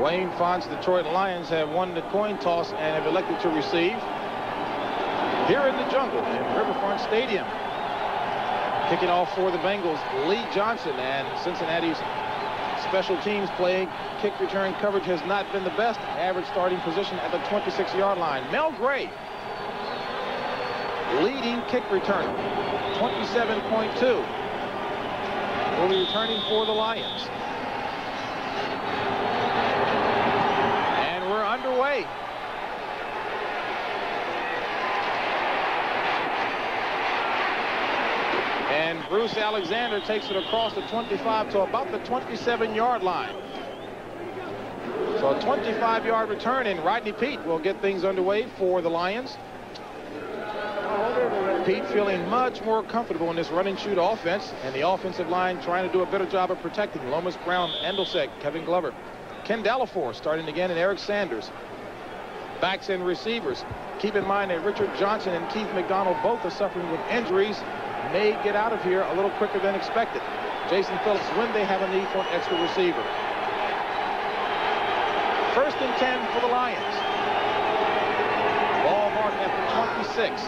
Wayne Font's Detroit Lions have won the coin toss and have elected to receive here in the jungle in Riverfront Stadium. Kicking off for the Bengals, Lee Johnson, and Cincinnati's special teams play. Kick return coverage has not been the best. Average starting position at the 26-yard line. Mel Gray, leading kick returner, 27.2. Will be returning for the Lions. And we're underway. And Bruce Alexander takes it across the 25 to about the 27-yard line. So a 25-yard return, and Rodney Peete will get things underway for the Lions. Peete feeling much more comfortable in this run and shoot offense, and the offensive line trying to do a better job of protecting Lomas Brown, Andelsek, Kevin Glover, Ken Delafour starting again, and Eric Sanders. Backs and receivers. Keep in mind that Richard Johnson and Keith McDonald both are suffering with injuries. May get out of here a little quicker than expected. Jason Phillips when they have a need for an extra receiver. 1st and 10 for the Lions. Ball marked at the 26.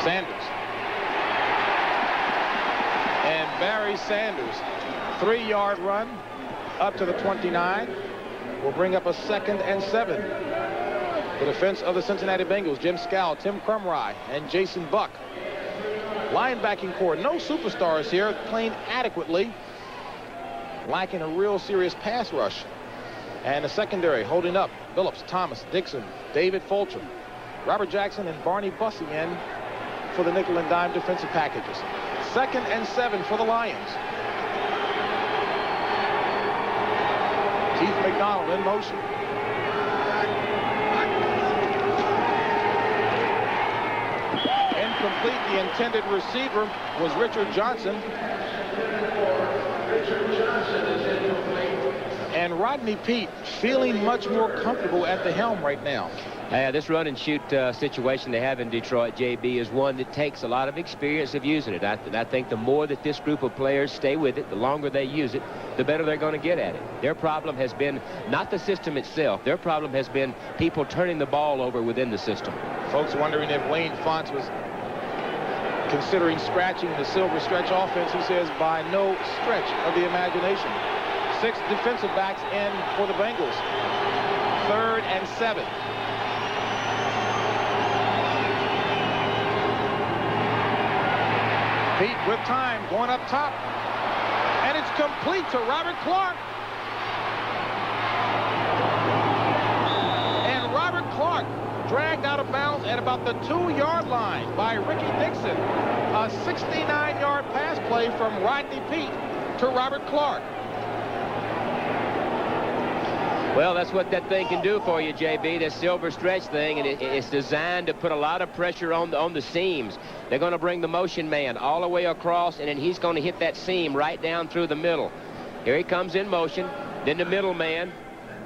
Sanders. And Barry Sanders, 3-yard run up to the 29. Will bring up a 2nd and 7. The defense of the Cincinnati Bengals, Jim Scow, Tim Crumry, and Jason Buck. Linebacking core, no superstars here, playing adequately, lacking a real serious pass rush. And the secondary holding up, Phillips, Thomas, Dixon, David Fulcher, Robert Jackson, and Barney Bussey in for the nickel and dime defensive packages. 2nd and 7 for the Lions. Keith McDonald in motion. Incomplete. The intended receiver was Richard Johnson. And Rodney Peete feeling much more comfortable at the helm right now. This run and shoot situation they have in Detroit, JB, is one that takes a lot of experience of using it. I think the more that this group of players stay with it, the longer they use it, the better they're going to get at it. Their problem has been not the system itself. Their problem has been people turning the ball over within the system. Folks wondering if Wayne Fonts was considering scratching the Silver Stretch offense. He says by no stretch of the imagination. 6 defensive backs in for the Bengals. 3rd and 7. Peete with time, going up top. And it's complete to Robert Clark. And Robert Clark dragged out of bounds at about the 2-yard line by Ricky Dixon. A 69-yard pass play from Rodney Peete to Robert Clark. Well, that's what that thing can do for you, JB, that Silver Stretch thing, and it's designed to put a lot of pressure on the seams. They're going to bring the motion man all the way across, and then he's going to hit that seam right down through the middle. Here he comes in motion. Then the middle man,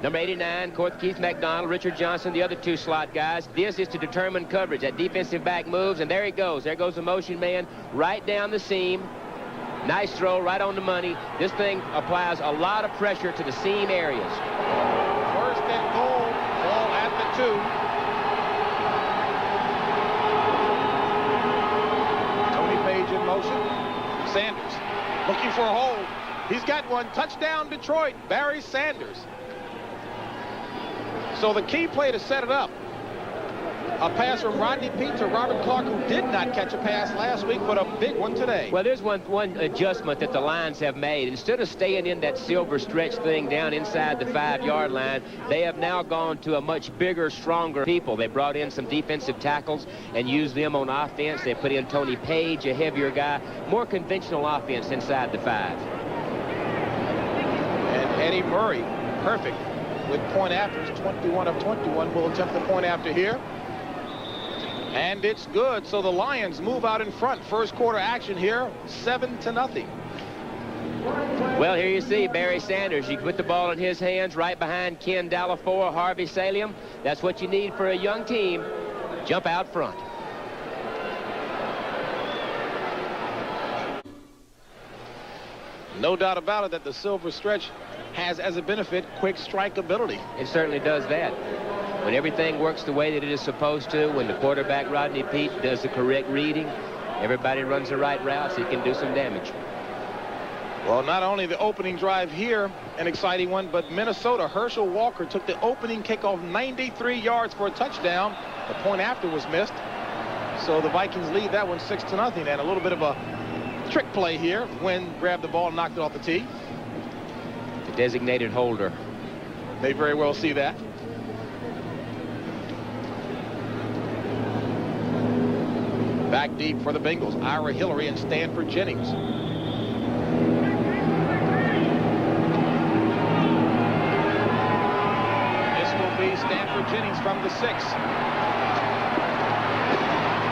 number 89, Keith McDonald, Richard Johnson, the other 2 slot guys. This is to determine coverage. That defensive back moves, and there he goes. There goes the motion man right down the seam. Nice throw, right on the money. This thing applies a lot of pressure to the seam areas. 1st and goal, ball at the 2. Tony Page in motion. Sanders looking for a hold. He's got one. Touchdown, Detroit. Barry Sanders. So the key play to set it up. A pass from Rodney Peete to Robert Clark, who did not catch a pass last week, but a big one today. Well, there's one adjustment that the Lions have made. Instead of staying in that Silver Stretch thing down inside the 5-yard line, they have now gone to a much bigger, stronger people. They brought in some defensive tackles and used them on offense. They put in Tony Page, a heavier guy, more conventional offense inside the 5. And Eddie Murray, perfect with point afters, 21 of 21, will attempt the point after here. And it's good, so the Lions move out in front. First quarter action here, 7-0. Well, here you see Barry Sanders. You put the ball in his hands right behind Ken Delafour, Harvey Salium. That's what you need for a young team. Jump out front. No doubt about it that the Silver Stretch has as a benefit quick strike ability. It certainly does that. When everything works the way that it is supposed to, when the quarterback, Rodney Peete, does the correct reading, everybody runs the right routes, he can do some damage. Well, not only the opening drive here, an exciting one, but Minnesota, Herschel Walker took the opening kickoff 93 yards for a touchdown. The point after was missed. So the Vikings lead that one 6-0, and a little bit of a trick play here. Wynn grabbed the ball and knocked it off the tee. The designated holder. They very well see that. Back deep for the Bengals, Ira Hillary and Stanford Jennings. This will be Stanford Jennings from the 6.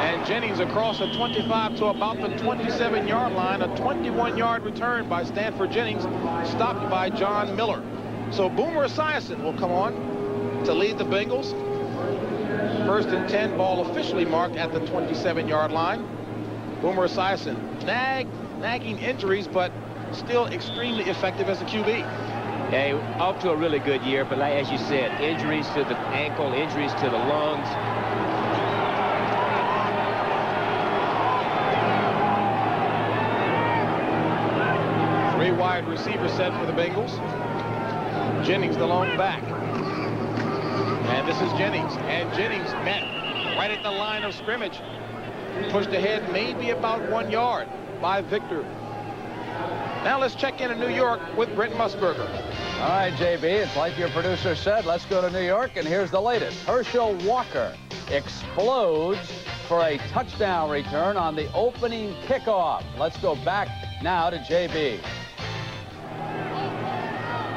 And Jennings across the 25 to about the 27-yard line. A 21-yard return by Stanford Jennings, stopped by John Miller. So Boomer Esiason will come on to lead the Bengals. 1st and 10, ball officially marked at the 27-yard line. Boomer Esiason nagging injuries, but still extremely effective as a QB. Yeah, off to a really good year, but like, as you said, injuries to the ankle, injuries to the lungs. Three wide receiver set for the Bengals. Jennings the lone back. And this is Jennings. And Jennings met right at the line of scrimmage. Pushed ahead maybe about 1 yard by Victor. Now let's check in New York with Brent Musburger. All right, JB, it's like your producer said. Let's go to New York, and here's the latest. Herschel Walker explodes for a touchdown return on the opening kickoff. Let's go back now to JB.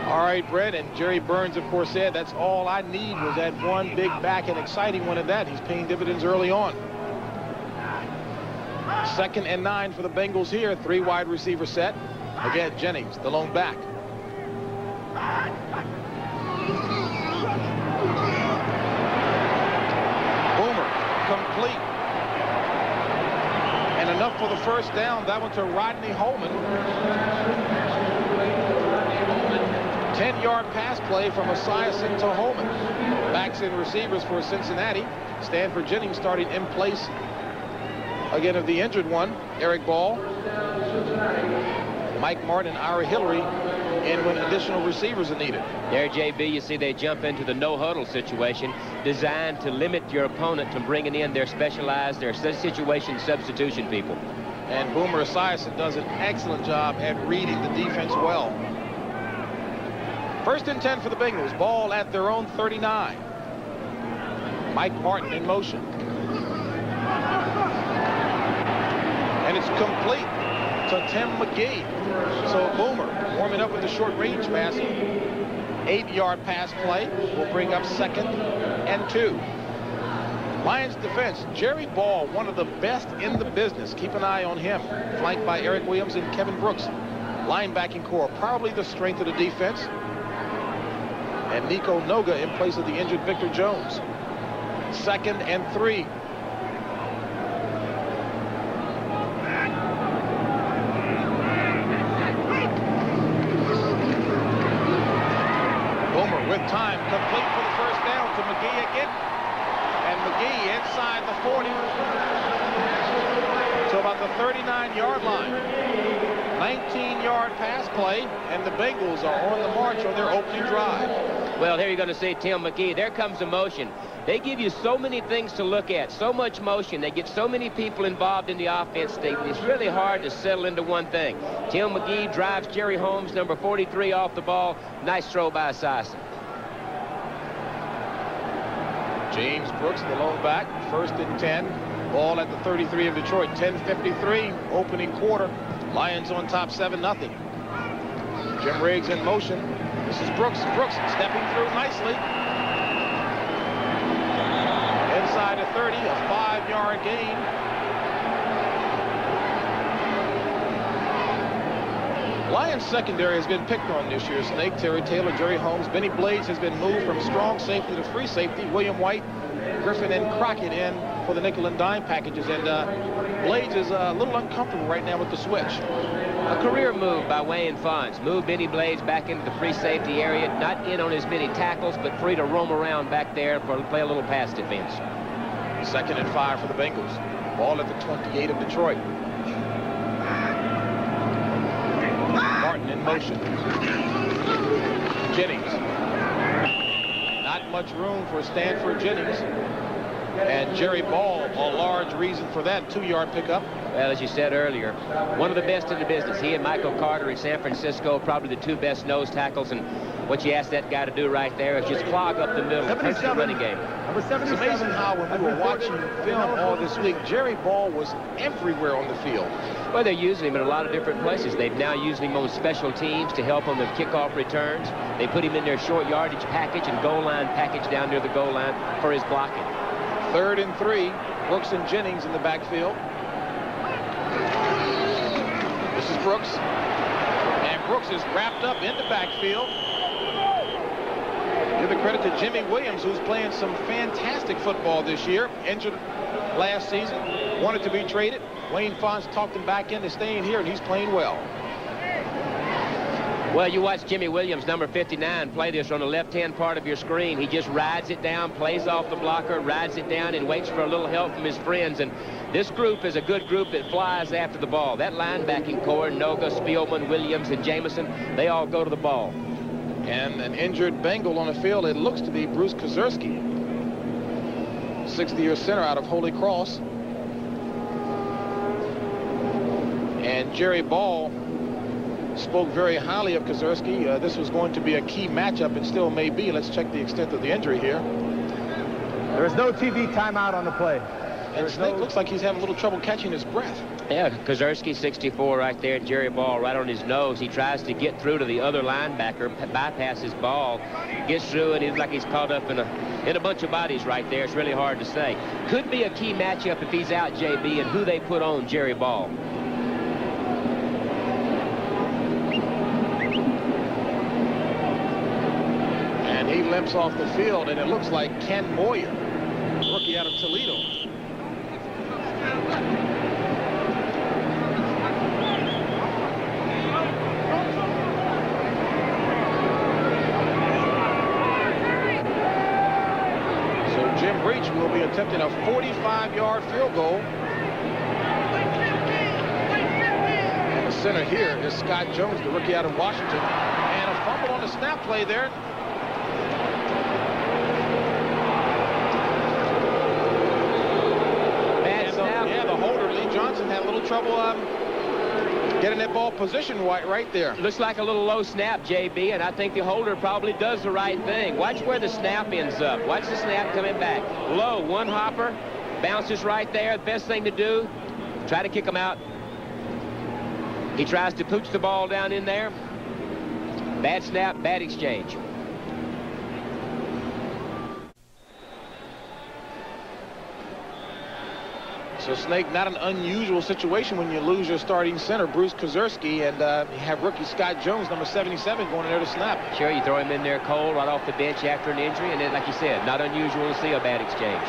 All right, Brett, and Jerry Burns, of course, said that's all I need was that one big back, and exciting one at that. He's paying dividends early on. 2nd and 9 for the Bengals here. 3 wide receiver set. Again, Jennings, the lone back. Boomer, complete. And enough for the first down. That one to Rodney Holman. 10-yard pass play from Esiason to Holman. Backs and receivers for Cincinnati. Stanford Jennings starting in place again of the injured one, Eric Ball. Mike Martin and Ira Hillary in when additional receivers are needed. There, JB, you see they jump into the no-huddle situation designed to limit your opponent from bringing in their specialized, their situation substitution people. And Boomer Esiason does an excellent job at reading the defense well. 1st and 10 for the Bengals. Ball at their own 39. Mike Martin in motion. And it's complete to Tim McGee. So Boomer warming up with the short range passing. 8-yard pass play will bring up 2nd and 2. Lions defense, Jerry Ball, one of the best in the business. Keep an eye on him. Flanked by Eric Williams and Kevin Brooks. Linebacking core, probably the strength of the defense. And Nico Noga in place of the injured Victor Jones. 2nd and 3. Boomer with time, complete for the first down to McGee again. And McGee inside the 40 to about the 39-yard line. 19-yard pass play, and the Bengals are on the march on their opening drive. Well, here you're going to see Tim McGee. There comes the motion. They give you so many things to look at, so much motion. They get so many people involved in the offense. It's really hard to settle into one thing. Tim McGee drives Jerry Holmes, number 43, off the ball. Nice throw by Esiason. James Brooks, the lone back, 1st and 10. Ball at the 33 of Detroit. 10:53, opening quarter. Lions on top 7-0. Jim Riggs in motion. This is Brooks. Brooks stepping through nicely. Inside the 30, a 5-yard gain. Lions secondary has been picked on this year. Snake, Terry Taylor, Jerry Holmes. Benny Blades has been moved from strong safety to free safety. William White, Griffin, and Crockett in for the nickel and dime packages. And Blades is a little uncomfortable right now with the switch. A career move by Wayne Fonts. Move Benny Blades back into the free safety area, not in on as many tackles, but free to roam around back there for play a little pass defense. 2nd and 5 for the Bengals. Ball at the 28 of Detroit. Martin in motion. Jennings. Not much room for Stanford Jennings. And Jerry Ball, a large reason for that 2-yard pickup. Well, as you said earlier, one of the best in the business. He and Michael Carter in San Francisco, probably the 2 best nose tackles. And what you ask that guy to do right there is just clog up the middle. Hurts the running game. It's amazing how when we were watching film all this week, Jerry Ball was everywhere on the field. Well, they're using him in a lot of different places. They've now used him on special teams to help on the kickoff returns. They put him in their short yardage package and goal line package down near the goal line for his blocking. 3rd and 3. Brooks and Jennings in the backfield. This is Brooks. And Brooks is wrapped up in the backfield. Give the credit to Jimmy Williams, who's playing some fantastic football this year. Injured last season. Wanted to be traded. Wayne Fonts talked him back into staying here, and he's playing well. Well, you watch Jimmy Williams, number 59, play this on the left-hand part of your screen. He just rides it down, plays off the blocker, rides it down, and waits for a little help from his friends. And this group is a good group that flies after the ball. That linebacking core, Noga, Spielman, Williams, and Jameson, they all go to the ball. And an injured Bengal on the field. It looks to be Bruce Kozerski, 60-year center out of Holy Cross. And Jerry Ball spoke very highly of Kozerski. This was going to be a key matchup and still may be. Let's check the extent of the injury here. There is no TV timeout on the play. And Snake looks like he's having a little trouble catching his breath. Yeah, Kozerski, 64 right there. Jerry Ball right on his nose. He tries to get through to the other linebacker, bypass his ball, gets through, and he's like he's caught up in a bunch of bodies right there. It's really hard to say. Could be a key matchup if he's out, JB, and who they put on Jerry Ball. And he limps off the field, and it looks like Ken Moyer, rookie out of Toledo. Jim Breach will be attempting a 45-yard field goal. And the center here is Scott Jones, the rookie out of Washington. And a fumble on the snap play there. Bad snap. Yeah, the holder, Lee Johnson, had a little trouble getting that ball position right there. Looks like a little low snap, JB, and I think the holder probably does the right thing. Watch where the snap ends up. Watch the snap coming back. Low, one hopper, bounces right there. The best thing to do, try to kick him out. He tries to pooch the ball down in there. Bad snap, bad exchange. So, Snake, not an unusual situation when you lose your starting center, Bruce Kozerski, and you have rookie Scott Jones, number 77, going in there to snap. Sure, you throw him in there cold right off the bench after an injury, and then, like you said, not unusual to see a bad exchange.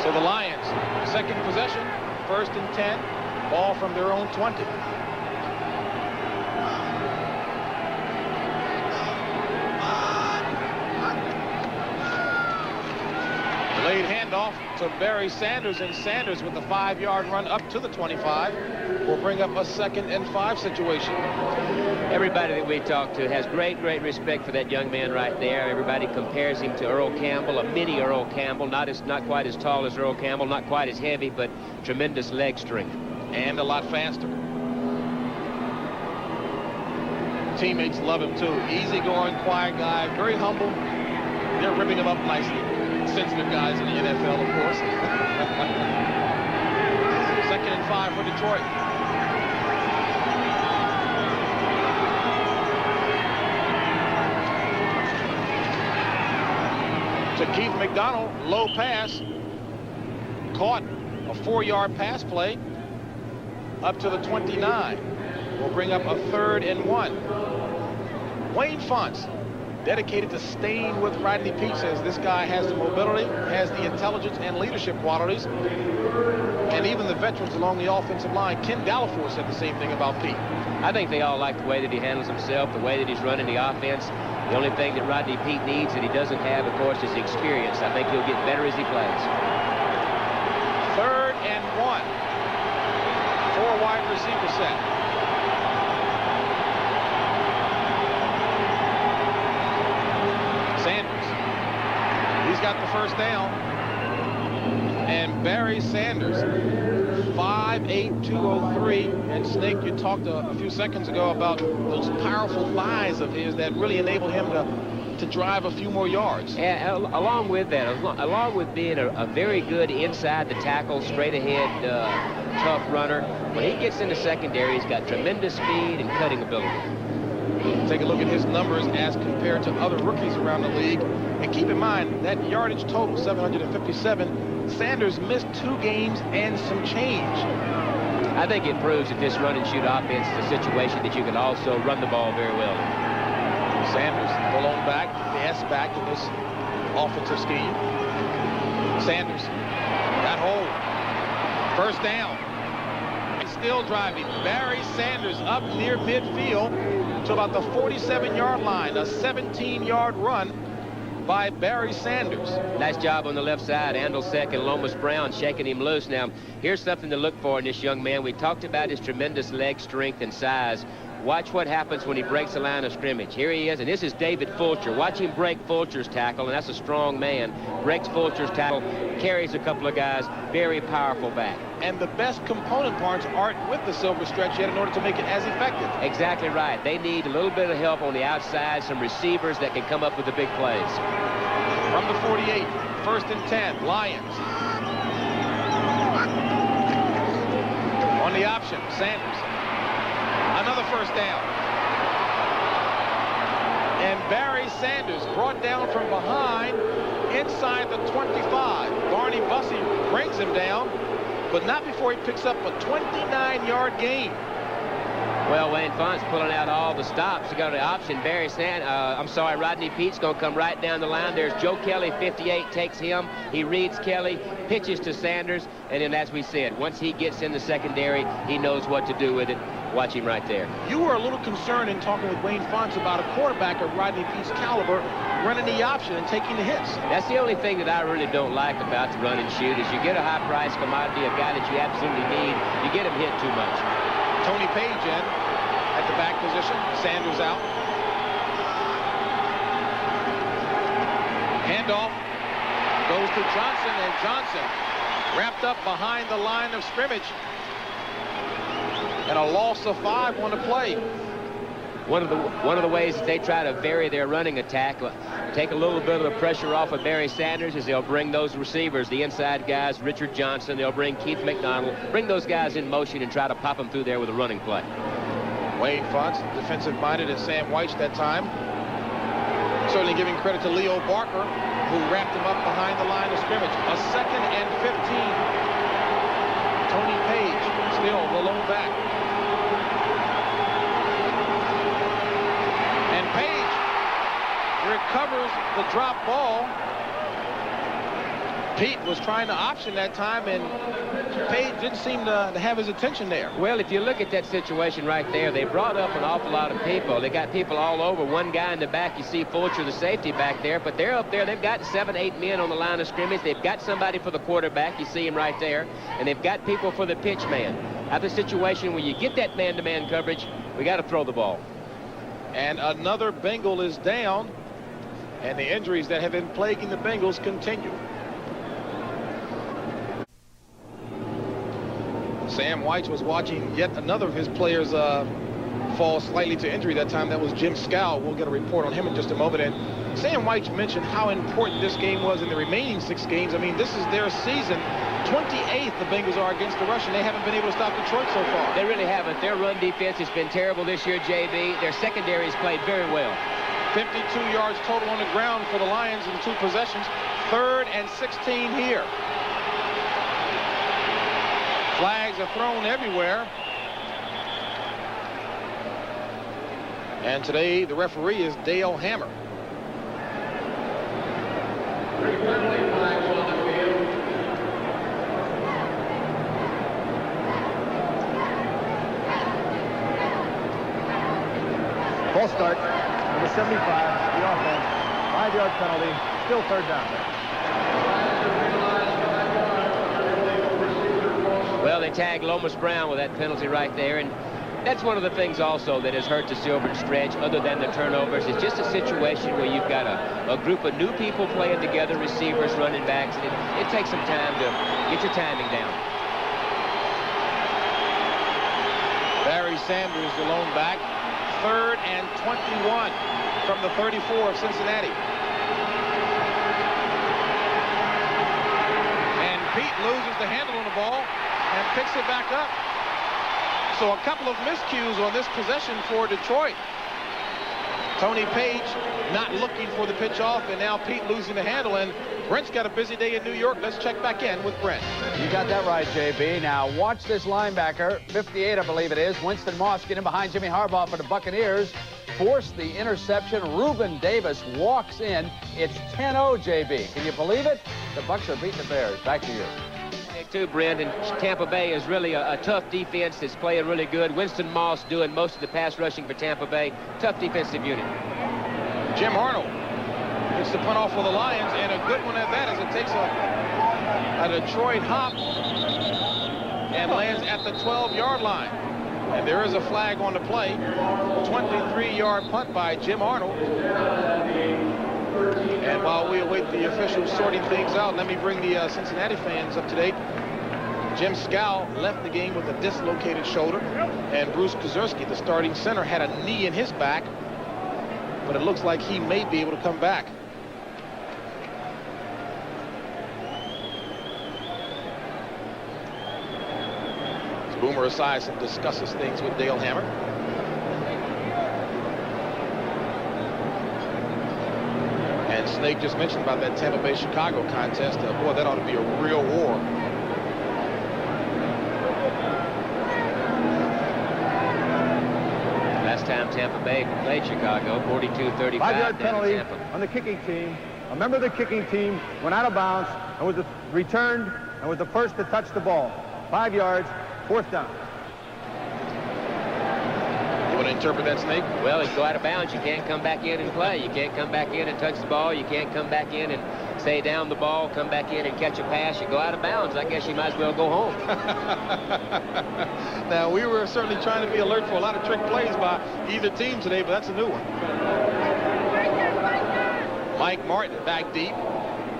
So the Lions, second possession, 1st and 10, ball from their own 20. Delayed handoff to Barry Sanders, and Sanders with the 5-yard run up to the 25 will bring up a 2nd and 5 situation. Everybody that we talk to has great respect for that young man right there. Everybody compares him to Earl Campbell, a mini Earl Campbell, not quite as tall as Earl Campbell, not quite as heavy, but tremendous leg strength. And a lot faster. Teammates love him too. Easygoing, quiet guy, very humble. They're ripping him up nicely. Sensitive guys in the NFL, of course. 2nd and 5 for Detroit. To Keith McDonald, low pass. Caught a 4-yard pass play up to the 29. Will bring up a 3rd and 1. Wayne Fonts dedicated to staying with Rodney Peete, says this guy has the mobility, has the intelligence and leadership qualities. And even the veterans along the offensive line, Ken Gallafor said the same thing about Peete. I think they all like the way that he handles himself, the way that he's running the offense. The only thing that Rodney Peete needs that he doesn't have, of course, is experience. I think he'll get better as he plays. 3rd and 1. 4 wide receiver set. Sanders. He's got the first down. And Barry Sanders, 5'8", 203. And Snake, you talked a few seconds ago about those powerful thighs of his that really enable him to drive a few more yards. And along with that, along with being a very good inside the tackle, straight ahead, tough runner, when he gets in the secondary, he's got tremendous speed and cutting ability. Take a look at his numbers as compared to other rookies around the league. And keep in mind, that yardage total, 757, Sanders missed 2 games and some change. I think it proves that this run and shoot offense is a situation that you can also run the ball very well. Sanders, the lone back, the S-back in this offensive scheme. Sanders, got hold. First down. Still driving. Barry Sanders up near midfield to about the 47-yard line. A 17-yard run by Barry Sanders. Nice job on the left side. Andelsek and Lomas Brown shaking him loose. Now, here's something to look for in this young man. We talked about his tremendous leg strength and size. Watch what happens when he breaks the line of scrimmage. Here he is, and this is David Fulcher. Watch him break Fulcher's tackle, and that's a strong man. Breaks Fulcher's tackle, carries a couple of guys, very powerful back. And the best component parts aren't with the silver stretch yet in order to make it as effective. Exactly right. They need a little bit of help on the outside, some receivers that can come up with the big plays. From the 48, 1st and 10, Lions. On the option, Sanders. Another first down. And Barry Sanders brought down from behind inside the 25. Barney Bussey brings him down, but not before he picks up a 29-yard gain. Well, Wayne Font's pulling out all the stops to go to the option. Rodney Peete's going to come right down the line. There's Joe Kelly, 58, takes him. He reads Kelly, pitches to Sanders, and then as we said, once he gets in the secondary, he knows what to do with it. Watch him right there. You were a little concerned in talking with Wayne Fonts about a quarterback of Rodney Peete's caliber running the option and taking the hits. That's the only thing that I really don't like about the run and shoot is you get a high-priced commodity, a guy that you absolutely need, you get him hit too much. Tony Page in at the back position. Sanders out. Handoff goes to Johnson, and Johnson wrapped up behind the line of scrimmage. And a loss of 5 on the play. One of the ways that they try to vary their running attack, take a little bit of the pressure off of Barry Sanders, is they'll bring those receivers, the inside guys, Richard Johnson, they'll bring Keith McDonald, bring those guys in motion and try to pop them through there with a running play. Wayne Fonts, defensive-minded as Sam White that time. Certainly giving credit to Leo Barker, who wrapped him up behind the line of scrimmage. A 2nd and 15. Tony Page, still the lone back. And Page recovers the drop ball. Peete was trying to option that time, and Page didn't seem to have his attention there. Well, if you look at that situation right there, they brought up an awful lot of people. They got people all over. One guy in the back, you see Fulcher, the safety back there, but they're up there. They've got 7, 8 men on the line of scrimmage. They've got somebody for the quarterback. You see him right there. And they've got people for the pitch man. Have a situation where you get that man-to-man coverage, we got to throw the ball. And another Bengal is down, and the injuries that have been plaguing the Bengals continue. Sam White was watching yet another of his players fall slightly to injury that time. That was Jim Scow. We'll get a report on him in just a moment. And Sam White mentioned how important this game was in the remaining 6 games. I mean, this is their season. 28th the Bengals are against the rush, and they haven't been able to stop Detroit so far. They really haven't. Their run defense has been terrible this year, JB. Their secondary has played very well. 52 yards total on the ground for the Lions in 2 possessions. 3rd and 16 here. Flags are thrown everywhere. And today the referee is Dale Hammer. Ball start. Number 75, the offense. 5-yard penalty. Still third down. Well, they tagged Lomas Brown with that penalty right there, and that's one of the things also that has hurt the Silver Stretch, other than the turnovers. It's just a situation where you've got a group of new people playing together, receivers, running backs, and it takes some time to get your timing down. Barry Sanders, the lone back. 3rd and 21 from the 34 of Cincinnati. And Pete loses the handle on the ball and picks it back up. So a couple of miscues on this possession for Detroit. Tony Page not looking for the pitch off, and now Pete losing the handle, and Brent's got a busy day in New York. Let's check back in with Brent. You got that right, JB. Now watch this linebacker, 58 I believe it is, Winston Moss, get in behind Jimmy Harbaugh for the Buccaneers, force the interception. Reuben Davis walks in. It's 10-0, JB. Can you believe it? The Bucs are beating the Bears. Back to you. Too, Brent, and Tampa Bay is really a tough defense that's playing really good. Winston Moss doing most of the pass rushing for Tampa Bay. Tough defensive unit. Jim Arnold gets the punt off for the Lions, and a good one at that, as it takes a Detroit hop and lands at the 12-yard line. And there is a flag on the play. 23-yard punt by Jim Arnold. And while we await the officials sorting things out, let me bring the Cincinnati fans up to date. Jim Scow left the game with a dislocated shoulder, and Bruce Kuzerski, the starting center, had a knee in his back, but it looks like he may be able to come back. As Boomer Esiason and discusses things with Dale Hammer. And Snake just mentioned about that Tampa Bay-Chicago contest. Boy, that ought to be a real war. Last time Tampa Bay played Chicago, 42-35. 5-yard penalty Tampa. on the kicking team. A member of the kicking team went out of bounds and was returned and was the first to touch the ball. 5 yards, 4th down. You want to interpret that, Snake? Well, if you go out of bounds, you can't come back in and play. You can't come back in and touch the ball. You can't come back in and stay down the ball, come back in and catch a pass. You go out of bounds, I guess you might as well go home. Now, we were certainly trying to be alert for a lot of trick plays by either team today, but that's a new one. Mike Martin back deep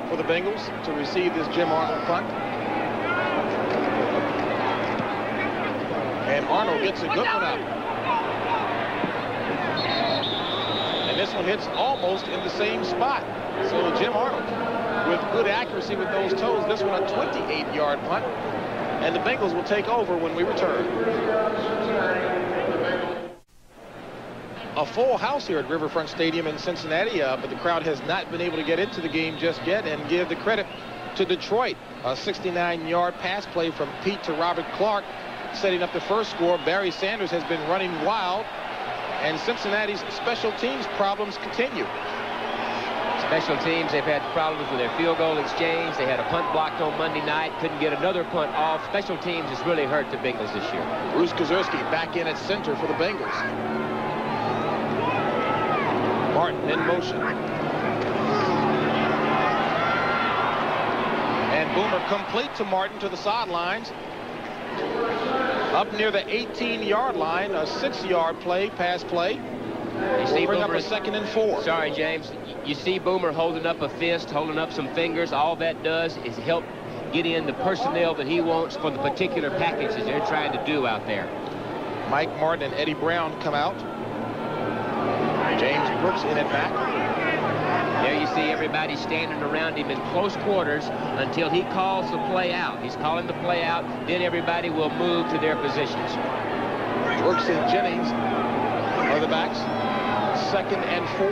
for the Bengals to receive this Jim Arnold punt. And Arnold gets a good one up. And this one hits almost in the same spot. So Jim Arnold with good accuracy with those toes. This one a 28-yard punt. And the Bengals will take over when we return. A full house here at Riverfront Stadium in Cincinnati, but the crowd has not been able to get into the game just yet, and give the credit to Detroit. A 69-yard pass play from Pete to Robert Clark, setting up the first score. Barry Sanders has been running wild, and Cincinnati's special teams problems continue. Special teams, they've had problems with their field goal exchange. They had a punt blocked on Monday night, couldn't get another punt off. Special teams has really hurt the Bengals this year. Bruce Kuzerski back in at center for the Bengals. Martin in motion. And Boomer complete to Martin to the sidelines. Up near the 18-yard line, a 6-yard play, pass play. You see bring Boomer, up a 2nd and 4. Sorry, James. You see Boomer holding up a fist, holding up some fingers. All that does is help get in the personnel that he wants for the particular packages they're trying to do out there. Mike Martin and Eddie Brown come out. James Brooks in at back. There you see everybody standing around him in close quarters until he calls the play out. He's calling the play out, then everybody will move to their positions. Brooks and Jennings are the backs. 2nd and 4.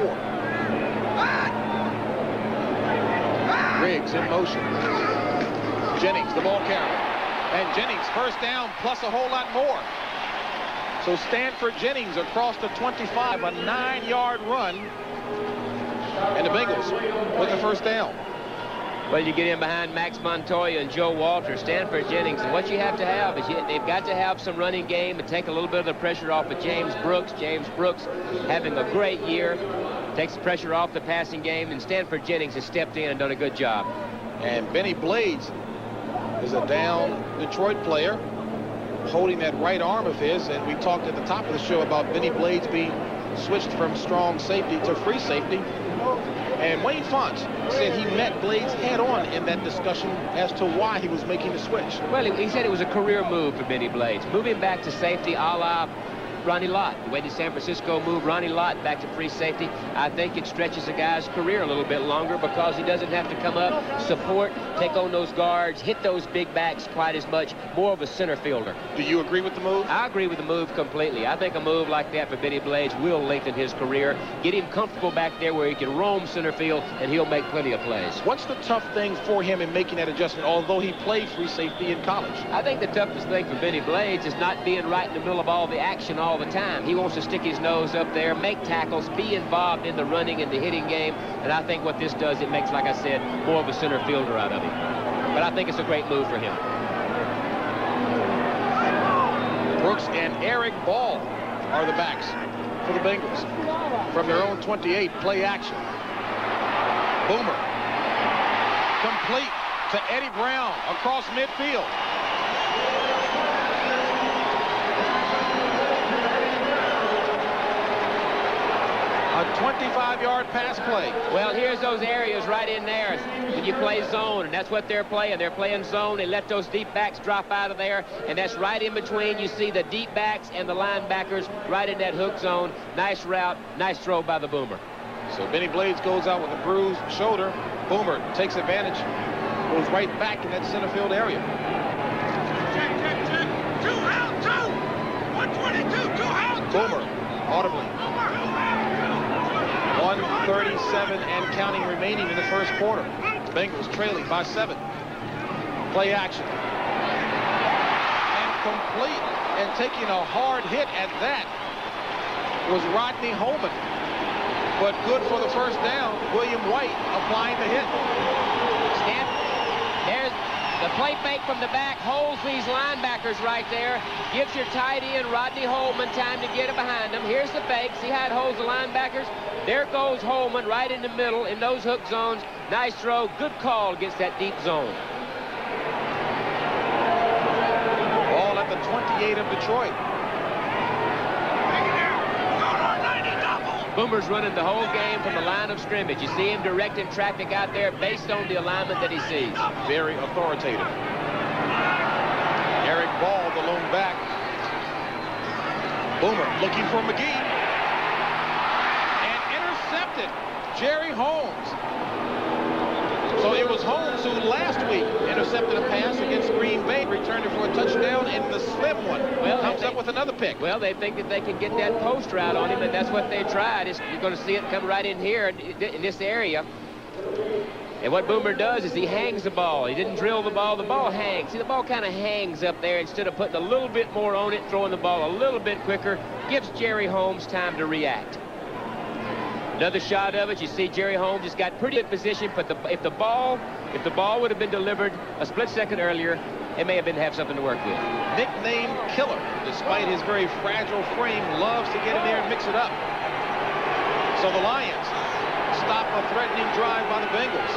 Riggs in motion. Jennings, the ball carrier. And Jennings first down plus a whole lot more. So Stanford Jennings across the 25, a 9-yard run. And the Bengals with the first down. Well, you get in behind Max Montoya and Joe Walter, Stanford Jennings, and what you have to have is they've got to have some running game and take a little bit of the pressure off of James Brooks. James Brooks having a great year, takes the pressure off the passing game, and Stanford Jennings has stepped in and done a good job. And Benny Blades is a down Detroit player holding that right arm of his, and we talked at the top of the show about Benny Blades being switched from strong safety to free safety. And Wayne Fonts said he met Blades head-on in that discussion as to why he was making the switch. Well, he said it was a career move for Benny Blades. Moving back to safety a la Ronnie Lott. The way that San Francisco moved Ronnie Lott back to free safety, I think it stretches a guy's career a little bit longer because he doesn't have to come up, support, take on those guards, hit those big backs quite as much, more of a center fielder. Do you agree with the move? I agree with the move completely. I think a move like that for Benny Blades will lengthen his career, get him comfortable back there where he can roam center field, and he'll make plenty of plays. What's the tough thing for him in making that adjustment, although he played free safety in college? I think the toughest thing for Benny Blades is not being right in the middle of all the action all the time. He wants to stick his nose up there, make tackles, be involved in the running and the hitting game, and I think what this does, it makes, like I said, more of a center fielder out of him. But I think it's a great move for him. Brooks and Eric Ball are the backs for the Bengals. From their own 28, play action. Boomer. Complete to Eddie Brown across midfield. A 25-yard pass play. Well, here's those areas right in there when you play zone, and that's what they're playing. They're playing zone. They let those deep backs drop out of there, and that's right in between. You see the deep backs and the linebackers right in that hook zone. Nice route, nice throw by the Boomer. So Benny Blades goes out with a bruised shoulder. Boomer takes advantage, goes right back in that center field area. Check. 2 out, 2. 122, 2 out, 2. Boomer, audibly. 1:37 and counting remaining in the first quarter. Bengals trailing by 7. Play action. And complete, and taking a hard hit at that was Rodney Holman. But good for the first down. William White applying the hit. There's the play fake from the back, holds these linebackers right there, gives your tight end Rodney Holman time to get it behind him. Here's the fake. See how it holds the linebackers? There goes Holman right in the middle in those hook zones. Nice throw. Good call against that deep zone. Ball at the 28 of Detroit. Boomer's running the whole game from the line of scrimmage. You see him directing traffic out there based on the alignment that he sees. Very authoritative. Eric Ball, the lone back. Boomer looking for McGee. And intercepted Jerry Holmes. So it was Holmes who last week intercepted a pass against Green Bay, returned it for a touchdown, and the slim one comes up with another pick. Well, they think that they can get that post route on him, and that's what they tried. You're going to see it come right in here in this area. And what Boomer does is he hangs the ball. He didn't drill the ball hangs. See, the ball kind of hangs up there instead of putting a little bit more on it, throwing the ball a little bit quicker, gives Jerry Holmes time to react. Another shot of it, you see Jerry Holmes has got pretty good position, but if the ball would have been delivered a split second earlier, it may have been to have something to work with. Nicknamed Killer, despite his very fragile frame, loves to get in there and mix it up. So the Lions stop a threatening drive by the Bengals.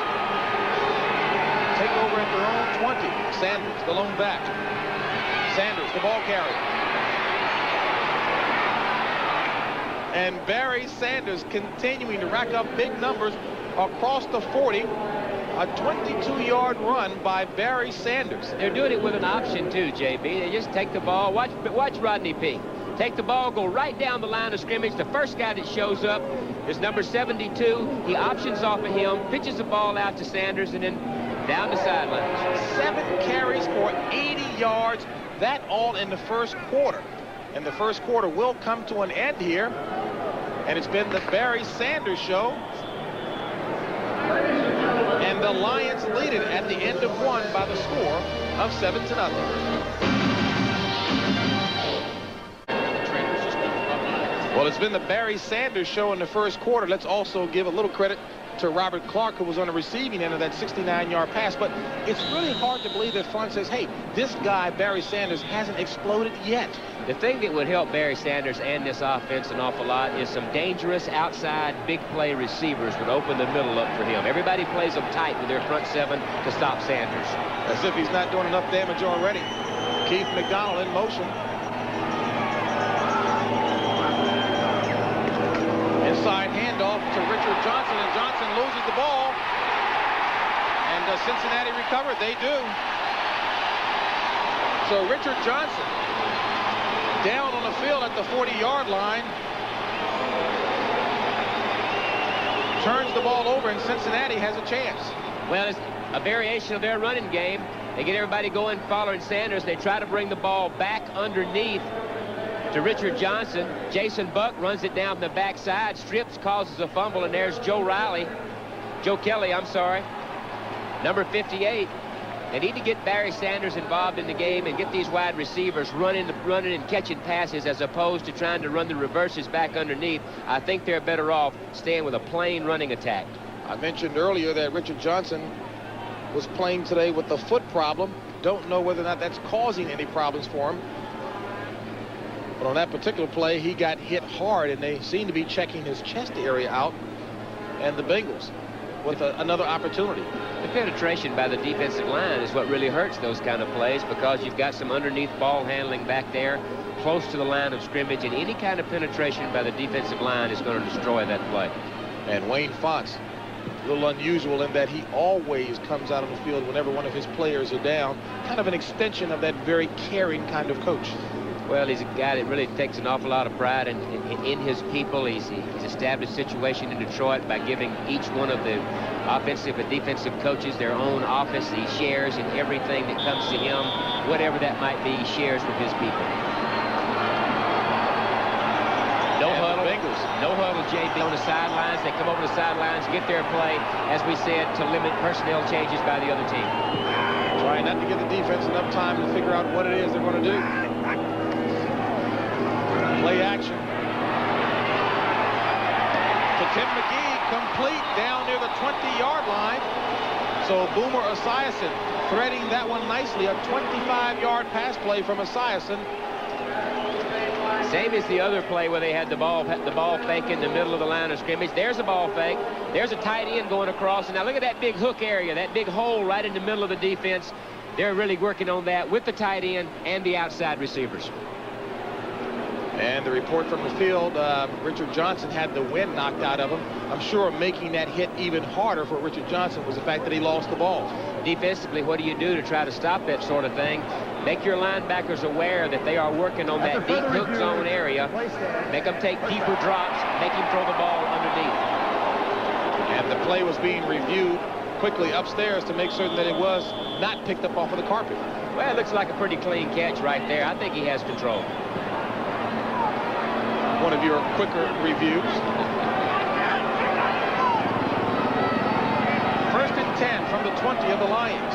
Take over at their own 20. Sanders, the lone back. Sanders, the ball carrier. And Barry Sanders continuing to rack up big numbers across the 40. A 22-yard run by Barry Sanders. They're doing it with an option too, JB. They just take the ball. Watch Rodney Peak. Take the ball, go right down the line of scrimmage. The first guy that shows up is number 72. He options off of him, pitches the ball out to Sanders, and then down the sidelines. 7 carries for 80 yards. That all in the first quarter. And the first quarter will come to an end here. And it's been the Barry Sanders show. And the Lions lead it at the end of 1 by the score of 7-0. Well, it's been the Barry Sanders show in the first quarter. Let's also give a little credit to Robert Clark, who was on the receiving end of that 69-yard pass. But it's really hard to believe that front says, hey, this guy, Barry Sanders, hasn't exploded yet. The thing that would help Barry Sanders and this offense an awful lot is some dangerous outside big play receivers would open the middle up for him. Everybody plays them tight with their front seven to stop Sanders. As if he's not doing enough damage already. Keith McDonald in motion. Inside handoff to Richard Johnson, and Johnson loses the ball. And does Cincinnati recover? They do. So Richard Johnson down on the field at the 40-yard line. Turns the ball over, and Cincinnati has a chance. Well, it's a variation of their running game. They get everybody going following Sanders. They try to bring the ball back underneath to Richard Johnson. Jason Buck runs it down the backside, strips, causes a fumble, and there's Joe Kelly, I'm sorry, number 58. They need to get Barry Sanders involved in the game and get these wide receivers running and catching passes as opposed to trying to run the reverses back underneath. I think they're better off staying with a plain running attack. I mentioned earlier that Richard Johnson was playing today with a foot problem. Don't know whether or not that's causing any problems for him. But on that particular play, he got hit hard, and they seem to be checking his chest area out. And the Bengals with another opportunity. The penetration by the defensive line is what really hurts those kind of plays, because you've got some underneath ball handling back there close to the line of scrimmage, and any kind of penetration by the defensive line is going to destroy that play. And Wayne Fontes, a little unusual in that he always comes out on the field whenever one of his players are down. Kind of an extension of that very caring kind of coach. Well, he's a guy that really takes an awful lot of pride in his people. He's established a situation in Detroit by giving each one of the offensive and defensive coaches their own office. He shares in everything that comes to him, whatever that might be, he shares with his people. No huddle, JB, on the sidelines. They come over the sidelines, get their play, as we said, to limit personnel changes by the other team. Trying not to give the defense enough time to figure out what it is they're going to do. Play action. To Tim McGee, complete down near the 20-yard line. So Boomer Esiason threading that one nicely. A 25-yard pass play from Esiason. Same as the other play where they had the ball fake in the middle of the line of scrimmage. There's a ball fake. There's a tight end going across. And now look at that big hook area, that big hole right in the middle of the defense. They're really working on that with the tight end and the outside receivers. And the report from the field, Richard Johnson had the wind knocked out of him. I'm sure making that hit even harder for Richard Johnson was the fact that he lost the ball. Defensively, what do you do to try to stop that sort of thing? Make your linebackers aware that they are working on that deep hook zone area. Make them take deeper drops. Make him throw the ball underneath. And the play was being reviewed quickly upstairs to make certain that it was not picked up off of the carpet. Well, it looks like a pretty clean catch right there. I think he has control. One of your quicker reviews. First and 10 from the 20 of the Lions.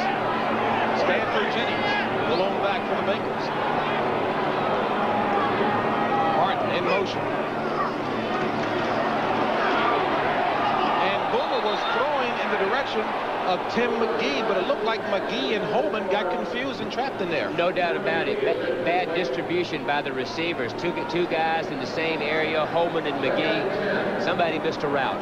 Stanford Jennings, the lone back for the Bengals. Martin in motion. And Boomer was throwing in the direction of Tim McGee, but it looked like McGee and Holman got confused and trapped in there. No doubt about it. Bad distribution by the receivers. Two guys in the same area, Holman and McGee. Somebody missed a route.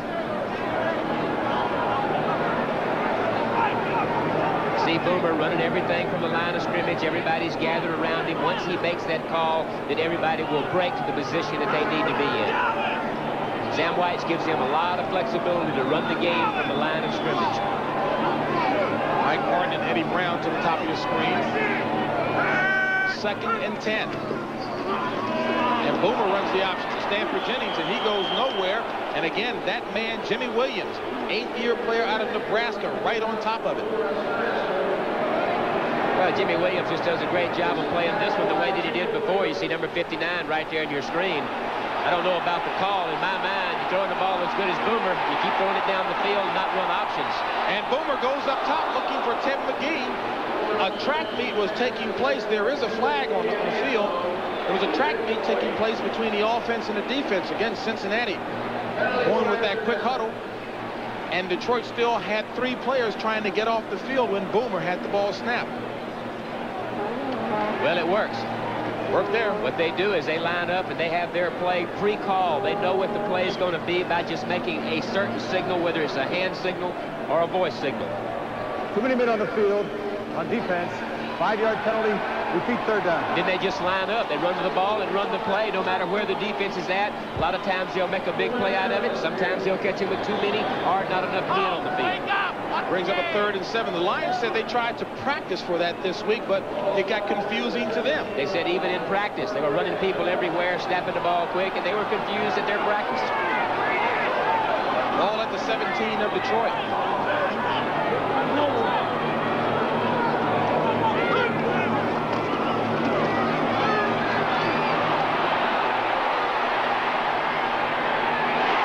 See Boomer running everything from the line of scrimmage. Everybody's gathered around him. Once he makes that call, then everybody will break to the position that they need to be in. Sam White gives him a lot of flexibility to run the game from the line of scrimmage. Mike Martin and Eddie Brown to the top of your screen. Second and 10. And Boomer runs the option to Stanford Jennings, and he goes nowhere. And again, that man, Jimmy Williams, 8th-year player out of Nebraska, right on top of it. Well, Jimmy Williams just does a great job of playing this one the way that he did before. You see number 59 right there on your screen. I don't know about the call. In my mind, you're throwing the ball as good as Boomer. You keep throwing it down the field and not run options. And Boomer goes up top looking for Tim McGee. A track meet was taking place. There is a flag on the field. There was a track meet taking place between the offense and the defense. Again, Cincinnati going with that quick huddle. And Detroit still had 3 players trying to get off the field when Boomer had the ball snapped. Well, it works. Worked there. What they do is they line up and they have their play pre-called. They know what the play is going to be by just making a certain signal, whether it's a hand signal or a voice signal. Too many men on the field on defense. 5-yard penalty. Repeat third down. Then they just line up. They run to the ball and run the play no matter where the defense is at. A lot of times they'll make a big play out of it. Sometimes they'll catch him with too many or not enough men on the field. Brings up a 3rd and 7. The Lions said they tried to practice for that this week, but it got confusing to them. They said even in practice, they were running people everywhere, snapping the ball quick, and they were confused at their practice. Ball at the 17 of Detroit.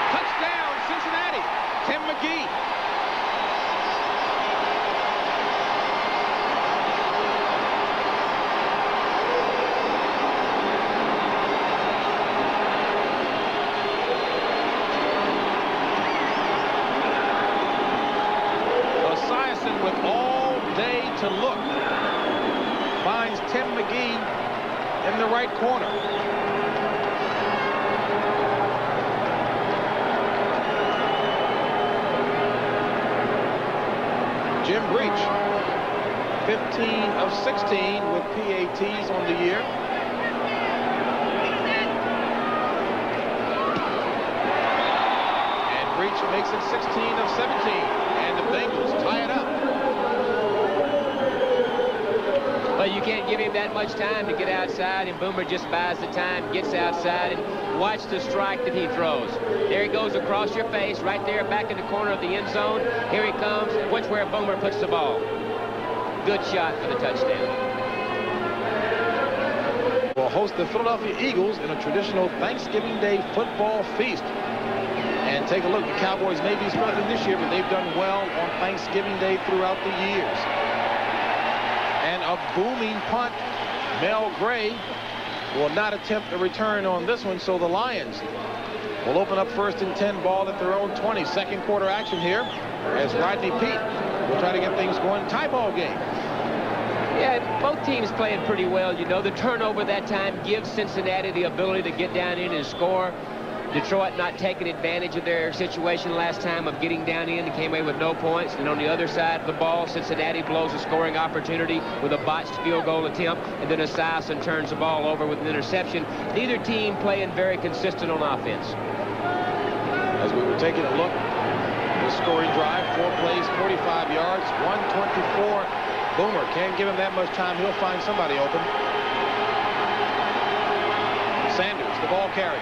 Touchdown, Cincinnati. Tim McGee. With all day to look, finds Tim McGee in the right corner. Jim Breach, 15 of 16 with PATs on the year. And Breach makes it 16 of 17. And the Bengals tie it up. But you can't give him that much time to get outside, and Boomer just buys the time, gets outside, and watch the strike that he throws. There he goes across your face, right there back in the corner of the end zone. Here he comes. Watch where Boomer puts the ball. Good shot for the touchdown. Will host the Philadelphia Eagles in a traditional Thanksgiving Day football feast. And take a look. The Cowboys may be struggling this year, but they've done well on Thanksgiving Day throughout the years. And a booming punt. Mel Gray will not attempt a return on this one, so the Lions will open up 1st and 10, ball at their own 20. Second quarter action here as Rodney Peete will try to get things going. Tie ball game. Yeah, both teams playing pretty well. You know, the turnover that time gives Cincinnati the ability to get down in and score. Detroit not taking advantage of their situation last time of getting down in and came away with no points. And on the other side of the ball, Cincinnati blows a scoring opportunity with a botched field goal attempt, and then Esiason turns the ball over with an interception. Neither team playing very consistent on offense. As we were taking a look, the scoring drive, 4 plays, 45 yards, 124. Boomer can't give him that much time. He'll find somebody open. Sanders, the ball carrier.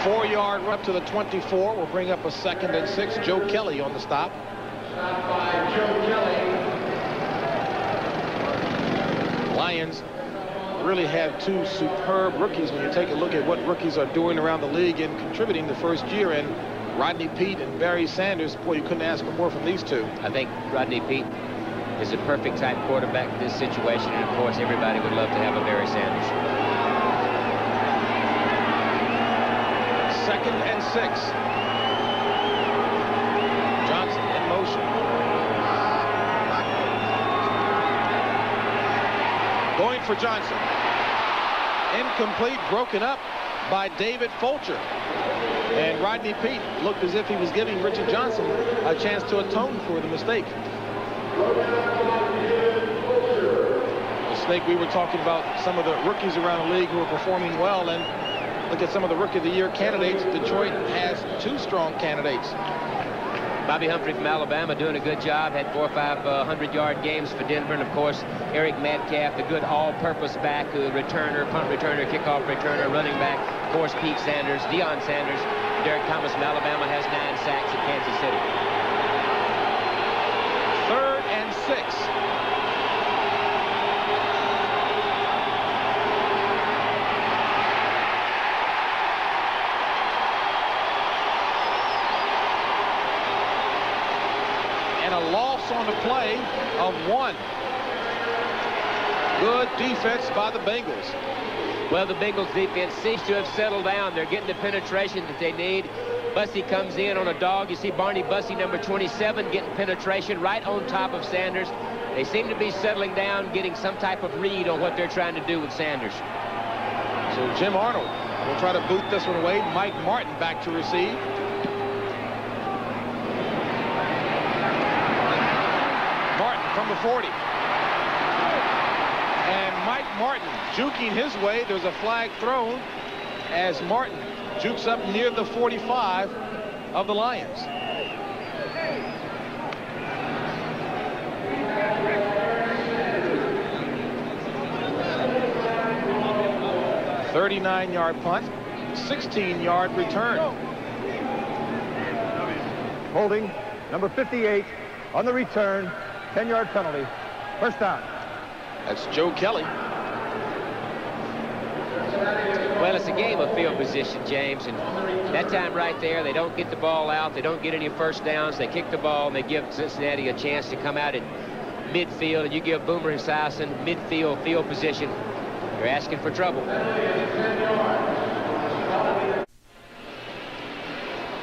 4-yard run up to the 24 will bring up a 2nd and 6. Joe Kelly on the stop. Lions really have 2 superb rookies when you take a look at what rookies are doing around the league and contributing the first year. And Rodney Peete and Barry Sanders, boy, you couldn't ask for more from these 2. I think Rodney Peete is a perfect type quarterback in this situation, and of course everybody would love to have a Barry Sanders. 2nd and 6. Johnson in motion. Going for Johnson. Incomplete, broken up by David Fulcher. And Rodney Peete looked as if he was giving Richard Johnson a chance to atone for the mistake. The mistake, we were talking about some of the rookies around the league who are performing well, and look at some of the Rookie of the Year candidates. Detroit has 2 strong candidates. Bobby Humphrey from Alabama doing a good job. Had 4 or 5 100-yard games for Denver. And, of course, Eric Metcalf, the good all-purpose back, returner, punt returner, kickoff returner, running back. Of course, Pete Sanders, Deion Sanders. Derek Thomas from Alabama has 9 sacks at Kansas City. 3rd and 6. A loss on the play of 1. Good defense by the Bengals. Well, the Bengals defense seems to have settled down. They're getting the penetration that they need. Bussey comes in on a dog. You see Barney Bussey, number 27, getting penetration right on top of Sanders. They seem to be settling down, getting some type of read on what they're trying to do with Sanders. So Jim Arnold will try to boot this one away. Mike Martin back to receive. Martin from the 40. And Mike Martin juking his way. There's a flag thrown as Martin jukes up near the 45 of the Lions. "39-yard punt, 16-yard return." Holding, number 58 on the return, 10-yard penalty, first down. That's Joe Kelly. Well, it's a game of field position, James, and that time right there, they don't get the ball out. They don't get any first downs. They kick the ball, and they give Cincinnati a chance to come out at midfield, and you give Boomer Esiason midfield field position. You're asking for trouble.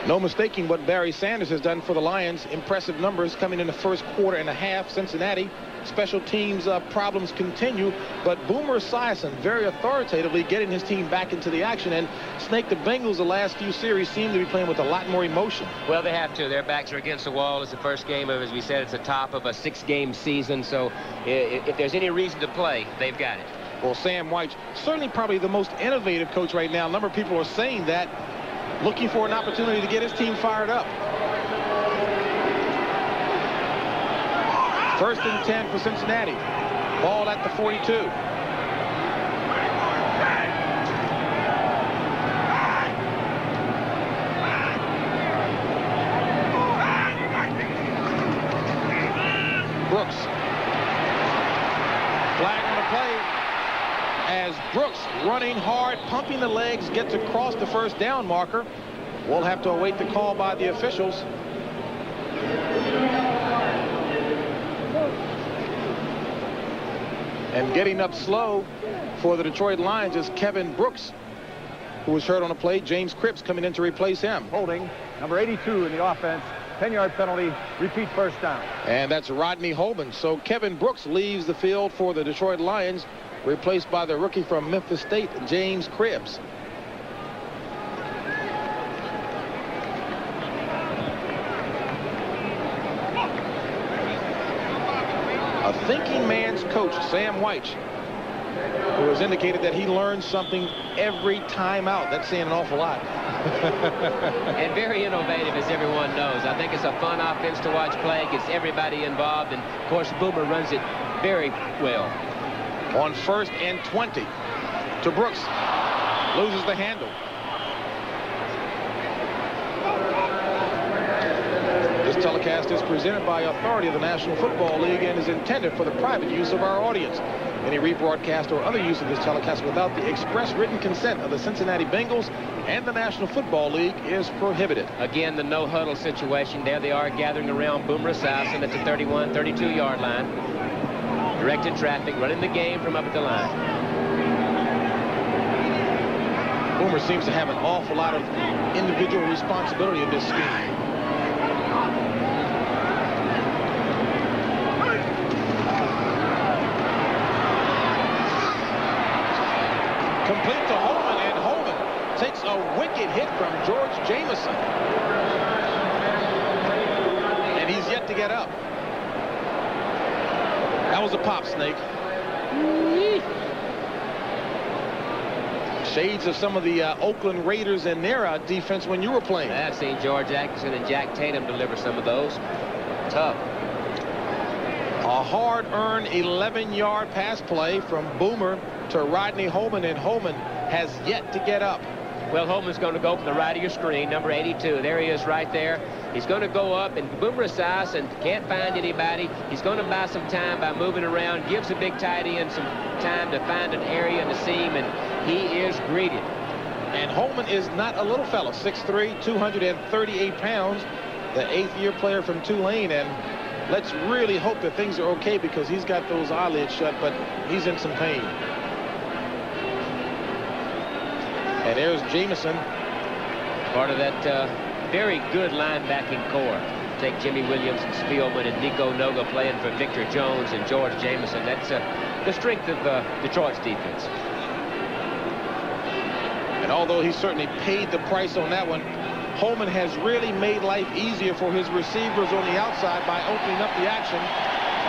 No mistaking what Barry Sanders has done for the Lions. Impressive numbers coming in the first quarter and a half. Cincinnati special teams problems continue, but Boomer Esiason very authoritatively getting his team back into the action. And Snake, the Bengals the last few series seem to be playing with a lot more emotion. Well, they have to. Their backs are against the wall. It's the first game of, as we said, it's the top of a 6-game season. So if there's any reason to play, they've got it. Well, Sam White, certainly probably the most innovative coach right now. A number of people are saying that, looking for an opportunity to get his team fired up. First and 10 for Cincinnati. Ball at the 42. Brooks. Flag on the play as Brooks, running hard, pumping the legs, gets across the first down marker. We'll have to await the call by the officials. And getting up slow for the Detroit Lions is Kevin Brooks, who was hurt on the play. James Cripps coming in to replace him. Holding, number 82 in the offense, 10-yard penalty, repeat first down. And that's Rodney Holman. So Kevin Brooks leaves the field for the Detroit Lions, replaced by the rookie from Memphis State, James Cripps. A thinking man's coach, Sam White, who has indicated that he learns something every time out. That's saying an awful lot. And very innovative, as everyone knows. I think it's a fun offense to watch play. Gets everybody involved, and of course Boomer runs it very well. On first and 20 to Brooks. Loses the handle. This telecast is presented by authority of the National Football League and is intended for the private use of our audience. Any rebroadcast or other use of this telecast without the express written consent of the Cincinnati Bengals and the National Football League is prohibited. Again, the no huddle situation. There they are gathering around Boomer Esiason at the 31, 32-yard line. Directing traffic, running the game from up at the line. Boomer seems to have an awful lot of individual responsibility in this scheme. Complete to Holman, and Holman takes a wicked hit from George Jamison. And he's yet to get up. That was a pop, Snake. Shades of some of the Oakland Raiders and their defense when you were playing. I've seen George Atkinson and Jack Tatum deliver some of those. Tough. A hard-earned 11-yard pass play from Boomer to Rodney Holman, and Holman has yet to get up. Well, Holman's going to go from the right of your screen, number 82. There he is right there. He's going to go up, and Boomer Esiason can't find anybody. He's going to buy some time by moving around, gives the big tight end some time to find an area in the seam, and he is greeted. And Holman is not a little fellow, 6'3", 238 pounds, the 8th-year player from Tulane, and let's really hope that things are okay because he's got those eyelids shut, but he's in some pain. And there's Jamison. Part of that very good linebacking core. Take Jimmy Williams and Spielman and Nico Noga playing for Victor Jones and George Jameson. That's the strength of Detroit's defense. And although he certainly paid the price on that one, Holman has really made life easier for his receivers on the outside by opening up the action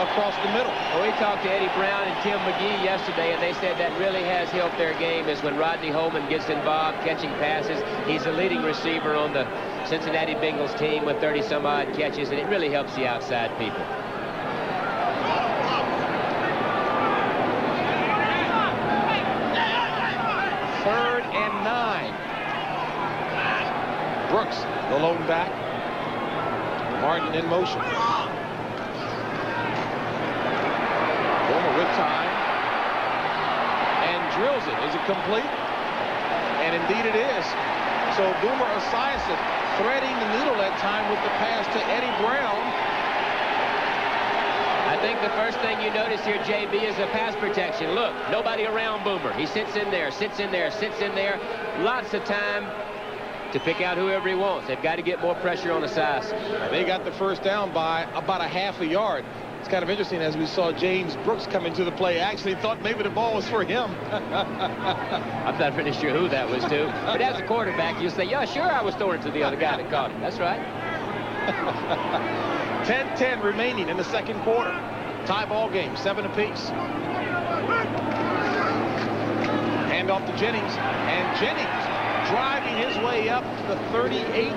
across the middle. Well, we talked to Eddie Brown and Tim McGee yesterday, and they said that really has helped their game is when Rodney Holman gets involved catching passes. He's the leading receiver on the Cincinnati Bengals team with 30-some-odd catches, and it really helps the outside people. Third and 9. Brooks, the lone back. Martin in motion. Boomer with time. And drills it. Is it complete? And indeed it is. So Boomer Esiason threading the needle that time with the pass to Eddie Brown. I think the first thing you notice here, JB, is the pass protection. Look, nobody around Boomer. He sits in there, sits in there, sits in there. Lots of time to pick out whoever he wants. They've got to get more pressure on Esiason. They got the first down by about a half a yard. It's kind of interesting as we saw James Brooks come into the play. Actually thought maybe the ball was for him. I'm not really sure who that was to. But as a quarterback, you say, yeah, sure, I was throwing it to the other guy that caught it. That's right. 10-10 remaining in the second quarter. Tie ball game, 7 apiece. Hand off to Jennings. And Jennings driving his way up the 38.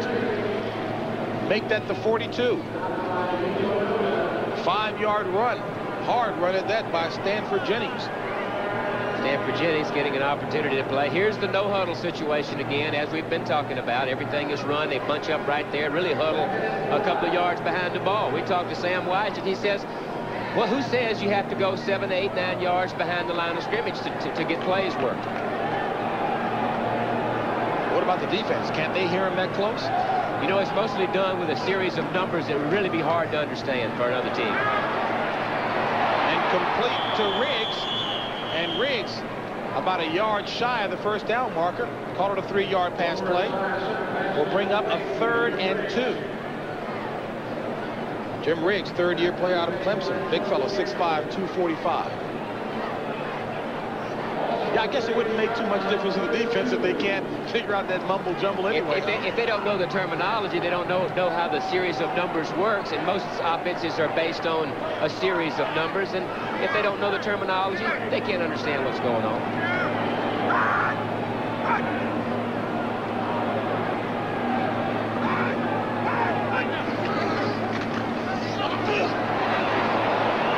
Make that the 42. 5-yard run. Hard run at that by Stanford Jennings. Stanford Jennings getting an opportunity to play. Here's the no-huddle situation again, as we've been talking about. Everything is run. They bunch up right there, really huddle a couple of yards behind the ball. We talked to Sam Weiss, and he says, well, who says you have to go 7, 8, 9 yards behind the line of scrimmage to get plays worked? What about the defense? Can't they hear him that close? You know, it's mostly done with a series of numbers that would really be hard to understand for another team. And complete to Riggs. And Riggs, about a yard shy of the first down marker. Called it a 3-yard pass play. Will bring up a 3rd and 2. Jim Riggs, third-year player out of Clemson. Big fellow, 6'5", 245. Yeah, I guess it wouldn't make too much difference in the defense if they can't figure out that mumble jumble anyway. If they don't know the terminology, they don't know how the series of numbers works, and most offenses are based on a series of numbers, and if they don't know the terminology, they can't understand what's going on.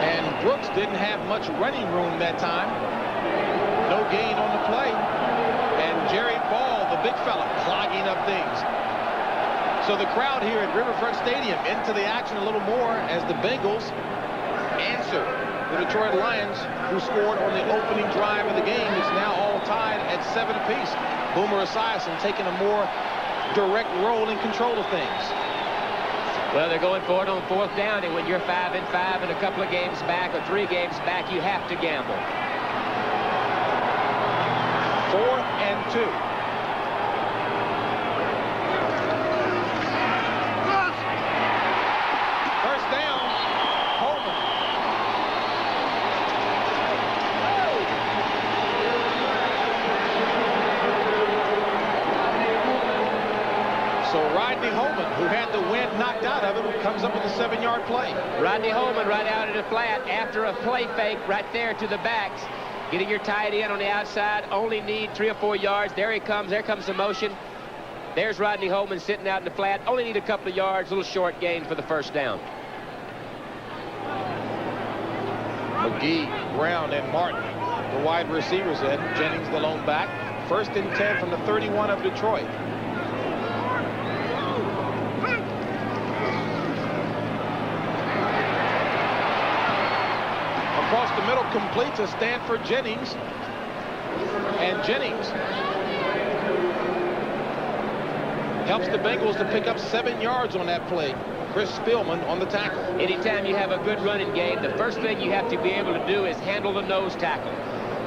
And Brooks didn't have much running room that time. No gain on the play. And Jerry Ball, the big fella, clogging up things. So the crowd here at Riverfront Stadium into the action a little more as the Bengals answer the Detroit Lions, who scored on the opening drive of the game. It's now all tied at 7 apiece. Boomer Esiason taking a more direct role in control of things. Well, they're going for it on 4th down, and when you're 5 and 5 and a couple of games back or 3 games back, you have to gamble. 4th and 2. First down, Holman. So Rodney Holman, who had the wind knocked out of him, comes up with a 7-yard play. Rodney Holman right out of the flat after a play fake right there to the backs. Getting your tight end on the outside, only need 3 or 4 yards. There he comes. There comes the motion. There's Rodney Holman sitting out in the flat. Only need a couple of yards, little short gain for the first down. McGee, Brown, and Martin, the wide receivers in. Jennings, the lone back. 1st and 10 from the 31 of Detroit. Across the middle, complete to Stanford Jennings. And Jennings helps the Bengals to pick up 7 yards on that play. Chris Spielman on the tackle. Anytime you have a good running game, the first thing you have to be able to do is handle the nose tackle.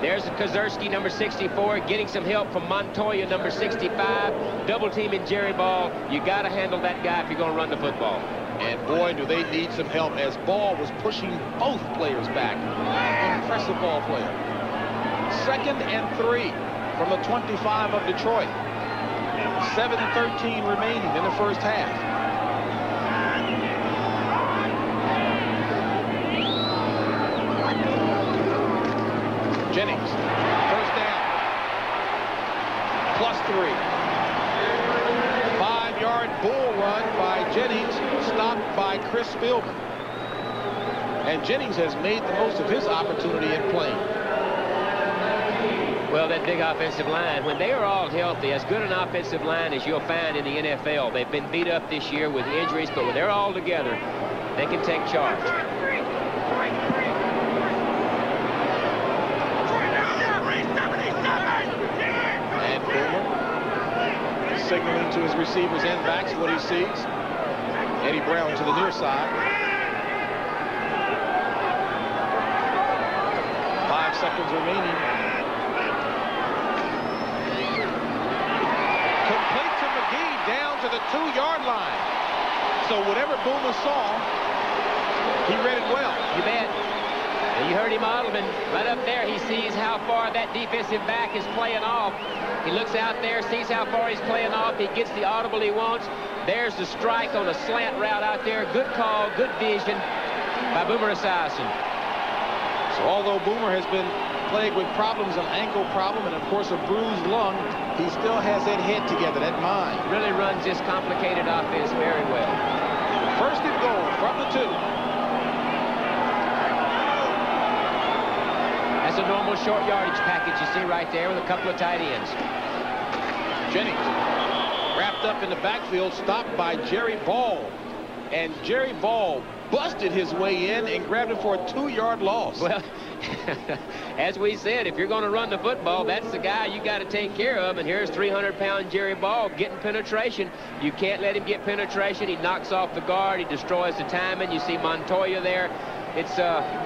There's Kozerski, number 64, getting some help from Montoya, number 65. Double teaming Jerry Ball. You got to handle that guy if you're going to run the football. And boy, do they need some help, as Ball was pushing both players back. Impressive ball player. 2nd and 3 from the 25 of Detroit. 7:13 remaining in the first half. Jennings, first down. +3. 5-yard bull run by Jennings, stopped by Chris Spielman. And Jennings has made the most of his opportunity in playing. Well, that big offensive line, when they are all healthy, as good an offensive line as you'll find in the NFL. They've been beat up this year with injuries, but when they're all together, they can take charge. And Boomer signaling to his receivers and backs what he sees. Eddie Brown to the near side. 5 seconds remaining. Complete to McGee down to the 2-yard line. So whatever Boomer saw, he read it well. You bet. And you heard him, Adelman, right up there. He sees how far that defensive back is playing off. He looks out there, sees how far he's playing off. He gets the audible he wants. There's the strike on a slant route out there. Good call, good vision by Boomer Esiason. So although Boomer has been plagued with problems, an ankle problem, and of course a bruised lung, he still has that head together, that mind. Really runs this complicated offense very well. 1st and goal from the 2. That's a normal short yardage package you see right there with a couple of tight ends. Jennings wrapped up in the backfield, stopped by Jerry Ball. And Jerry Ball busted his way in and grabbed it for a 2-yard loss. Well, as we said, if you're going to run the football, that's the guy you got to take care of. And here's 300-pound Jerry Ball getting penetration. You can't let him get penetration. He knocks off the guard. He destroys the timing. You see Montoya there. It's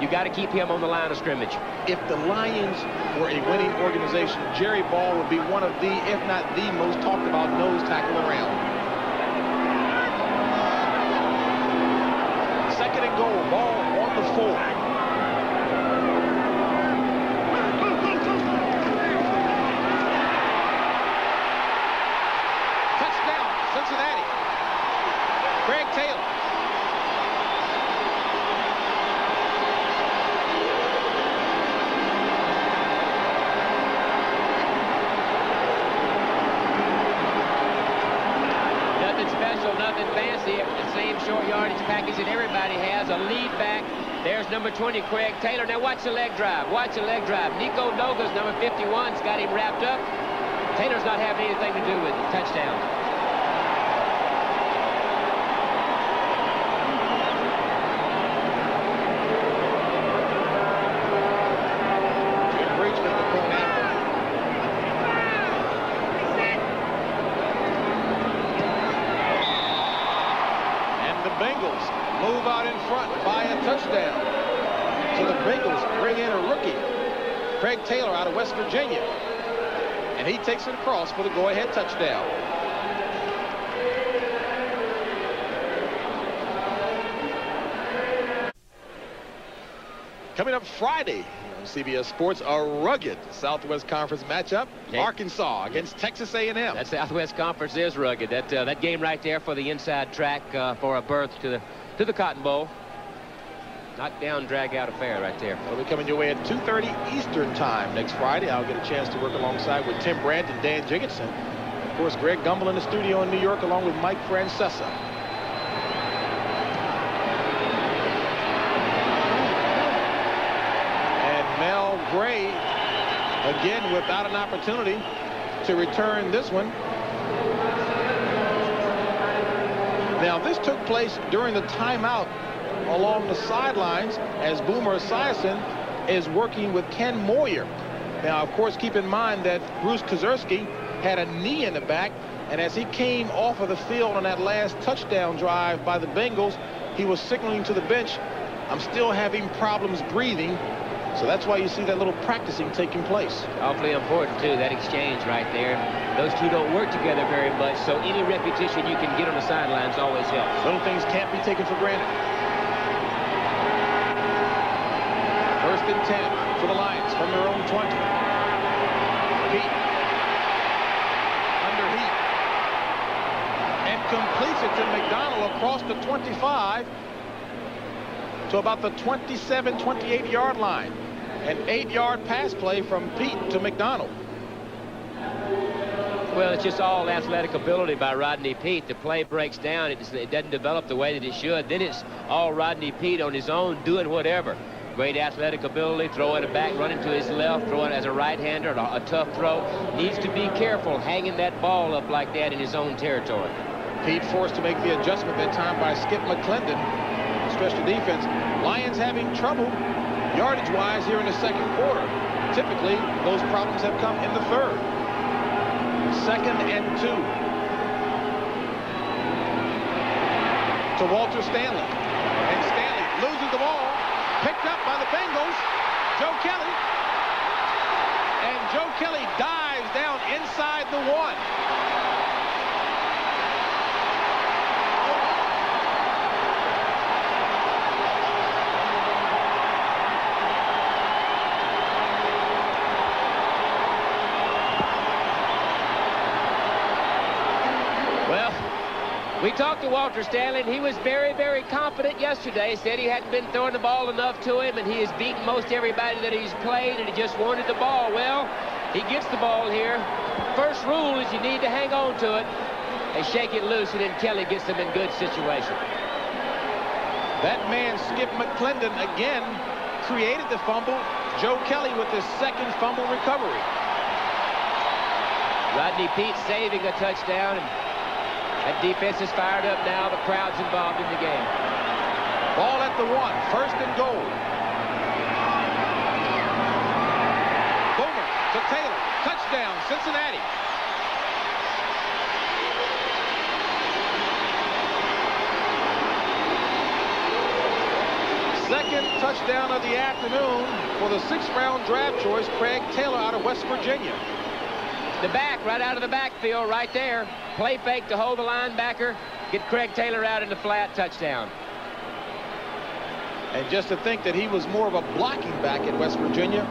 you got to keep him on the line of scrimmage. If the Lions were a winning organization, Jerry Ball would be one of the, if not the most talked about nose tackle around. 2nd and goal, Ball on the 4. Touchdown, Cincinnati. Craig Taylor. Nothing fancy. The same short yardage package that everybody has. A lead back. There's number 20, Craig Taylor. Now watch the leg drive. Watch the leg drive. Nico Noga's number 51's got him wrapped up. Taylor's not having anything to do with it. Touchdown. Bengals move out in front by a touchdown. So the Bengals bring in a rookie, Craig Taylor, out of West Virginia. And he takes it across for the go-ahead touchdown. Coming up Friday on CBS Sports, a rugged Southwest Conference matchup. Arkansas against Texas A&M. That Southwest Conference is rugged. That game right there for the inside track for a berth to the Cotton Bowl. Knockdown, drag-out affair right there. It'll be coming your way at 2:30 Eastern Time next Friday. I'll get a chance to work alongside with Tim Brandt and Dan Jiggetson. Of course, Greg Gumbel in the studio in New York, along with Mike Francesa. Mel Gray, again, without an opportunity to return this one. Now, this took place during the timeout along the sidelines as Boomer Esiason is working with Ken Moyer. Now, of course, keep in mind that Bruce Kozerski had a knee in the back, and as he came off of the field on that last touchdown drive by the Bengals, he was signaling to the bench, "I'm still having problems breathing." So that's why you see that little practicing taking place. Awfully important, too, that exchange right there. Those two don't work together very much, so any repetition you can get on the sidelines always helps. Little things can't be taken for granted. First and 10 for the Lions from their own 20. Pete under heat and completes it to McDonald across the 25 to about the 27, 28-yard line. An 8-yard pass play from Pete to McDonald. Well, it's just all athletic ability by Rodney Peete. The play breaks down. It doesn't develop the way that it should. Then it's all Rodney Peete on his own doing whatever. Great athletic ability, throwing it back, running to his left, throwing as a right-hander, a tough throw. Needs to be careful hanging that ball up like that in his own territory. Pete forced to make the adjustment that time by Skip McClendon, special defense. Lions having trouble yardage-wise here in the second quarter. Typically, those problems have come in the third. Second and 2 to Walter Stanley. And Stanley loses the ball. Picked up by the Bengals. Joe Kelly. And Joe Kelly dives down inside the 1. We talked to Walter Stanley, and he was very, very confident yesterday. Said he hadn't been throwing the ball enough to him, and he has beaten most everybody that he's played, and he just wanted the ball. Well, he gets the ball here. First rule is you need to hang on to it. They shake it loose, and then Kelly gets them in good situation. That man, Skip McClendon, again created the fumble. Joe Kelly with his second fumble recovery. Rodney Peete saving a touchdown. And that defense is fired up now. The crowd's involved in the game. Ball at the 1. First and goal. Boomer to Taylor. Touchdown, Cincinnati. Second touchdown of the afternoon for the 6th-round draft choice, Craig Taylor out of West Virginia. The back, right out of the backfield, right there. Play fake to hold the linebacker. Get Craig Taylor out in the flat, touchdown. And just to think that he was more of a blocking back at West Virginia.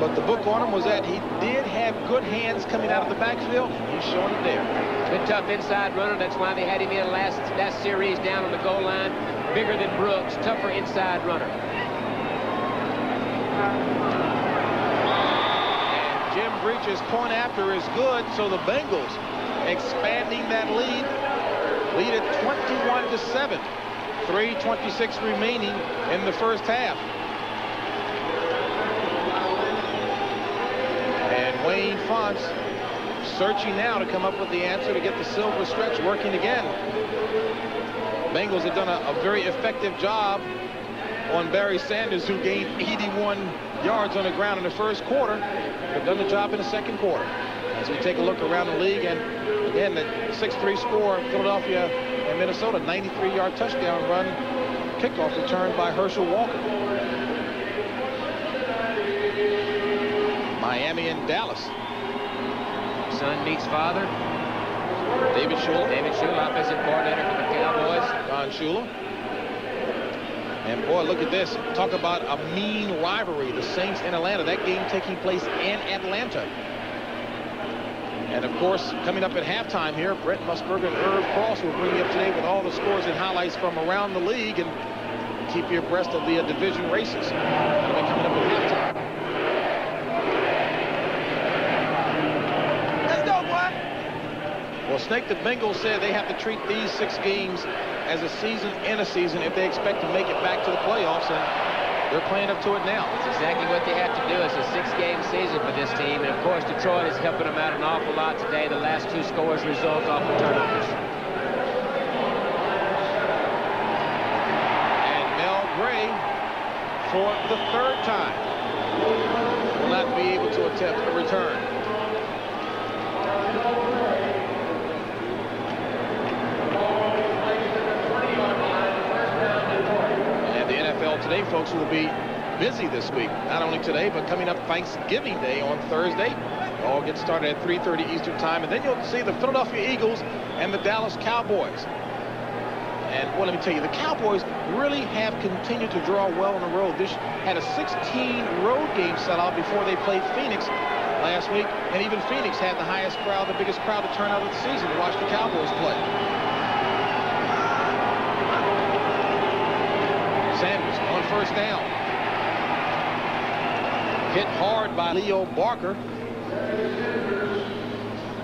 But the book on him was that he did have good hands coming out of the backfield. He's showing it there. Good, tough inside runner. That's why they had him in last series down on the goal line. Bigger than Brooks, tougher inside runner. Jim Breach's point after is good, so the Bengals expanding that lead at 21-7. 3:26 remaining in the first half. And Wayne Fonts searching now to come up with the answer to get the silver stretch working again. Bengals have done a very effective job on Barry Sanders, who gained 81 yards on the ground in the first quarter. They've done the job in the second quarter. As we take a look around the league, and again, the 6-3 score, Philadelphia and Minnesota, 93-yard touchdown run, kickoff return by Herschel Walker. Miami and Dallas. Son meets father. David Shula. David Shula, offensive coordinator for the Cowboys. Don Shula. And boy, look at this. Talk about a mean rivalry. The Saints in Atlanta. That game taking place in Atlanta. And of course, coming up at halftime here, Brent Musburger and Herb Cross will bring you up to date with all the scores and highlights from around the league and keep you abreast of the division races. That'll be coming up at halftime. Let's go, boy. Well, Snake, the Bengals said they have to treat these 6 games as a season in a season if they expect to make it back to the playoffs, and they're playing up to it now. That's exactly what they have to do. It's a 6-game season for this team, and of course Detroit is helping them out an awful lot today. The last 2 scores result off the turnovers. And Mel Gray, for the 3rd time, will not be able to attempt a return. Today, folks, will be busy this week. Not only today, but coming up Thanksgiving Day on Thursday. It all gets started at 3:30 Eastern time. And then you'll see the Philadelphia Eagles and the Dallas Cowboys. And well, let me tell you, the Cowboys really have continued to draw well on the road. This had a 16 road game sellout before they played Phoenix last week. And even Phoenix had the highest crowd, the biggest crowd to turn out of the season to watch the Cowboys play. Sanders on first down. Hit hard by Leo Barker.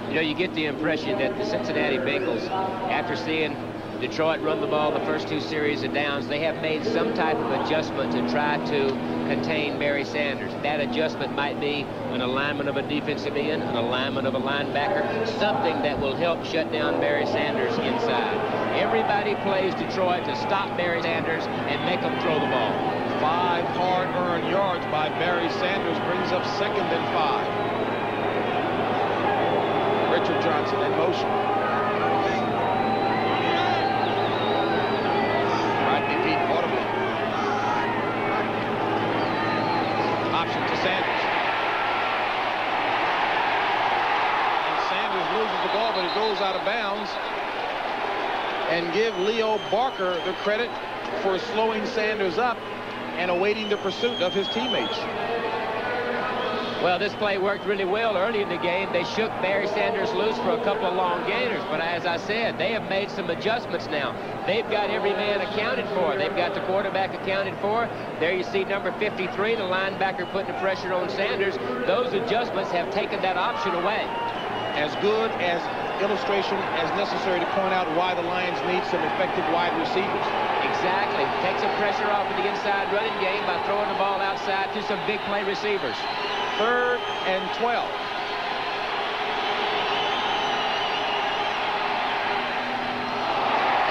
You know, you get the impression that the Cincinnati Bengals, after seeing Detroit run the ball the first 2 series of downs, they have made some type of adjustment to try to contain Barry Sanders. That adjustment might be an alignment of a defensive end, an alignment of a linebacker, something that will help shut down Barry Sanders inside. Everybody plays Detroit to stop Barry Sanders and make them throw the ball. 5 hard-earned yards by Barry Sanders brings up 2nd and 5. Richard Johnson in motion. Rodney Peete audibly. Option to Sanders. And Sanders loses the ball, but it goes out of bounds. And give Leo Barker the credit for slowing Sanders up and awaiting the pursuit of his teammates. Well, this play worked really well early in the game. They shook Barry Sanders loose for a couple of long gainers. But as I said, they have made some adjustments now. They've got every man accounted for. They've got the quarterback accounted for. There you see number 53, the linebacker putting the pressure on Sanders. Those adjustments have taken that option away. As good as illustration as necessary to point out why the Lions need some effective wide receivers. Exactly. Take some pressure off of the inside running game by throwing the ball outside to some big play receivers. 3rd and 12.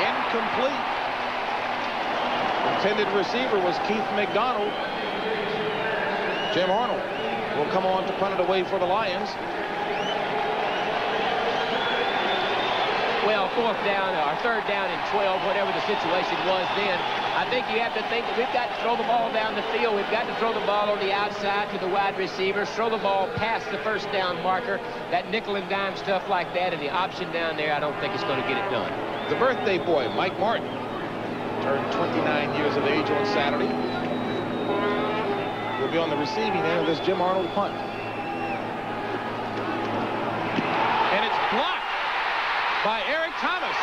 Incomplete. Intended receiver was Keith McDonald. Jim Arnold will come on to punt it away for the Lions. Well, 4th down or 3rd down and 12, whatever the situation was then, I think you have to think that we've got to throw the ball down the field. We've got to throw the ball on the outside to the wide receivers, throw the ball past the first down marker, that nickel and dime stuff like that, and the option down there, I don't think it's going to get it done. The birthday boy, Mike Martin, turned 29 years of age on Saturday. Will be on the receiving end of this Jim Arnold punt. And it's blocked by Eric Thomas.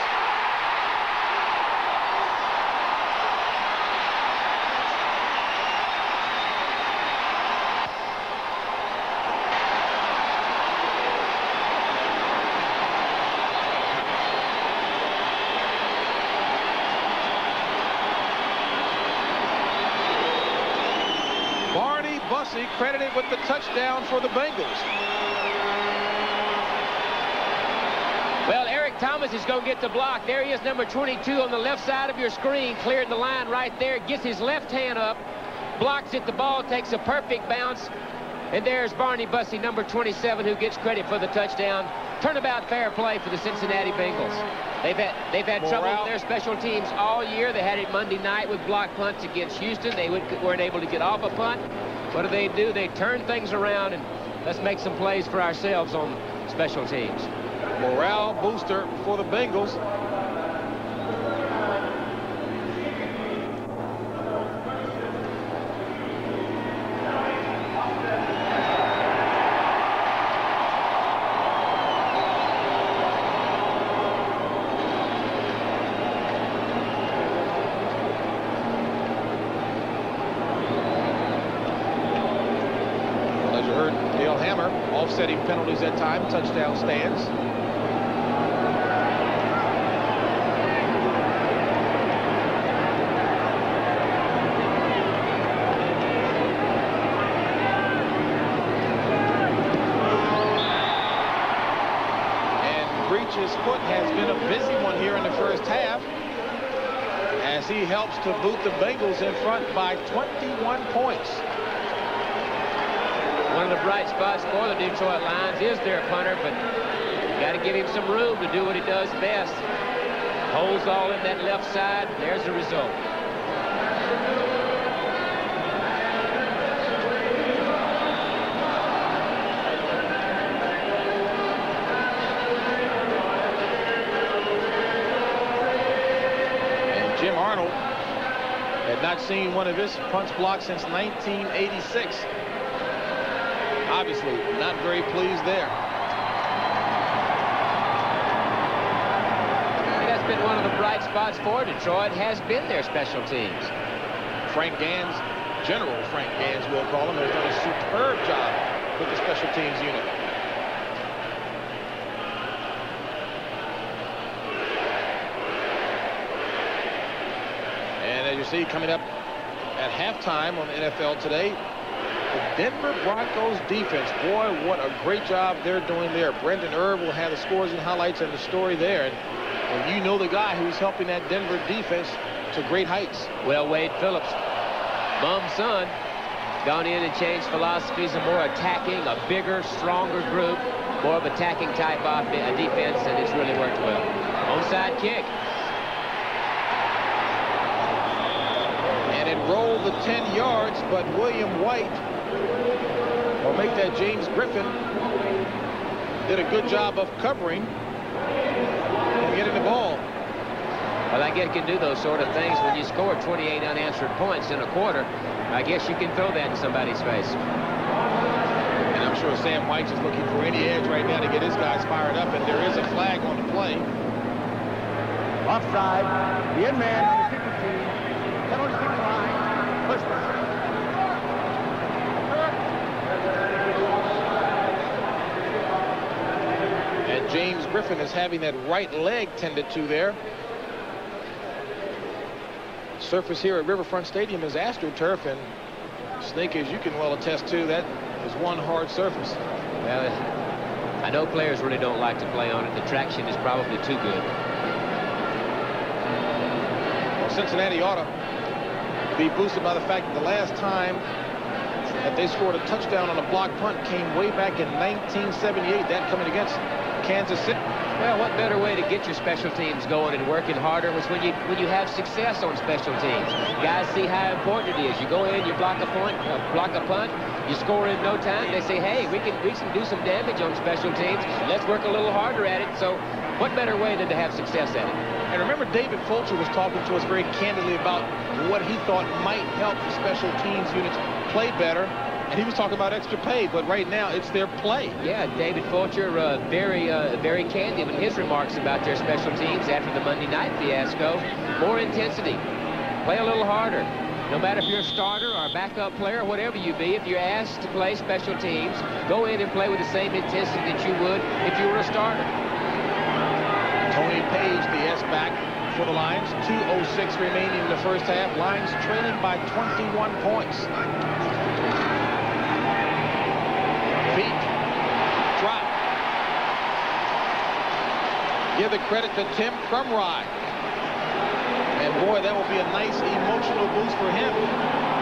Barney Bussey credited with the touchdown for the Bengals. Well, Eric Thomas is going to get the block. There he is, number 22 on the left side of your screen, cleared the line right there, gets his left hand up, blocks it, the ball takes a perfect bounce, and there's Barney Bussey, number 27, who gets credit for the touchdown. Turnabout fair play for the Cincinnati Bengals. They've had trouble with their special teams all year. They had it Monday night with block punts against Houston. They weren't able to get off a punt. What do? They turn things around, and let's make some plays for ourselves on special teams. Morale booster for the Bengals. Well, as you heard, Dale Hammer offsetting penalties at time, touchdown stands. His foot has been a busy one here in the first half as he helps to boot the Bengals in front by 21 points. One of the bright spots for the Detroit Lions is their punter, but you got to give him some room to do what he does best. Holds all in that left side. There's the result. Jim Arnold had not seen one of his punts blocked since 1986. Obviously, not very pleased there. That's been one of the bright spots for Detroit, has been their special teams. Frank Gans, General Frank Gans, we'll call him, has done a superb job with the special teams unit. And as you see, coming up at halftime on the NFL today, the Denver Broncos defense. Boy, what a great job they're doing there. Brendan Erb will have the scores and highlights and the story there. And you know the guy who's helping that Denver defense to great heights. Well, Wade Phillips, Bum's son, gone in and changed philosophies, a more attacking, a bigger, stronger group, more of attacking type of defense, and it's really worked well. Onside kick. And it rolled the 10 yards, but William White will make that. James Griffin did a good job of covering and getting the ball. Well, I guess you can do those sort of things when you score 28 unanswered points in a quarter. I guess you can throw that in somebody's face. And I'm sure Sam White's is looking for any edge right now to get his guys fired up, and there is a flag on the play. Offside. The end man on the kicking team. Penalty kick line. Push back. And James Griffin is having that right leg tended to there. Surface here at Riverfront Stadium is AstroTurf, and Snake, as you can well attest to, that is one hard surface. Well, I know players really don't like to play on it. The traction is probably too good. Well, Cincinnati ought to be boosted by the fact that the last time that they scored a touchdown on a block punt came way back in 1978, that coming against Kansas City. Well, what better way to get your special teams going and working harder was when you have success on special teams. Guys see how important it is. You go in, you block a punt, you score in no time. They say, hey, we can do some damage on special teams. Let's work a little harder at it. So what better way than to have success at it? And remember, David Fulcher was talking to us very candidly about what he thought might help the special teams units play better. And he was talking about extra pay, but right now it's their play. Yeah, David Fulcher, very candid in his remarks about their special teams after the Monday night fiasco. More intensity. Play a little harder. No matter if you're a starter or a backup player, whatever you be, if you're asked to play special teams, go in and play with the same intensity that you would if you were a starter. Tony Page, the S-back for the Lions. 2:06 remaining in the first half. Lions trailing by 21 points. Feet drop. Give the credit to Tim Crumrye. And boy, that will be a nice emotional boost for him.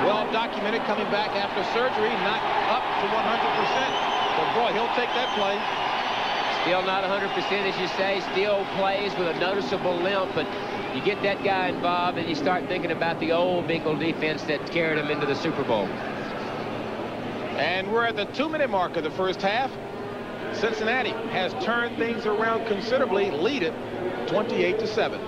Well documented, coming back after surgery, not up to 100%. But boy, he'll take that play. Still not 100%, as you say. Still plays with a noticeable limp, but you get that guy involved and you start thinking about the old Bengal defense that carried him into the Super Bowl. And we're at the 2-minute mark of the first half. Cincinnati has turned things around considerably, lead it 28-7.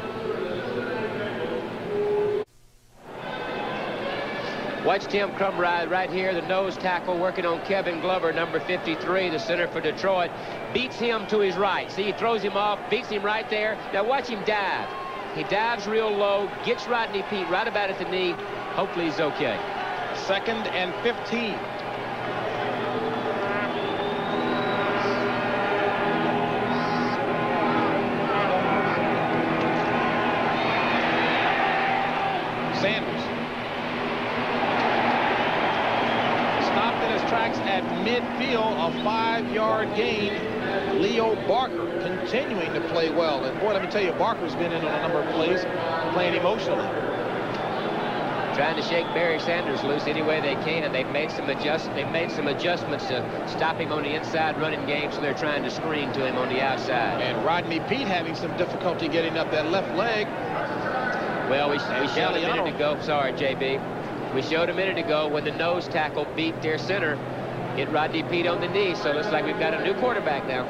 Watch Tim Crumrye right here, the nose tackle, working on Kevin Glover, number 53, the center for Detroit. Beats him to his right. See, he throws him off, beats him right there. Now watch him dive. He dives real low, gets Rodney Peete right about at the knee. Hopefully he's okay. 2nd and 15. Sanders stopped in his tracks at midfield, a 5-yard gain. Leo Barker continuing to play well, and boy, let me tell you, Barker's been in on a number of plays, playing emotionally. Trying to shake Barry Sanders loose any way they can. They've made some adjustments to stop him on the inside running game, so they're trying to screen to him on the outside. And Rodney Peete having some difficulty getting up that left leg. Well, we showed a minute ago. Sorry, JB. We showed a minute ago when the nose tackle beat their center, hit Rodney Peete on the knee. So it looks like we've got a new quarterback now.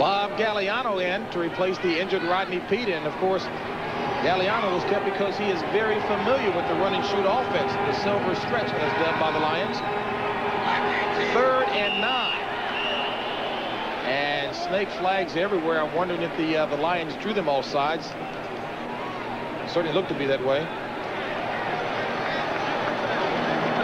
Bob Galliano in to replace the injured Rodney Peete. And, of course, Galliano was kept because he is very familiar with the run-and-shoot offense, the silver stretch as done by the Lions. 3rd and 9. And snake flags everywhere. I'm wondering if the Lions drew them all sides. Certainly looked to be that way.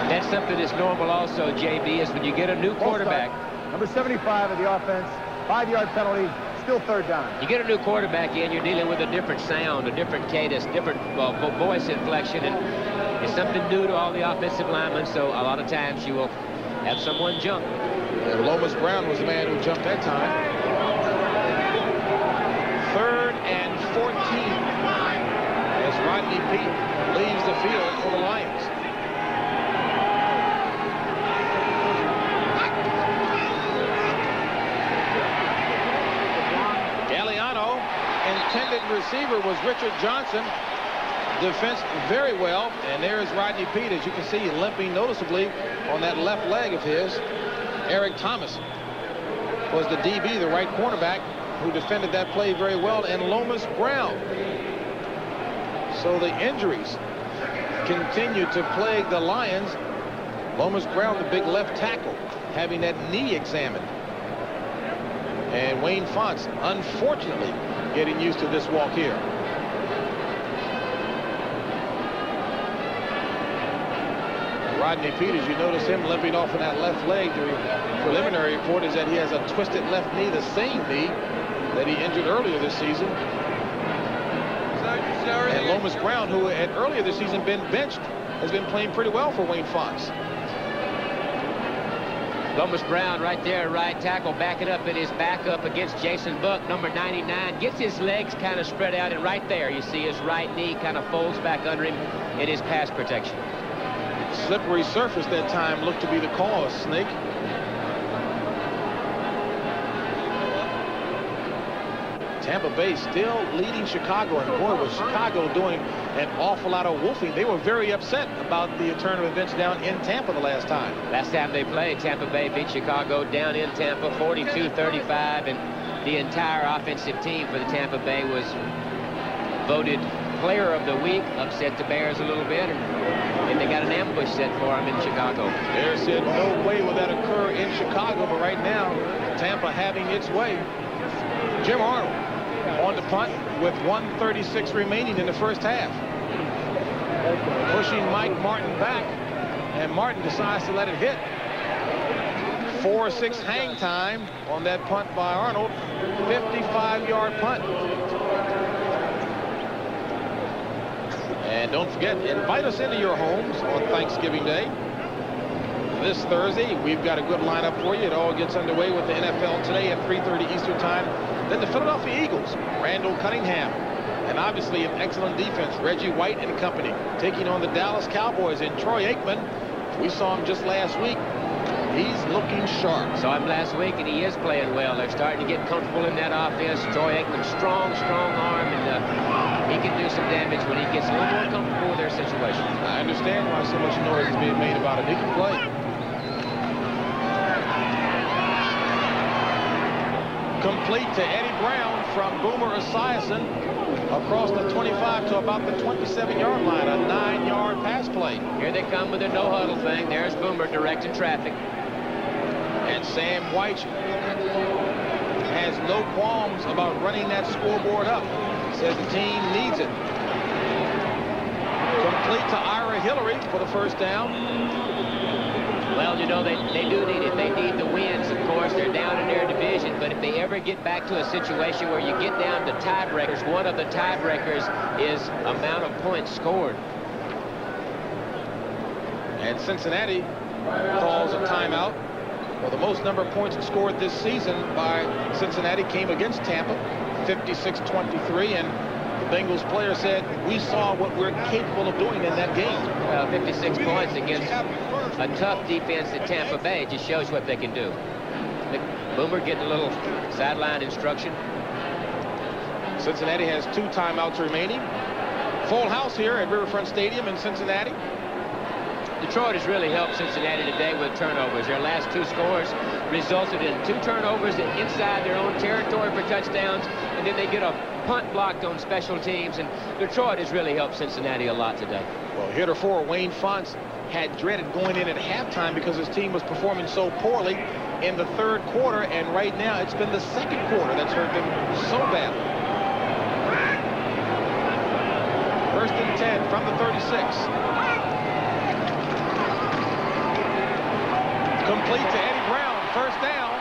That's something that's normal also, JB, is when you get a new quarterback. Number 75 of the offense, 5-yard penalty, still 3rd down. You get a new quarterback in, you're dealing with a different sound, a different cadence, different voice inflection, and it's something new to all the offensive linemen, so a lot of times you will have someone jump. And Lomas Brown was the man who jumped that time. 3rd and 14 as Rodney Peete leaves the field for the Lions. Intended receiver was Richard Johnson. Defense very well. And there's Rodney Peete, as you can see, limping noticeably on that left leg of his. Eric Thomas was the DB, the right cornerback, who defended that play very well, and Lomas Brown. So the injuries continue to plague the Lions. Lomas Brown, the big left tackle, having that knee examined. And Wayne Fonts, unfortunately, getting used to this walk here. Rodney Peete, as you notice him limping off on that left leg, the preliminary report is that he has a twisted left knee, the same knee that he injured earlier this season. And Lomas Brown, who had earlier this season been benched, has been playing pretty well for Wayne Fonts. Lomas Brown right there, right tackle, backing up in his backup against Jason Buck, number 99. Gets his legs kind of spread out, and right there you see his right knee kind of folds back under him in his pass protection. Slippery surface that time looked to be the cause, Snake. Tampa Bay still leading Chicago, and boy, was Chicago doing an awful lot of wolfing. They were very upset about the turn of events down in Tampa the last time. Last time they played, Tampa Bay beat Chicago down in Tampa 42-35, and the entire offensive team for the Tampa Bay was voted player of the week, upset the Bears a little bit, and they got an ambush set for them in Chicago. Bears said no way will that occur in Chicago, but right now Tampa having its way. Jim Arnold on the punt with 1:36 remaining in the first half. Pushing Mike Martin back, and Martin decides to let it hit. 4-6 hang time on that punt by Arnold. 55-yard punt. And don't forget, invite us into your homes on Thanksgiving Day. This Thursday, we've got a good lineup for you. It all gets underway with the NFL today at 3:30 Eastern Time. Then the Philadelphia Eagles, Randall Cunningham, and obviously an excellent defense, Reggie White and company, taking on the Dallas Cowboys. And Troy Aikman, we saw him just last week. He's looking sharp. Saw him last week, and he is playing well. They're starting to get comfortable in that offense. Troy Aikman, strong arm, and he can do some damage when he gets a little more comfortable with their situation. I understand why so much noise is being made about it. He can play. Complete to Eddie Brown from Boomer Esiason across the 25 to about the 27-yard line. A 9-yard pass play. Here they come with their no-huddle thing. There's Boomer directing traffic. And Sam White has no qualms about running that scoreboard up. Says the team needs it. Complete to Ira Hillary for the first down. Well, you know, they do need it. They need the wins, of course. They're down in their division. But if they ever get back to a situation where you get down to tiebreakers, one of the tiebreakers is amount of points scored. And Cincinnati calls a timeout. Well, the most number of points scored this season by Cincinnati came against Tampa, 56-23, and the Bengals player said, we saw what we're capable of doing in that game. 56 points against a tough defense at Tampa Bay. It just shows what they can do. Boomer getting a little sideline instruction. Cincinnati has 2 timeouts remaining. Full house here at Riverfront Stadium in Cincinnati. Detroit has really helped Cincinnati today with turnovers. Their last 2 scores resulted in 2 turnovers inside their own territory for touchdowns, and then they get a punt blocked on special teams, and Detroit has really helped Cincinnati a lot today. Well, heretofore, Wayne Fonts had dreaded going in at halftime because his team was performing so poorly in the 3rd quarter, and right now it's been the 2nd quarter that's hurt them so badly. 1st and 10 from the 36. Complete to Eddie Brown, 1st down,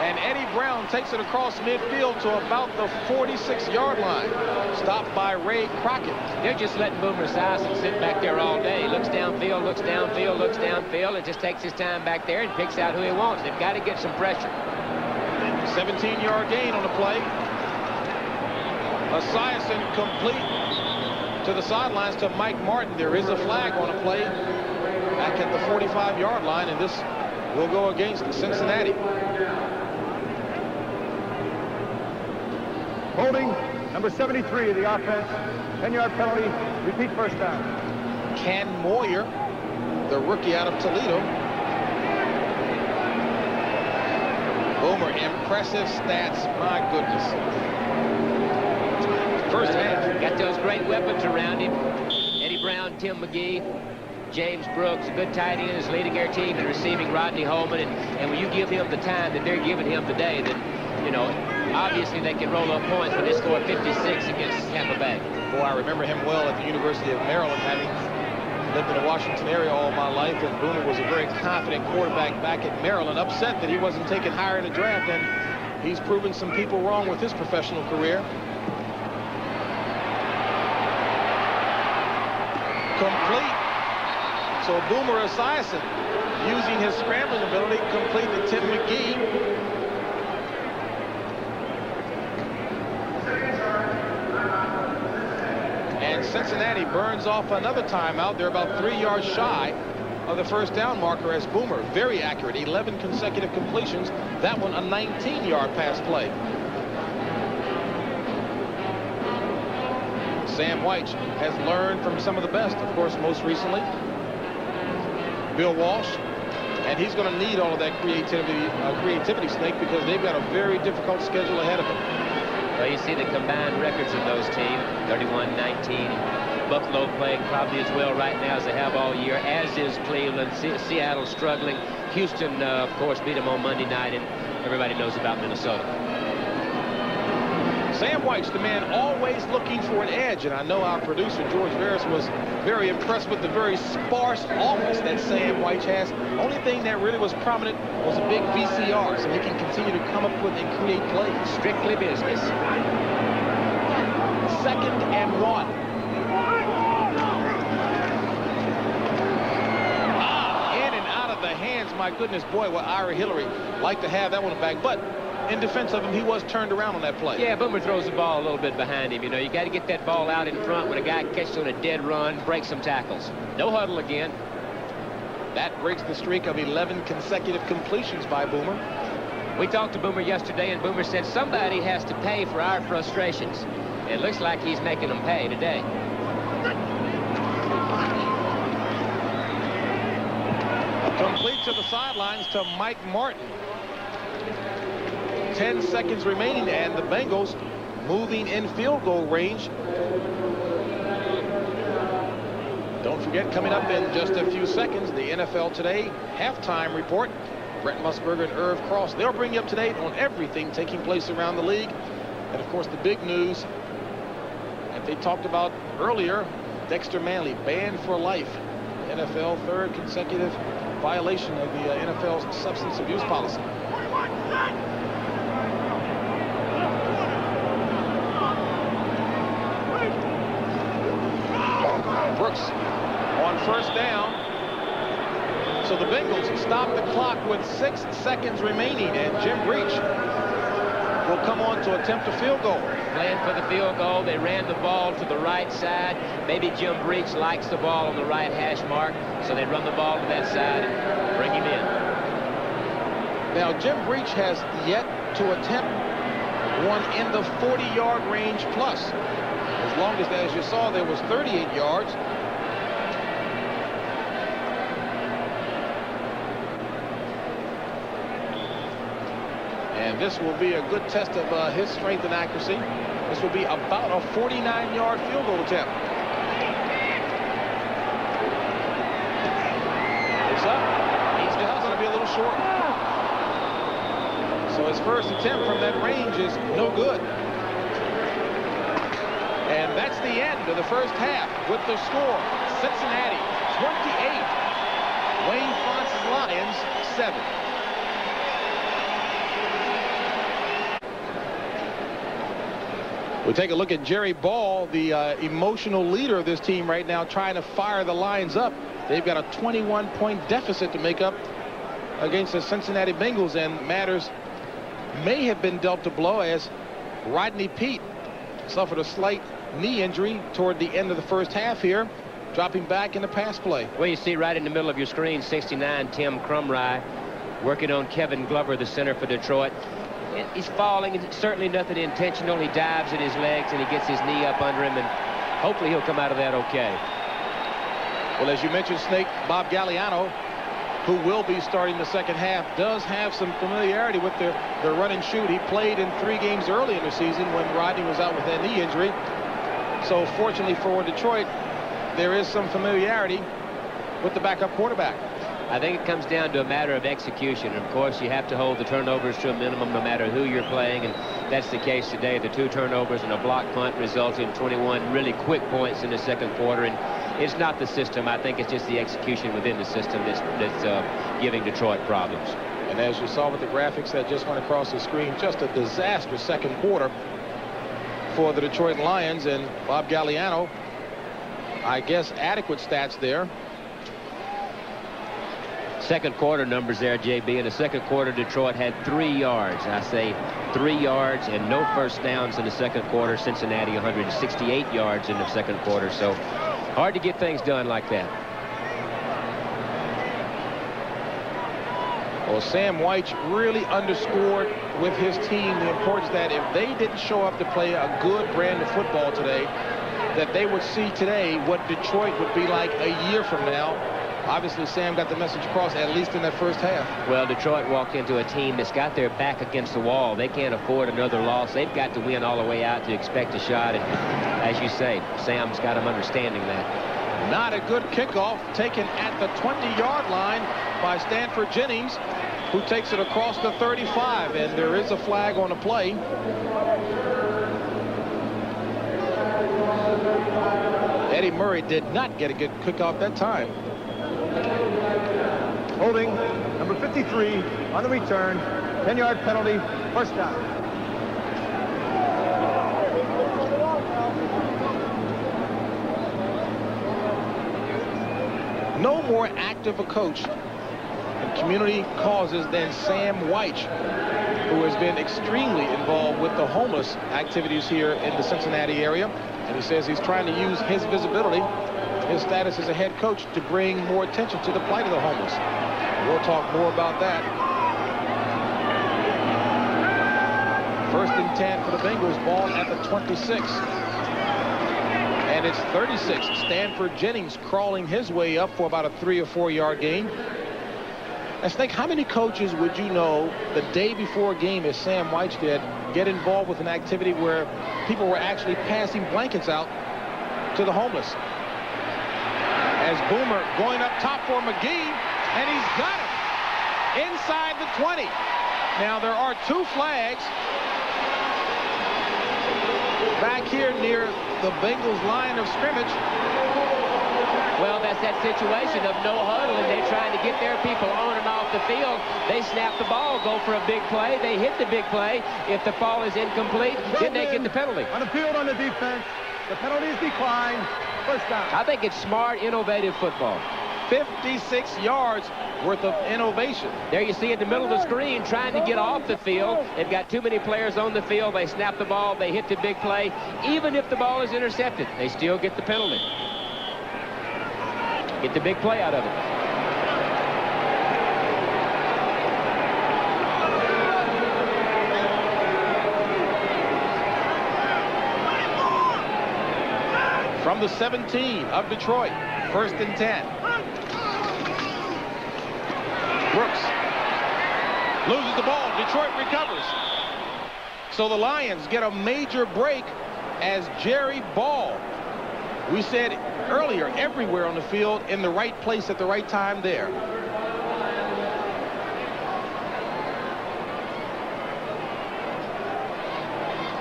and Eddie Brown takes it across midfield to about the 46-yard line. Stopped by Ray Crockett. They're just letting Boomer Esiason sit back there all day. Looks downfield, looks downfield, looks downfield, and just takes his time back there and picks out who he wants. They've got to get some pressure. 17-yard gain on the play. Esiason complete to the sidelines to Mike Martin. There is a flag on a play back at the 45-yard line, and this will go against Cincinnati. Holding, number 73 of the offense. 10-yard penalty. Repeat 1st down. Ken Moyer, the rookie out of Toledo. Boomer, impressive stats. My goodness. 1st half. Got those great weapons around him. Eddie Brown, Tim McGee, James Brooks, a good tight end, is leading their team in receiving Rodney Holman. And when you give him the time that they're giving him today, then, you know, obviously they can roll up points when they score 56 against Tampa Bay. Boy, I remember him well at the University of Maryland, having lived in the Washington area all my life, and Boomer was a very confident quarterback back at Maryland, upset that he wasn't taken higher in the draft, and he's proven some people wrong with his professional career. Complete. So Boomer Esiason, using his scrambling ability, complete to Tim McGee. And Cincinnati burns off another timeout. They're about 3 yards shy of the 1st down marker as Boomer, very accurate, 11 consecutive completions. That one a 19-yard pass play. Sam White has learned from some of the best, of course, most recently Bill Walsh, and he's going to need all of that creativity, Snake, because they've got a very difficult schedule ahead of them. Well, you see the combined records of those teams, 31-19. Buffalo playing probably as well right now as they have all year, as is Cleveland. Seattle struggling. Houston, of course, beat them on Monday night, and everybody knows about Minnesota. Sam White's the man always looking for an edge, and I know our producer, George Veras, was very impressed with the very sparse office that Sam White has. Only thing that really was prominent was a big VCR, so he can continue to come up with and create plays. Strictly business. 2nd and 1. In and out of the hands. My goodness, boy, would Ira Hillary like to have that one back. But in defense of him, he was turned around on that play. Yeah, Boomer throws the ball a little bit behind him. You know, you got to get that ball out in front when a guy catches on a dead run, break some tackles. No huddle again. That breaks the streak of 11 consecutive completions by Boomer. We talked to Boomer yesterday, and Boomer said somebody has to pay for our frustrations. It looks like he's making them pay today. Complete to the sidelines to Mike Martin. 10 seconds remaining, and the Bengals moving in field goal range. Don't forget, coming up in just a few seconds, the NFL Today halftime report. Brent Musburger and Irv Cross, they'll bring you up to date on everything taking place around the league. And of course, the big news that they talked about earlier, Dexter Manley banned for life. NFL 3rd consecutive violation of the NFL's substance abuse policy. Brooks on 1st down. So the Bengals stop the clock with 6 seconds remaining, and Jim Breach will come on to attempt a field goal. Playing for the field goal. They ran the ball to the right side. Maybe Jim Breach likes the ball on the right hash mark, so they run the ball to that side and bring him in. Now, Jim Breach has yet to attempt one in the 40-yard range plus. As long as you saw, there was 38 yards. And this will be a good test of his strength and accuracy. This will be about a 49-yard field goal attempt. It's up. He's just going to be a little short. So his first attempt from that range is no good. And that's the end of the first half with the score. Cincinnati 28. Wayne Fonts Lions 7. We take a look at Jerry Ball, the emotional leader of this team right now, trying to fire the Lions up. They've got a 21-point deficit to make up against the Cincinnati Bengals, and matters may have been dealt a blow as Rodney Peete suffered a slight knee injury toward the end of the first half here, dropping back in the pass play. Well, you see right in the middle of your screen, 69, Tim Crumry, working on Kevin Glover, the center for Detroit. He's falling. It's certainly nothing intentional. He dives at his legs and he gets his knee up under him, and hopefully he'll come out of that okay. Well, as you mentioned, Snake, Bob Galliano, who will be starting the second half, does have some familiarity with the run and shoot. He played in 3 games early in the season when Rodney was out with that knee injury. So fortunately for Detroit, there is some familiarity with the backup quarterback. I think it comes down to a matter of execution. Of course, you have to hold the turnovers to a minimum no matter who you're playing, and that's the case today. The 2 turnovers and a block punt resulted in 21 really quick points in the second quarter, and it's not the system. I think it's just the execution within the system that's giving Detroit problems. And as you saw with the graphics that just went across the screen, just a disastrous second quarter for the Detroit Lions, and Bob Galliano, I guess adequate stats there. Second quarter numbers there, JB. In the second quarter, Detroit had 3 yards. I say 3 yards and no first downs in the second quarter. Cincinnati 168 yards in the second quarter. So hard to get things done like that. Well, Sam White really underscored with his team the importance that if they didn't show up to play a good brand of football today, that they would see today what Detroit would be like a year from now. Obviously, Sam got the message across, at least in that first half. Well, Detroit walked into a team that's got their back against the wall. They can't afford another loss. They've got to win all the way out to expect a shot. And as you say, Sam's got them understanding that. Not a good kickoff taken at the 20-yard line by Stanford Jennings, who takes it across the 35. And there is a flag on the play. Eddie Murray did not get a good kickoff that time. Holding number 53 on the return. 10-yard penalty, first down. No more active a coach in community causes than Sam White, who has been extremely involved with the homeless activities here in the Cincinnati area. And he says he's trying to use his visibility, his status as a head coach, to bring more attention to the plight of the homeless. We'll talk more about that. First and 10 for the Bengals, ball at the 26. And it's 36. Stanford Jennings crawling his way up for about a 3 or 4 yard gain. And Snake, how many coaches would you know the day before a game, as Sam White did, get involved with an activity where people were actually passing blankets out to the homeless? As Boomer going up top for McGee, and he's got him inside the 20. Now there are 2 flags back here near the Bengals line of scrimmage. Well, that's that situation of no huddle, and they're trying to get their people on and off the field. They snap the ball, go for a big play. They hit the big play. If the fall is incomplete, then they get the penalty. On the field on the defense, the penalty is declined. First down. I think it's smart, innovative football. 56 yards worth of innovation. There you see in the middle of the screen trying to get off the field. They've got too many players on the field. They snap the ball. They hit the big play. Even if the ball is intercepted, they still get the penalty. Get the big play out of it. From the 17 of Detroit, first and 10. Brooks loses the ball. Detroit recovers. So the Lions get a major break as Jerry Ball, we said earlier, everywhere on the field, in the right place at the right time there.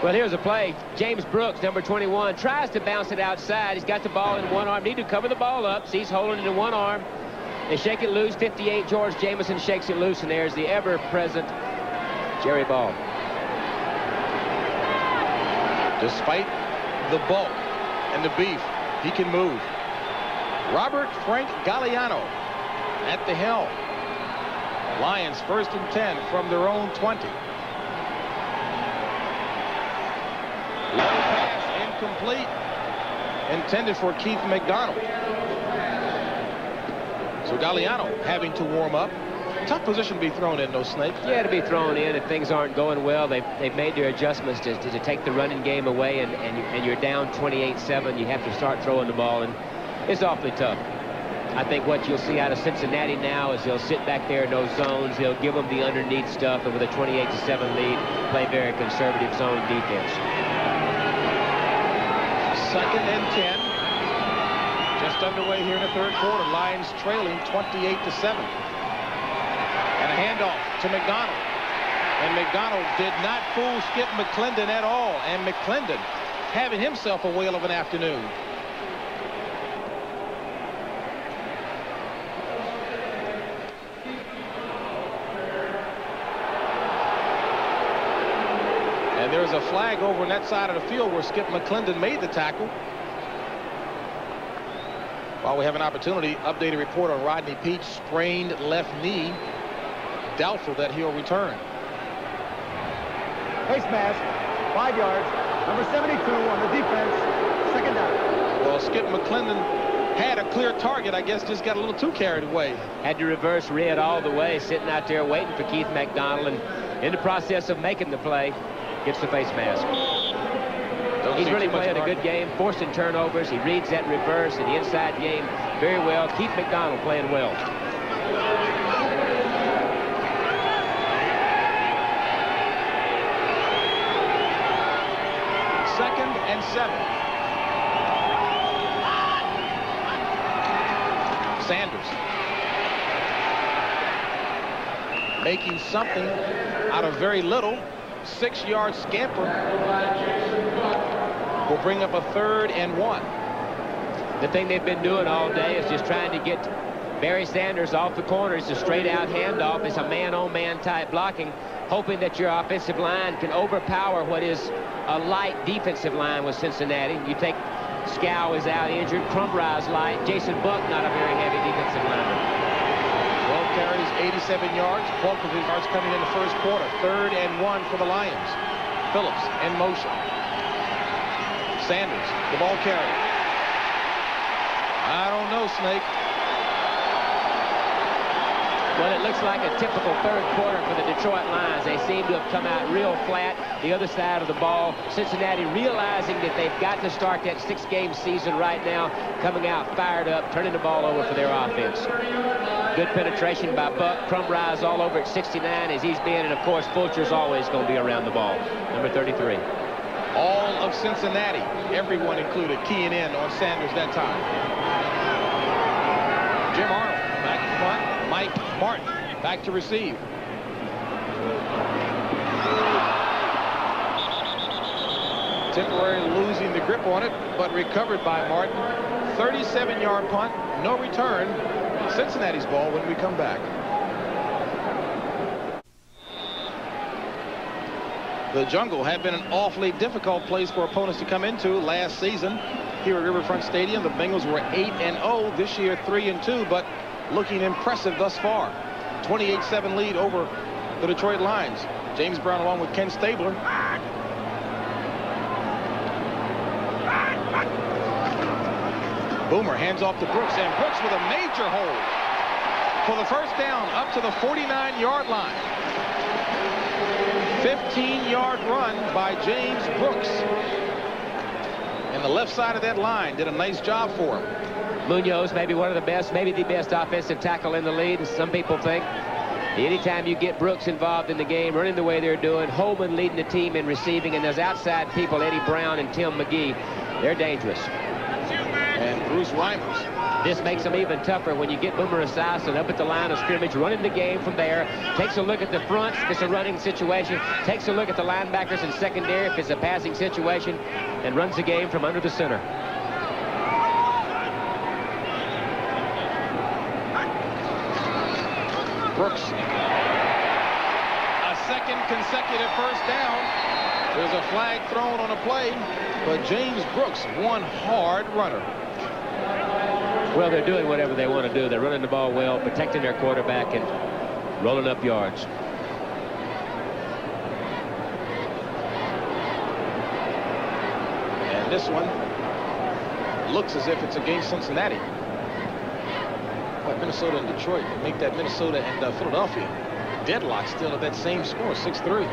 Well, here's a play. James Brooks, number 21, tries to bounce it outside. He's got the ball in one arm. Need to cover the ball up. Sees holding it in one arm. They shake it loose. 58, George Jamison shakes it loose, and there's the ever-present Jerry Ball. Despite the bulk and the beef, he can move. Robert Frank Galliano at the helm. Lions 1st and 10 from their own 20. Low pass incomplete. Intended for Keith McDonald. So Galliano having to warm up. Tough position to be thrown in, though, Snake. Yeah, to be thrown in if things aren't going well. They've made their adjustments to take the running game away, and you're down 28-7. You have to start throwing the ball, and it's awfully tough. I think what you'll see out of Cincinnati now is he'll sit back there in those zones. He'll give them the underneath stuff, and with a 28-7 lead, play very conservative zone defense. 2nd and 10. Just underway here in the 3rd quarter. Lions trailing 28-7. And a handoff to McDonald. And McDonald did not fool Skip McClendon at all. And McClendon having himself a whale of an afternoon. And there's a flag over on that side of the field where Skip McClendon made the tackle. While we have an opportunity, updated report on Rodney Peete, sprained left knee. Doubtful that he'll return. Face mask, 5 yards. Number 72 on the defense. 2nd down. Well, Skip McClendon had a clear target. I guess just got a little too carried away. Had to reverse red all the way, sitting out there waiting for Keith McDonald, and in the process of making the play, gets the face mask. He's really playing a good game, forcing turnovers. He reads that reverse and the inside game very well. Keith McDonald playing well. Second and 7. Sanders making something out of very little. 6-yard scamper will bring up a 3rd and 1. The thing they've been doing all day is just trying to get Barry Sanders off the corner. It's a straight-out handoff. It's a man-on-man type blocking, hoping that your offensive line can overpower what is a light defensive line with Cincinnati. You take Scow is out injured, Crumbride's light, Jason Buck not a very heavy defensive lineman. 12 carries, 87 yards. 12 of his yards coming in the 1st quarter. 3rd and 1 for the Lions. Phillips in motion. Sanders, the ball carrier. I don't know, Snake. Well, it looks like a typical 3rd quarter for the Detroit Lions. They seem to have come out real flat. The other side of the ball, Cincinnati realizing that they've got to start that 6-game season right now, coming out fired up, turning the ball over for their offense. Good penetration by Buck. Crumbride's all over at 69 as he's been, and of course Fulcher's always going to be around the ball. Number 33. All of Cincinnati, everyone included, keying in on Sanders that time. Jim Arnold back in front. Mike Martin back to receive. Temporarily losing the grip on it, but recovered by Martin. 37-yard punt, no return. Cincinnati's ball when we come back. The jungle had been an awfully difficult place for opponents to come into last season. Here at Riverfront Stadium, the Bengals were 8-0. This year, 3-2, but looking impressive thus far. 28-7 lead over the Detroit Lions. James Brown along with Ken Stabler. Boomer hands off to Brooks, and Brooks with a major hold for the 1st down up to the 49-yard line. 15-yard run by James Brooks. And the left side of that line did a nice job for him. Munoz, maybe one of the best, maybe the best offensive tackle in the league, some people think. Anytime you get Brooks involved in the game, running the way they're doing, Holman leading the team in receiving, and those outside people, Eddie Brown and Tim McGee, they're dangerous. And Bruce Reimers. This makes them even tougher when you get Boomer Esiason up at the line of scrimmage, running the game from there, takes a look at the fronts if it's a running situation, takes a look at the linebackers in secondary if it's a passing situation, and runs the game from under the center. Brooks. A second consecutive first down. There's a flag thrown on a play, but James Brooks, one hard runner. Well, they're doing whatever they want to do. They're running the ball well, protecting their quarterback, and rolling up yards. And this one looks as if it's against Cincinnati. But Minnesota and Detroit make that Minnesota and Philadelphia deadlock still at that same score, 6-3.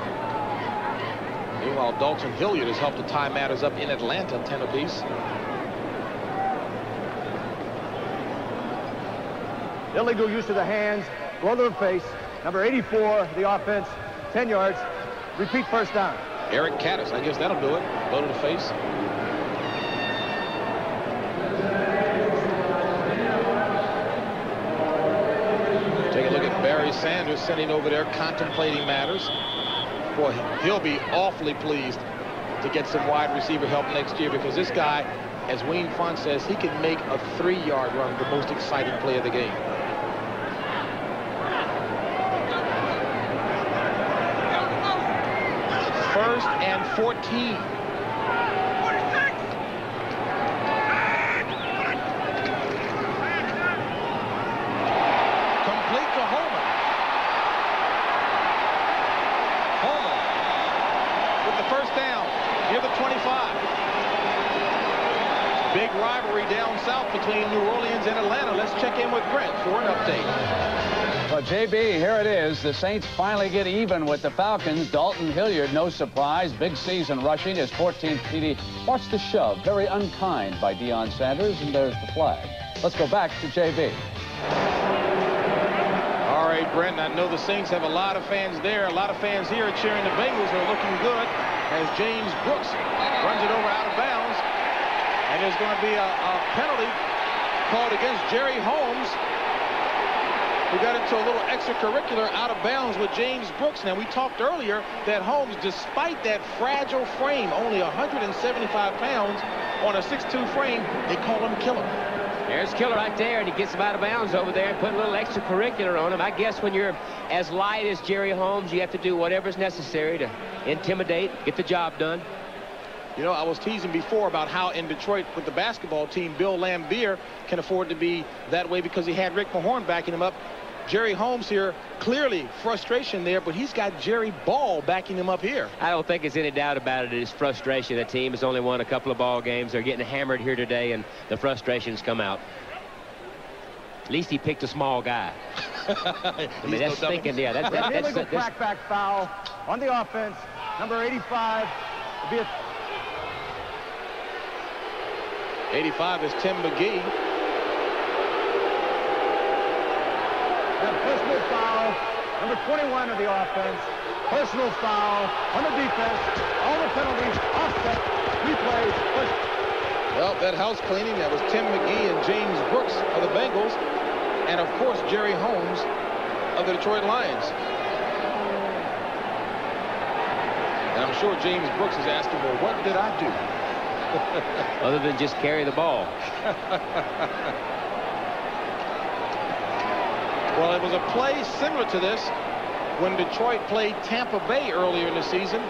Meanwhile, Dalton Hilliard has helped to tie matters up in Atlanta, 10 apiece. Illegal use of the hands, blow to the face. Number 84, the offense, 10 yards. Repeat first down. Eric Caddis, I guess that'll do it. Blow to the face. Take a look at Barry Sanders sitting over there contemplating matters. Boy, he'll be awfully pleased to get some wide receiver help next year, because this guy, as Wayne Font says, he can make a 3-yard run the most exciting play of the game. First and 14. Complete to Holman. Holman with the first down near the 25. Big rivalry down south between New Orleans and Atlanta. Let's check in with Brent for an update. Well, JB, here it is. The Saints finally get even with the Falcons. Dalton Hilliard, no surprise. Big season rushing, his 14th TD. Watch the shove. Very unkind by Deion Sanders, and there's the flag. Let's go back to JB. All right, Brent, I know the Saints have a lot of fans there. A lot of fans here cheering the Bengals are looking good as James Brooks runs it over out of bounds. And there's going to be a penalty called against Jerry Holmes, who got into a little extracurricular out of bounds with James Brooks. Now, we talked earlier that Holmes, despite that fragile frame, only 175 pounds on a 6'2 frame, they call him Killer. There's Killer right there, and he gets him out of bounds over there and put a little extracurricular on him. I guess when you're as light as Jerry Holmes, you have to do whatever's necessary to intimidate, get the job done. You know, I was teasing before about how in Detroit with the basketball team, Bill Laimbeer can afford to be that way because he had Rick Mahorn backing him up. Jerry Holmes here, clearly frustration there, but he's got Jerry Ball backing him up here. I don't think there's any doubt about it. It's frustration. The team has only won a couple of ball games. They're getting hammered here today, and the frustrations come out. At least he picked a small guy. I mean, that's thinking, yeah. That's an illegal crackback foul on the offense. Number 85 will be 85 is Tim McGee. Personal foul, number 21 of the offense. Personal foul on the defense. All the penalties offset. Replays. Well, that house cleaning, that was Tim McGee and James Brooks of the Bengals. And, of course, Jerry Holmes of the Detroit Lions. And I'm sure James Brooks is asking, well, what did I do? Other than just carry the ball. Well, it was a play similar to this when Detroit played Tampa Bay earlier in the season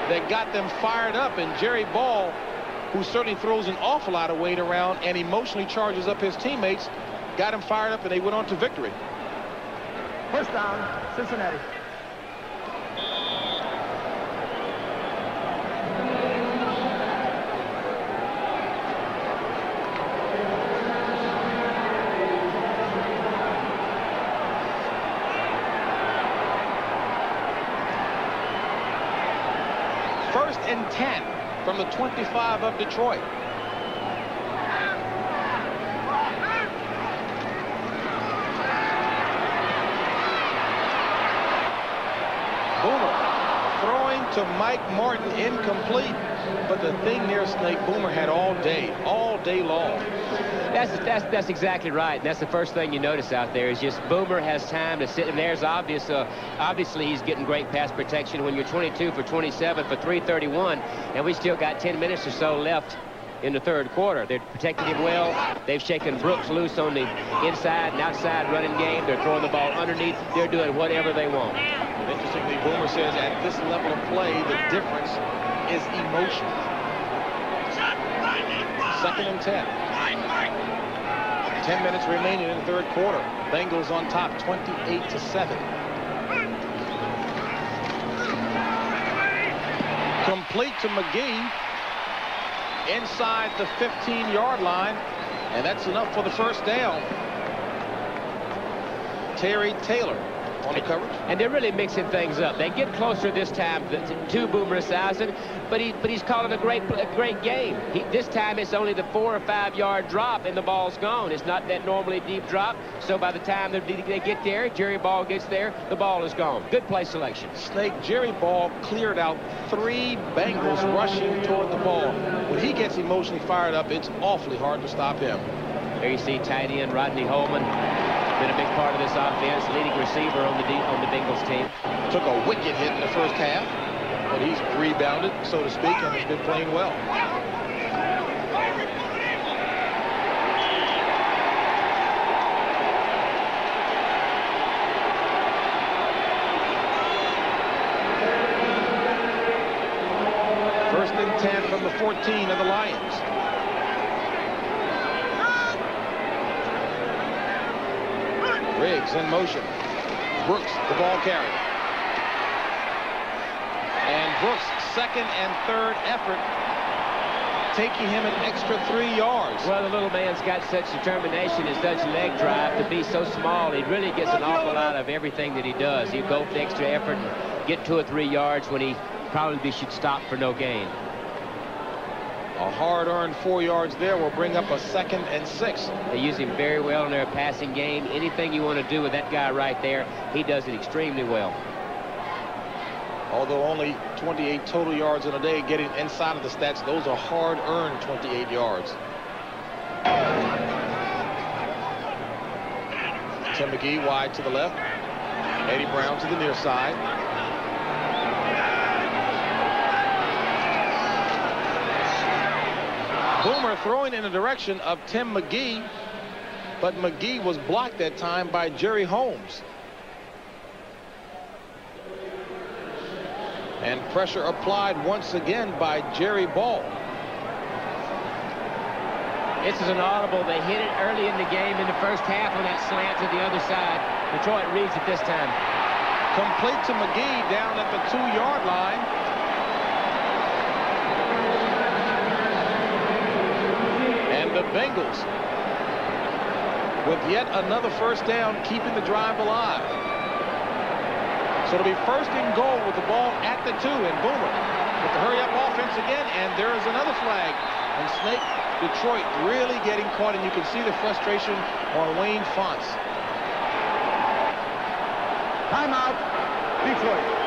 that got them fired up. And Jerry Ball, who certainly throws an awful lot of weight around and emotionally charges up his teammates, got him fired up, and they went on to victory. First down, Cincinnati. First and 10 from the 25 of Detroit. to Mike Martin, incomplete. But the thing there, Snake, Boomer had all day long. That's exactly right. That's the first thing you notice out there is just Boomer has time to sit. And there's obviously he's getting great pass protection when you're 22 for 27 for 331, and we still got 10 minutes or so left in the third quarter. They're protecting him well. They've shaken Brooks loose on the inside and outside running game. They're throwing the ball underneath. They're doing whatever they want. And interestingly, Boomer says at this level of play, the difference is emotion. 2nd and 10. 10 minutes remaining in the third quarter. Bengals on top, 28-7. Complete to McGee inside the 15-yard line, and that's enough for the first down. Terry Taylor on the coverage. And they're really mixing things up. They get closer this time to Boomer Esiason, but he's calling a great game. This time it's only the 4 or 5 yard drop and the ball's gone. It's not that normally deep drop. So by the time they get there, Jerry Ball gets there, the ball is gone. Good play selection. Snake, Jerry Ball cleared out 3 Bengals rushing toward the ball. When he gets emotionally fired up, it's awfully hard to stop him. There you see tight end Rodney Holman. Been a big part of this offense, leading receiver on the Bengals team. Took a wicked hit in the first half, but he's rebounded, so to speak, and has been playing well. First and 10 from the 14 of the Lions. Riggs in motion. Brooks, the ball carrier. And Brooks' 2nd and 3rd effort, taking him an extra 3 yards. Well, the little man's got such determination and such leg drive to be so small. He really gets an awful lot of everything that he does. He'll go for the extra effort and get 2 or 3 yards when he probably should stop for no gain. A hard-earned 4 yards there will bring up a 2nd and 6. They use him very well in their passing game. Anything you want to do with that guy right there, he does it extremely well. Although only 28 total yards in a day, getting inside of the stats, those are hard-earned 28 yards. Tim McGee wide to the left. Eddie Brown to the near side. Boomer throwing in the direction of Tim McGee, but McGee was blocked that time by Jerry Holmes. And pressure applied once again by Jerry Ball. This is an audible. They hit it early in the game in the first half on that slant to the other side. Detroit reads it this time. Complete to McGee down at the 2-yard line. The Bengals with yet another first down, keeping the drive alive. So it'll be 1st and goal with the ball at the 2, and Boomer with the hurry-up offense again, and there is another flag. And Snake, Detroit really getting caught, and you can see the frustration on Wayne Fonts. Timeout, Detroit.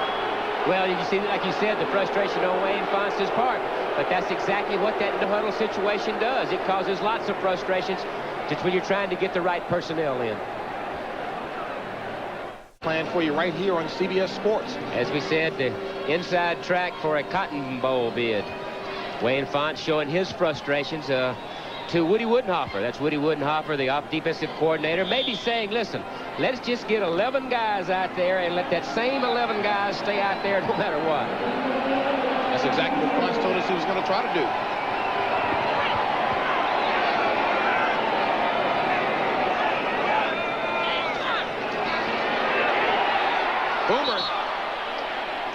Well, you see, like you said, the frustration on Wayne Fonts' part. But that's exactly what that huddle situation does. It causes lots of frustrations just when you're trying to get the right personnel in. Plan for you right here on CBS Sports. As we said, the inside track for a Cotton Bowl bid. Wayne Fonts showing his frustrations to Woody Woodenhofer. That's Woody Woodenhofer, the defensive coordinator, maybe saying, listen, let's just get 11 guys out there and let that same 11 guys stay out there no matter what. That's exactly what Fonts told us he was going to try to do. Boomer,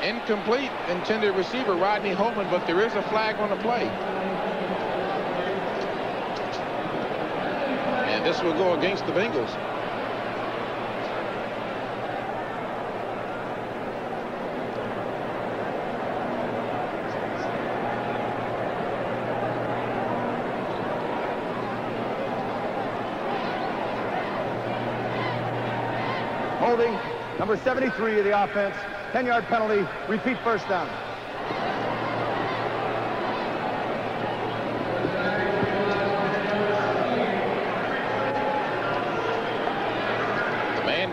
incomplete, intended receiver Rodney Holman, but there is a flag on the play. And this will go against the Bengals. Holding, number 73 of the offense. 10-yard penalty. Repeat first down.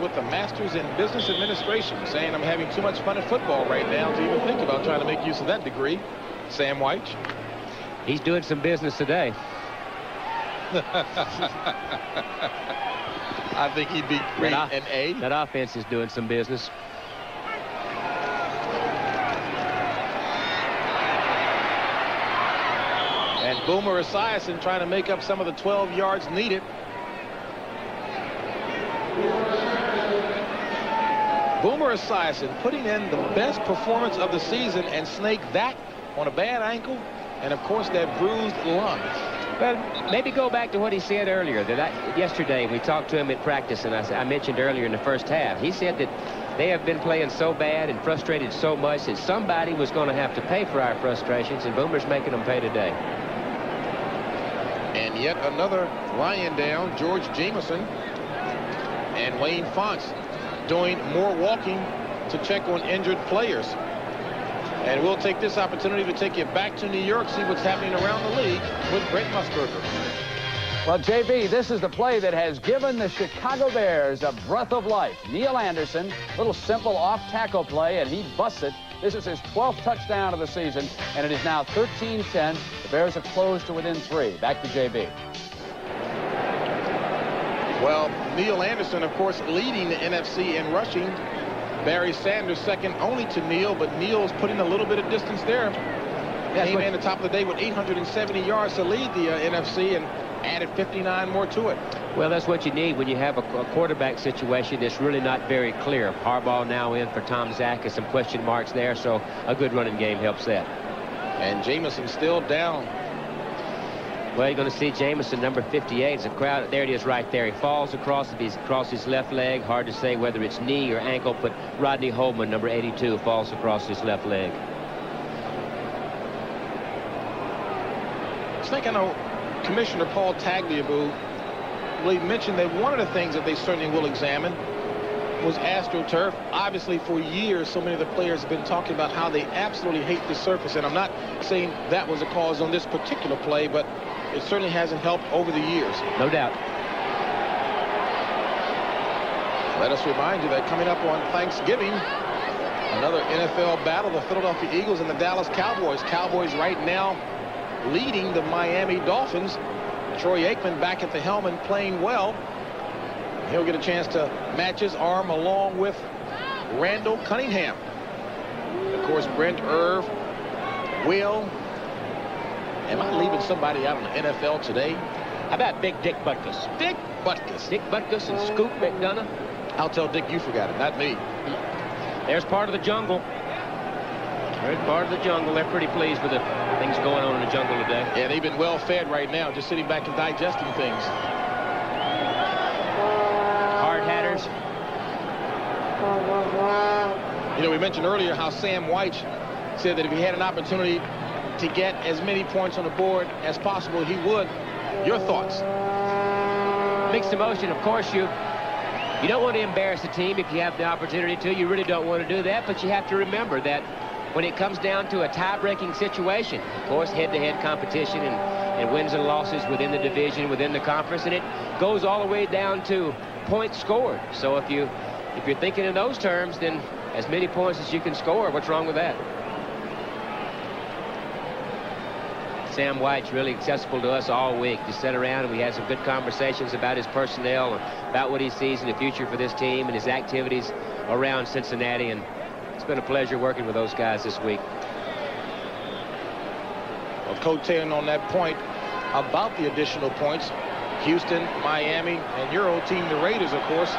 With the Masters in Business Administration, saying I'm having too much fun at football right now to even think about trying to make use of that degree. Sam White. He's doing some business today. I think he'd be great an A. That offense is doing some business. And Boomer Esiason trying to make up some of the 12 yards needed. Boomer Esiason putting in the best performance of the season and snaked that on a bad ankle and, of course, that bruised lung. Well, maybe go back to what he said earlier. Yesterday we talked to him at practice, and I mentioned earlier in the first half. He said that they have been playing so bad and frustrated so much that somebody was going to have to pay for our frustrations, and Boomer's making them pay today. And yet another Lion down, George Jameson and Wayne Fonts doing more walking to check on injured players. And we'll take this opportunity to take you back to New York, see what's happening around the league with Brent Musburger. Well, JB, this is the play that has given the Chicago Bears a breath of life. Neil Anderson, little simple off-tackle play, and he busts it. This is his 12th touchdown of the season, and it is now 13-10. The Bears have closed to within 3. Back to JB. Well, Neil Anderson, of course, leading the NFC in rushing. Barry Sanders second only to Neil, but Neil's putting a little bit of distance there. Came in the top of the day with 870 yards to lead the NFC and added 59 more to it. Well, that's what you need when you have a quarterback situation that's really not very clear. Harbaugh now in for Tom Zach, and some question marks there, so a good running game helps that. And Jameson still down. Well, you're going to see Jameson, number 58. It's a crowd. There it is right there. He falls across his left leg. Hard to say whether it's knee or ankle, but Rodney Holman, number 82, falls across his left leg. I think I know Commissioner Paul Tagliabue mentioned that one of the things that they certainly will examine was AstroTurf. Obviously, for years, so many of the players have been talking about how they absolutely hate the surface, and I'm not saying that was a cause on this particular play, but it certainly hasn't helped over the years. No doubt. Let us remind you that coming up on Thanksgiving, another NFL battle, the Philadelphia Eagles and the Dallas Cowboys. Cowboys right now leading the Miami Dolphins. Troy Aikman back at the helm and playing well. He'll get a chance to match his arm along with Randall Cunningham. Of course, Brent Irv, Will. Am I leaving somebody out in the NFL today? How about Big Dick Butkus? Dick Butkus. Dick Butkus and Scoop McDonough. I'll tell Dick you forgot it, not me. There's part of the jungle. There's part of the jungle. They're pretty pleased with the things going on in the jungle today. Yeah, they've been well fed right now, just sitting back and digesting things. Hard hatters. You know, we mentioned earlier how Sam White said that if he had an opportunity to get as many points on the board as possible, he would. Your thoughts? Mixed emotion. Of course, you don't want to embarrass the team if you have the opportunity to. You really don't want to do that, but you have to remember that when it comes down to a tie-breaking situation, of course, head-to-head competition and wins and losses within the division, within the conference, and it goes all the way down to points scored. So if you're thinking in those terms, then as many points as you can score, what's wrong with that? Sam White's really accessible to us all week. Just sat around and we had some good conversations about his personnel, about what he sees in the future for this team and his activities around Cincinnati, and it's been a pleasure working with those guys this week. Well, coattailing on that point about the additional points, Houston, Miami, and your old team, the Raiders, of course.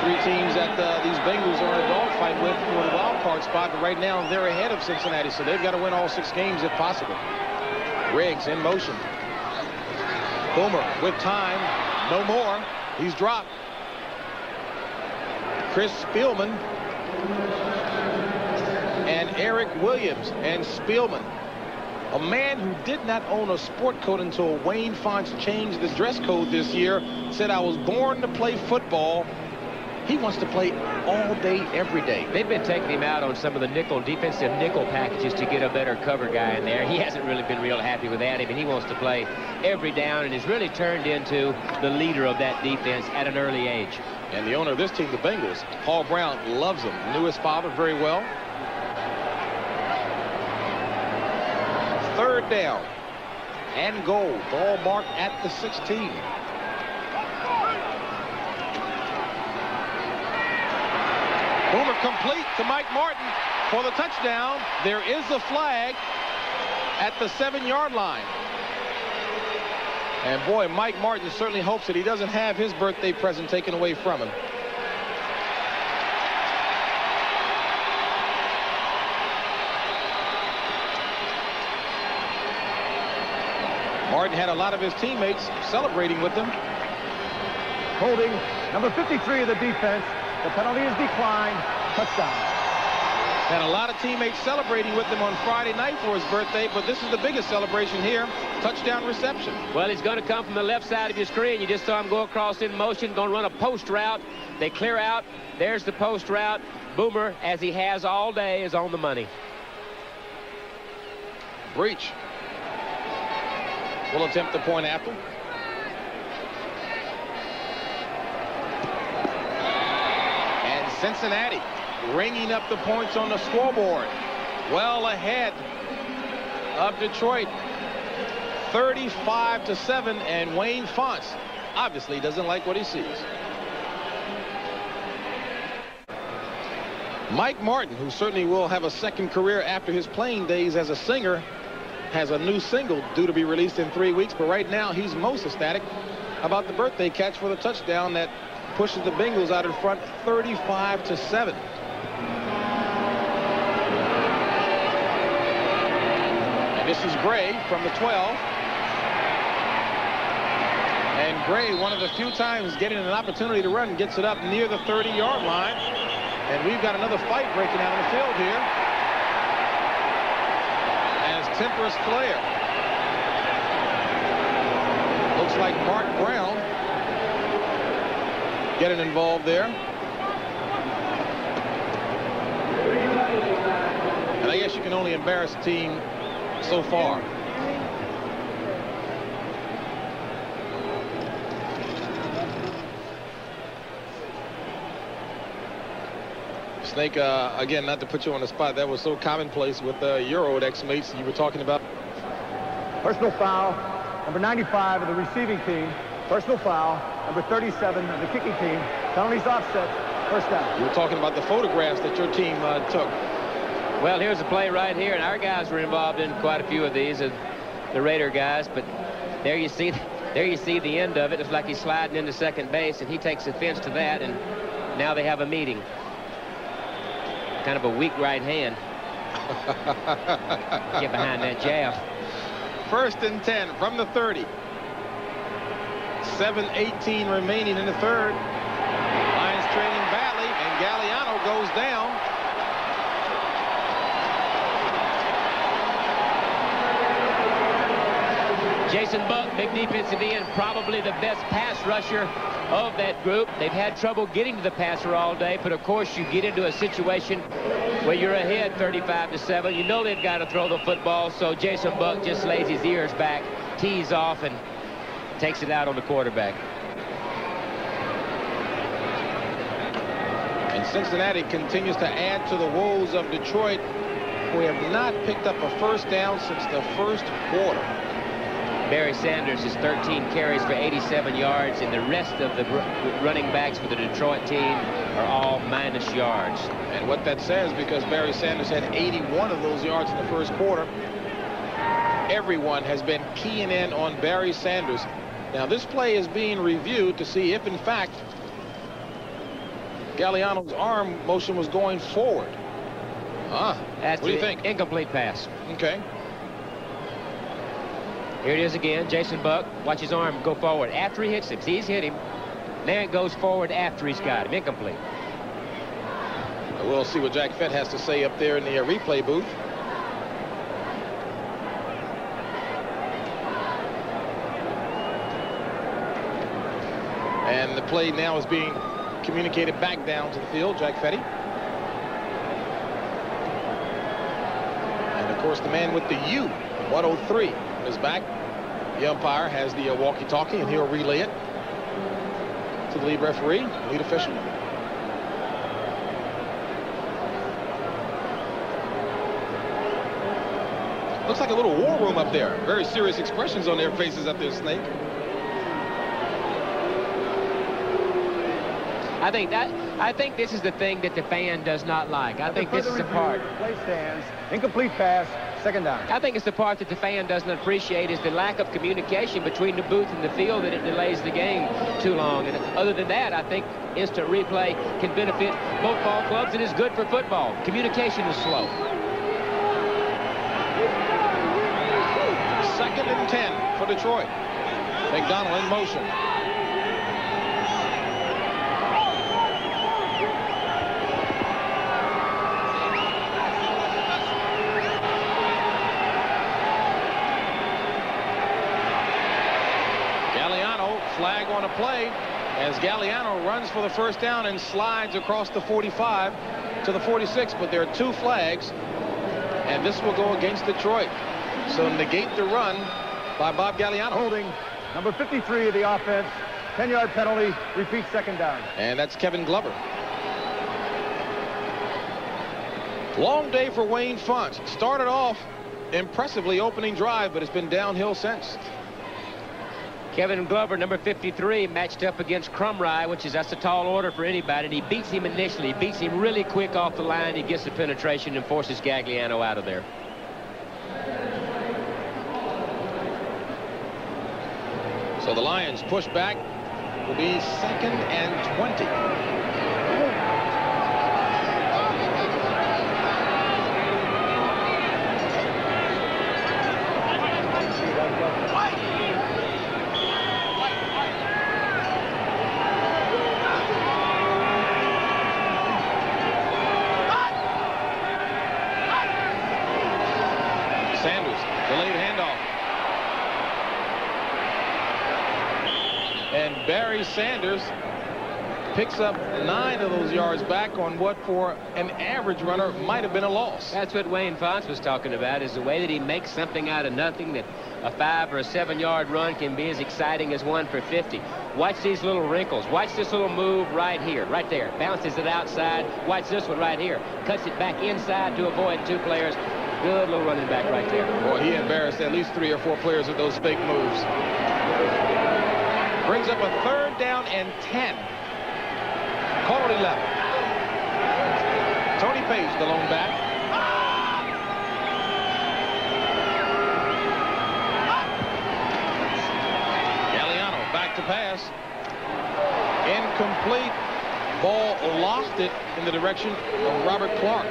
Three teams that these Bengals are in a dogfight with for the wild card spot, but right now they're ahead of Cincinnati, so they've got to win all 6 games if possible. Riggs in motion. Boomer with time. No more. He's dropped. Chris Spielman and Eric Williams. And Spielman, a man who did not own a sport coat until Wayne Fonts changed the dress code this year, said, "I was born to play football." He wants to play all day, every day. They've been taking him out on some of the defensive nickel packages to get a better cover guy in there. He hasn't really been real happy with that. I mean, he wants to play every down and has really turned into the leader of that defense at an early age. And the owner of this team, the Bengals, Paul Brown, loves him. Knew his father very well. Third down and goal. Ball marked at the 16. Boomer complete to Mike Martin for the touchdown. There is a flag at the 7-yard line. And boy, Mike Martin certainly hopes that he doesn't have his birthday present taken away from him. Martin had a lot of his teammates celebrating with him. Holding number 53 of the defense. The penalty is declined. Touchdown. Had a lot of teammates celebrating with him on Friday night for his birthday, but this is the biggest celebration here. Touchdown reception. Well, he's going to come from the left side of your screen. You just saw him go across in motion, going to run a post route. They clear out. There's the post route. Boomer, as he has all day, is on the money. Breach will attempt the point after. And Cincinnati ringing up the points on the scoreboard. Well ahead of Detroit. 35-7, and Wayne Fonts obviously doesn't like what he sees. Mike Martin, who certainly will have a second career after his playing days as a singer, has a new single due to be released in 3 weeks, but right now he's most ecstatic about the birthday catch for the touchdown that pushes the Bengals out in front 35-7. And this is Gray from the 12. And Gray, one of the few times getting an opportunity to run, gets it up near the 30-yard line. And we've got another fight breaking out on the field here. As Temperance Flair. Looks like Mark Brown getting involved there. And I guess you can only embarrass a team so far. Snake, again, not to put you on the spot, that was so commonplace with your old ex-mates you were talking about. Personal foul, number 95 of the receiving team. Personal foul, number 37 of the kicking team. Penalties offset, first down. You were talking about the photographs that your team took. Well, here's a play right here, and our guys were involved in quite a few of these, the Raider guys, but there you see the end of it. It's like he's sliding into second base, and he takes offense to that, and now they have a meeting. Kind of a weak right hand. Get behind that jab. 1st and 10 from the 30. 7:18 remaining in the third. Lions trailing badly, and Galliano goes down. Jason Buck, big defensive end, probably the best pass rusher of that group. They've had trouble getting to the passer all day, but of course you get into a situation where you're ahead 35-7. You know they've got to throw the football, so Jason Buck just lays his ears back, tees off, and takes it out on the quarterback. And Cincinnati continues to add to the woes of Detroit, who have not picked up a first down since the first quarter. Barry Sanders is 13 carries for 87 yards, and the rest of the running backs for the Detroit team are all minus yards. And what that says, because Barry Sanders had 81 of those yards in the first quarter, everyone has been keying in on Barry Sanders. Now, this play is being reviewed to see if, in fact, Galliano's arm motion was going forward. That's what do you think? Incomplete pass. Okay. Here it is again. Jason Buck. Watch his arm go forward after he hits him. See, he's hit him. Now it goes forward after he's got him. Incomplete. We'll see what Jack Fett has to say up there in the replay booth. And the play now is being communicated back down to the field, Jack Fetty. And of course, the man with the U, 103, is back. The umpire has the walkie-talkie, and he'll relay it to the lead referee, lead official. Looks like a little war room up there. Very serious expressions on their faces up there, Snake. I think this is the thing that the fan does not like. I think this is the part. Play stands. Incomplete pass. Second down. I think it's the part that the fan doesn't appreciate is the lack of communication between the booth and the field, that it delays the game too long. And other than that, I think instant replay can benefit both ball clubs and is good for football. Communication is slow. 2nd and 10 for Detroit. McDonald in motion. Flag on a play as Galliano runs for the first down and slides across the 45 to the 46, but there are 2 flags, and this will go against Detroit. So negate the run by Bob Galliano. Holding number 53 of the offense. 10-yard penalty. Repeat, second down. And that's Kevin Glover. Long day for Wayne Fonts. Started off impressively opening drive, but it's been downhill since. Kevin Glover, number 53, matched up against Crumry, that's a tall order for anybody, and he beats him initially. He beats him really quick off the line. He gets the penetration and forces Gagliano out of there. So the Lions push back. Will be 2nd and 20. Sanders picks up 9 of those yards back on what for an average runner might have been a loss. That's what Wayne Fonts was talking about, is the way that he makes something out of nothing, that a 5 or a 7-yard run can be as exciting as one for 50. Watch these little wrinkles. Watch this little move right here, right there. Bounces it outside. Watch this one right here. Cuts it back inside to avoid 2 players. Good little running back right there. Boy, he embarrassed at least 3 or 4 players with those fake moves. Brings up a 3rd down and 10. Call it 11. Tony Page, the lone back. Galliano back to pass. Incomplete. Ball lofted in the direction of Robert Clark.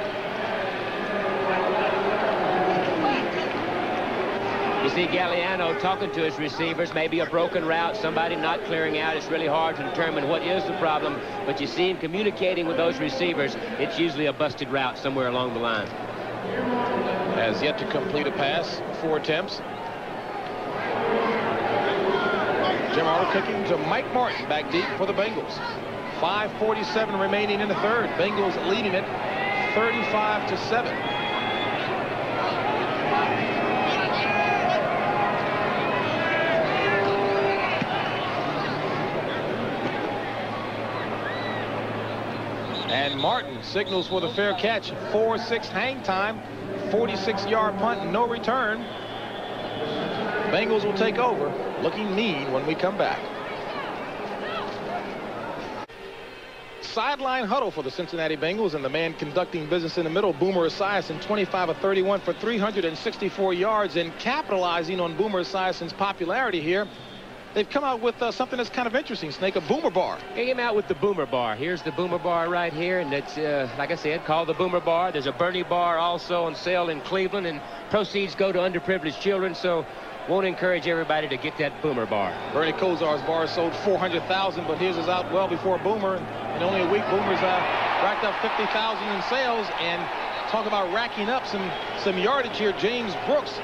You see Galliano talking to his receivers, maybe a broken route, somebody not clearing out. It's really hard to determine what is the problem, but you see him communicating with those receivers. It's usually a busted route somewhere along the line. Has yet to complete a pass, 4 attempts. Jim Arnold kicking to Mike Martin back deep for the Bengals. 5:47 remaining in the 3rd. Bengals leading it 35-7. And Martin signals for the fair catch. 4-6 hang time. 46-yard punt, no return. Bengals will take over, looking mean when we come back. Sideline huddle for the Cincinnati Bengals, and the man conducting business in the middle, Boomer Esiason, 25 of 31 for 364 yards, and capitalizing on Boomer Esiason's popularity here. They've come out with something that's kind of interesting, Snake, a Boomer Bar. They came out with the Boomer Bar. Here's the Boomer Bar right here, and it's, like I said, called the Boomer Bar. There's a Bernie Bar also on sale in Cleveland, and proceeds go to underprivileged children, so won't encourage everybody to get that Boomer Bar. Bernie Kosar's bar sold 400,000, but his is out well before Boomer. In only a week, Boomer's racked up 50,000 in sales, and talk about racking up some yardage here. James Brooks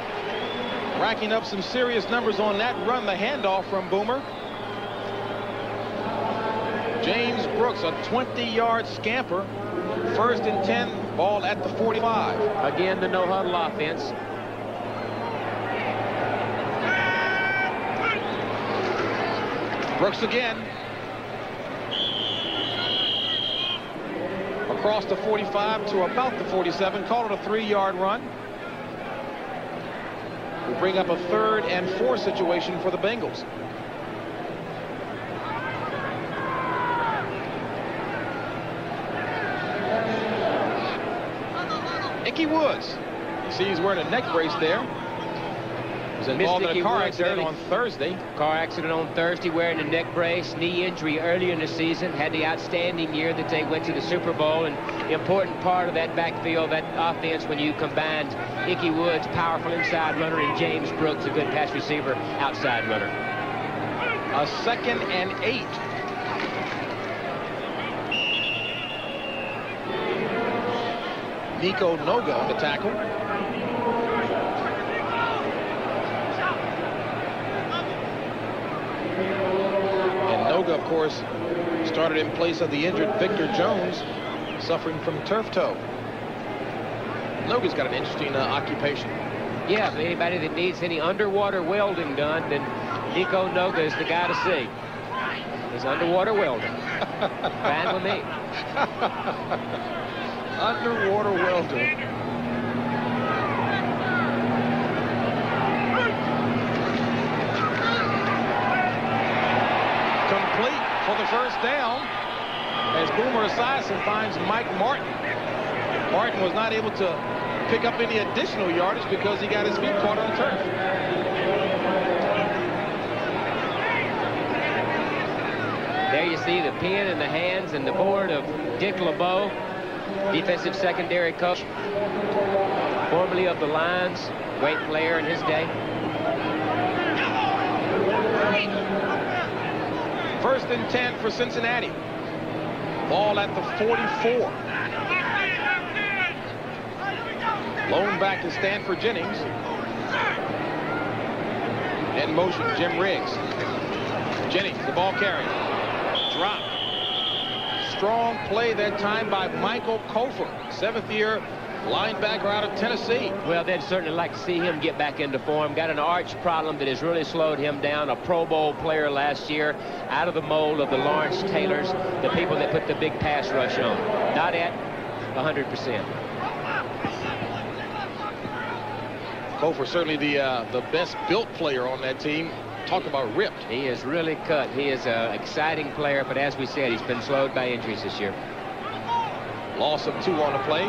racking up some serious numbers on that run, the handoff from Boomer. James Brooks, a 20-yard scamper. 1st and 10, ball at the 45. Again, the no-huddle offense. Brooks again. Across the 45 to about the 47. Call it a 3-yard run. We bring up a 3rd and 4 situation for the Bengals. Ickey Woods. You see he's wearing a neck brace there. Was involved in a car accident on Thursday. Car accident on Thursday, wearing a neck brace, knee injury earlier in the season. Had the outstanding year that they went to the Super Bowl, and the important part of that backfield, that offense, when you combined Ickey Woods, powerful inside runner, and James Brooks, a good pass receiver, outside runner. A 2nd and 8. Nico Noga on the tackle. And Noga, of course, started in place of the injured Victor Jones, suffering from turf toe. Noga's got an interesting occupation. Yeah, for anybody that needs any underwater welding done, then Nico Noga is the guy to see. He's underwater welding. Fine with me. Underwater welding. Complete for the 1st down as Boomer Esiason finds Mike Martin. Martin was not able to pick up any additional yardage because he got his feet caught on the turf. There you see the pen in the hands and the board of Dick LeBeau, defensive secondary coach, formerly of the Lions, great player in his day. 1st and 10 for Cincinnati. Ball at the 44. Lone back to Stanford Jennings. In motion, Jim Riggs. Jennings, the ball carrier. Drop. Strong play that time by Michael Kofer, 7th-year linebacker out of Tennessee. Well, they'd certainly like to see him get back into form. Got an arch problem that has really slowed him down. A Pro Bowl player last year, out of the mold of the Lawrence Taylors, the people that put the big pass rush on. Not at 100%. Kofer certainly the best built player on that team. Talk about ripped. He is really cut. He is an exciting player, but as we said, he's been slowed by injuries this year. Loss of 2 on the play.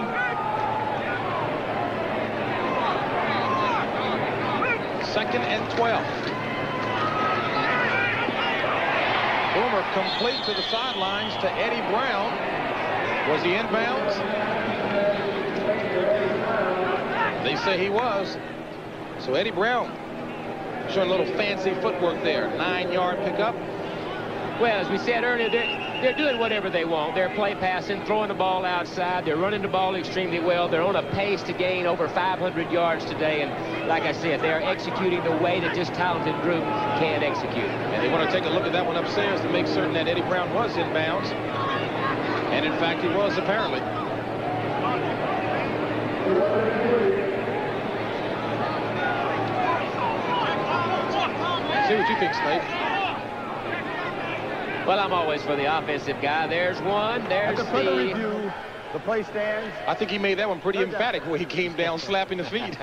Second and 12. Boomer complete to the sidelines to Eddie Brown. Was he inbounds? They say he was. So Eddie Brown showing a little fancy footwork there. 9-yard pickup. Well, as we said earlier, they're doing whatever they want. They're play passing, throwing the ball outside. They're running the ball extremely well. They're on a pace to gain over 500 yards today. And like I said, they're executing the way that this talented group can execute. And they want to take a look at that one upstairs to make certain that Eddie Brown was inbounds. And in fact, he was apparently. See what you think, Snake. Well, I'm always for the offensive guy. There's one. There's After further review, the play stands. I think he made that one pretty emphatic where he came down slapping the feet.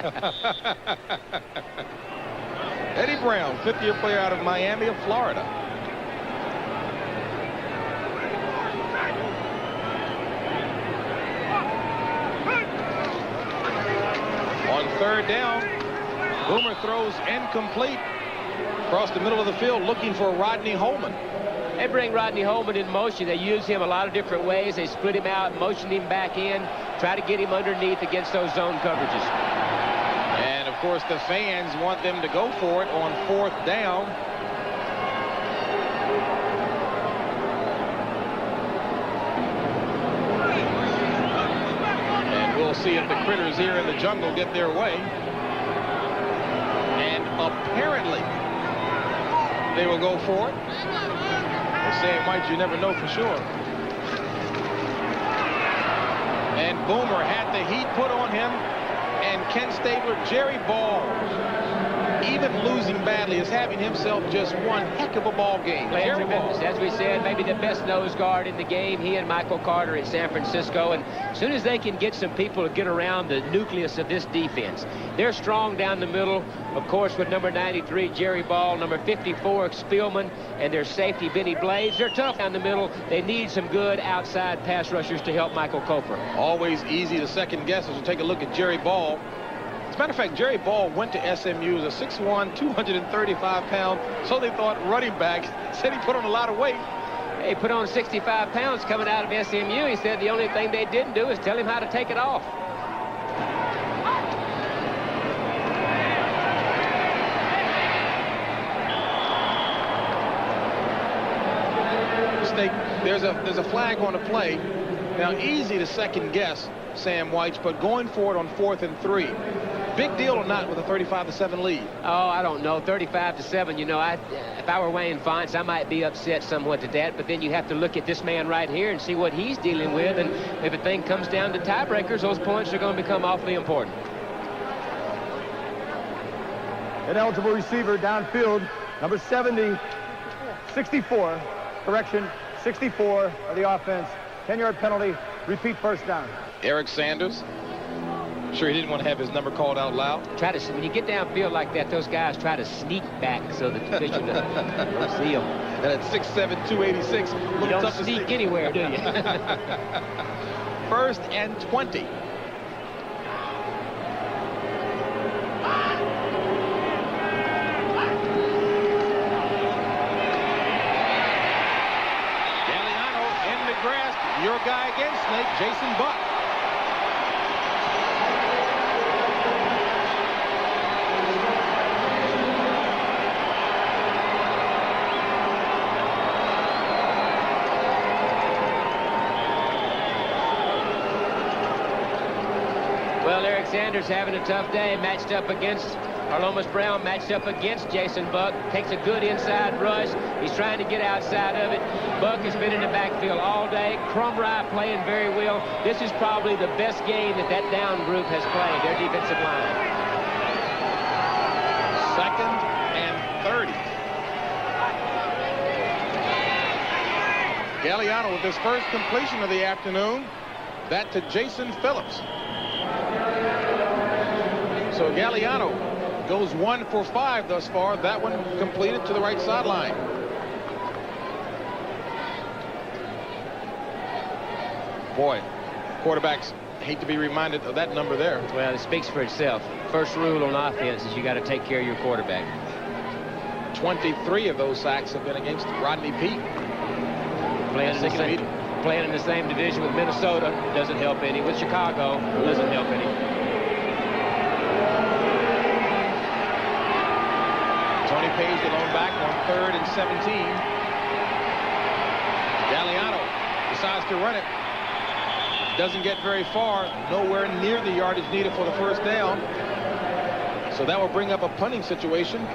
Eddie Brown, 5th-year player out of Miami of Florida. On 3rd down, Boomer throws incomplete across the middle of the field looking for Rodney Holman. They bring Rodney Holman in motion. They use him a lot of different ways. They split him out, motion him back in, try to get him underneath against those zone coverages. And, of course, the fans want them to go for it on 4th down. And we'll see if the critters here in the jungle get their way. And apparently they will go for it. They're saying, White, you never know for sure. And Boomer had the heat put on him. And Ken Stabler, Jerry Ball, even losing badly, is having himself just one heck of a ball game. Jerry Ball, as we said, maybe the best nose guard in the game. He and Michael Carter in San Francisco. And as soon as they can get some people to get around the nucleus of this defense, they're strong down the middle. Of course, with number 93, Jerry Ball, number 54, Spielman, and their safety, Benny Blades. They're tough down the middle. They need some good outside pass rushers to help Michael Cofer. Always easy to second guess as you take a look at Jerry Ball. As a matter of fact, Jerry Ball went to SMU as a 6'1", 235-pound, so they thought, running back. Said he put on a lot of weight. He put on 65 pounds coming out of SMU. He said the only thing they didn't do is tell him how to take it off. There's a flag on the play. Now, easy to second guess Sam White, but going for it on 4th and 3. Big deal or not with a 35-7 lead? Oh, I don't know. 35-7. You know, if I were Wayne Fonts, I might be upset somewhat at that. But then you have to look at this man right here and see what he's dealing with. And if a thing comes down to tiebreakers, those points are going to become awfully important. Ineligible receiver downfield, number 70, 64. Correction, 64 of the offense. 10-yard penalty. Repeat first down. Eric Sanders. I'm sure he didn't want to have his number called out loud. When you get downfield like that, those guys try to sneak back so that the pitcher don't see them. And at 6'7", 286, you don't sneak anywhere, do you? 1st and 20. Galliano in the grasp. Your guy again, Snake, Jason Buck. Well, Eric Sanders having a tough day, matched up against Arlomas Brown, matched up against Jason Buck. Takes a good inside rush. He's trying to get outside of it. Buck has been in the backfield all day. Crumry playing very well. This is probably the best game that down group has played, their defensive line. 2nd and 30. Galliano with his first completion of the afternoon. That to Jason Phillips. So Galliano goes 1 for 5 thus far. That one completed to the right sideline. Boy, quarterbacks hate to be reminded of that number there. Well, it speaks for itself. First rule on offense is you got to take care of your quarterback. 23 of those sacks have been against Rodney Peete. Playing in the same division with Minnesota doesn't help any. With Chicago doesn't help any. Tony Page alone back on 3rd and 17. Galliano decides to run it. Doesn't get very far. Nowhere near the yardage needed for the first down. So that will bring up a punting situation.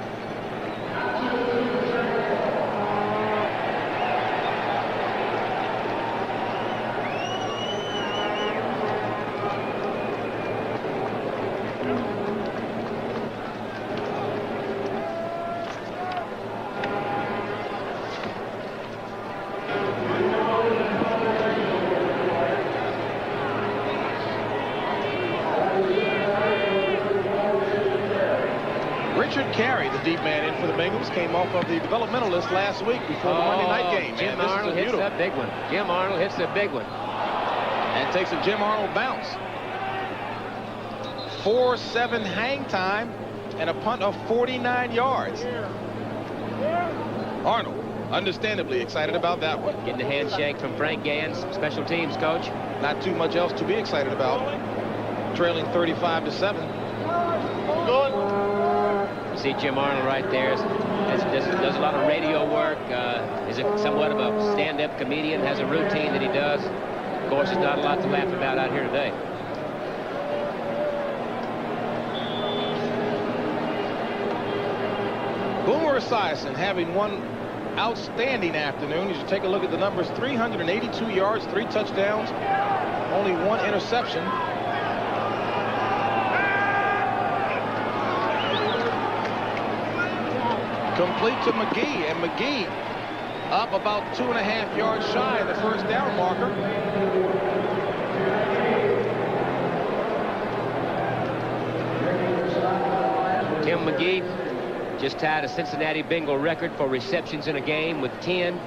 Deep man in for the Bengals, came off of the developmental list last week before the Monday night game. Jim Arnold hits a big one. Jim Arnold hits a big one. And takes a Jim Arnold bounce. 4-7 hang time and a punt of 49 yards. Arnold, understandably excited about that one. Getting a handshake from Frank Gans, special teams coach. Not too much else to be excited about. Trailing 35-7. You see Jim Arnold right there. Does a lot of radio work. Is somewhat of a stand-up comedian. Has a routine that he does. Of course, there's not a lot to laugh about out here today. Boomer Esiason having one outstanding afternoon. You should take a look at the numbers. 382 yards, 3 touchdowns, only 1 interception. Complete to McGee, and McGee up about 2.5 yards shy of the first down marker. Tim McGee just tied a Cincinnati Bengal record for receptions in a game with 10.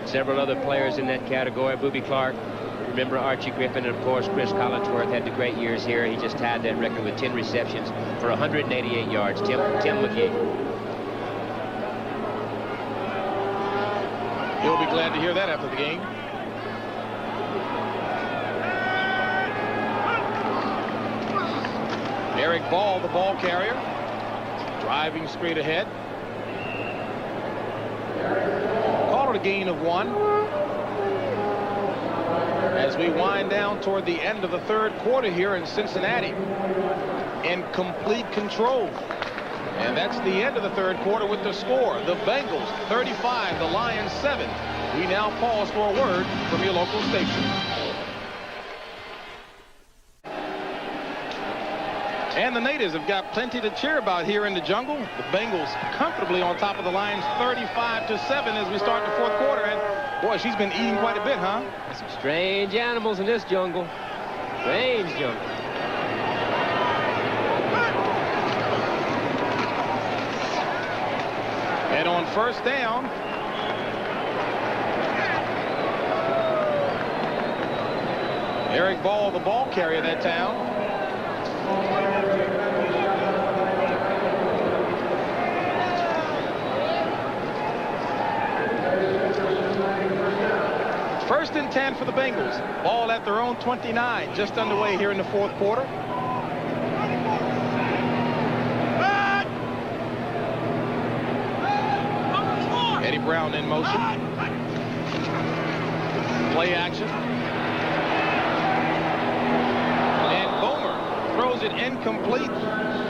Several other players in that category. Booby Clark, remember Archie Griffin, and of course Chris Collinsworth had the great years here. He just tied that record with 10 receptions for 188 yards. Tim McGee. He'll be glad to hear that after the game. Eric Ball, the ball carrier, driving straight ahead. Call it a gain of 1. As we wind down toward the end of the third quarter here in Cincinnati, in complete control. And that's the end of the third quarter with the score. The Bengals 35, the Lions 7. We now pause for a word from your local station. And the natives have got plenty to cheer about here in the jungle. The Bengals comfortably on top of the Lions 35-7 as we start the fourth quarter. And boy, she's been eating quite a bit, huh? Some strange animals in this jungle. Strange jungle. And on first down, Eric Ball, the ball carrier that town. First and 10 for the Bengals. Ball at their own 29, just underway here in the fourth quarter. Eddie Brown in motion. Play action. And Boomer throws it incomplete.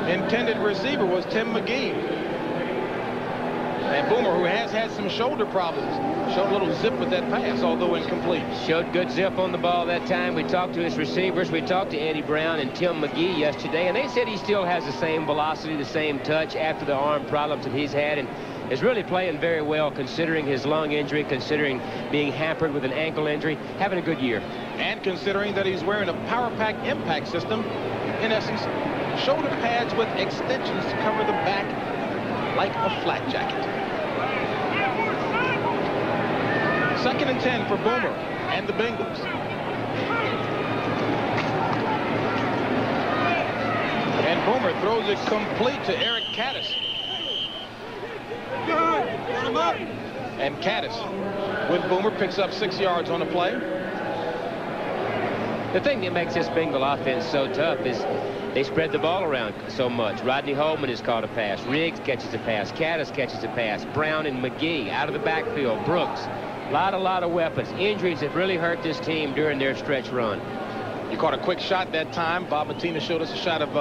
Intended receiver was Tim McGee. And Boomer, who has had some shoulder problems, showed a little zip with that pass, although incomplete. Showed good zip on the ball that time. We talked to his receivers. We talked to Eddie Brown and Tim McGee yesterday, and they said he still has the same velocity, the same touch after the arm problems that he's had, and is really playing very well considering his lung injury, considering being hampered with an ankle injury, having a good year. And considering that he's wearing a Power Pack impact system, in essence, shoulder pads with extensions to cover the back like a flak jacket. Second and 10 for Boomer and the Bengals. And Boomer throws it complete to Eric Caddis. And Caddis, with Boomer, picks up 6 yards on the play. The thing that makes this Bengal offense so tough is they spread the ball around so much. Rodney Holman has caught a pass. Riggs catches a pass. Caddis catches a pass. Brown and McGee out of the backfield. Brooks. A lot of weapons. Injuries have really hurt this team during their stretch run. You caught a quick shot that time. Bob Matina showed us a shot of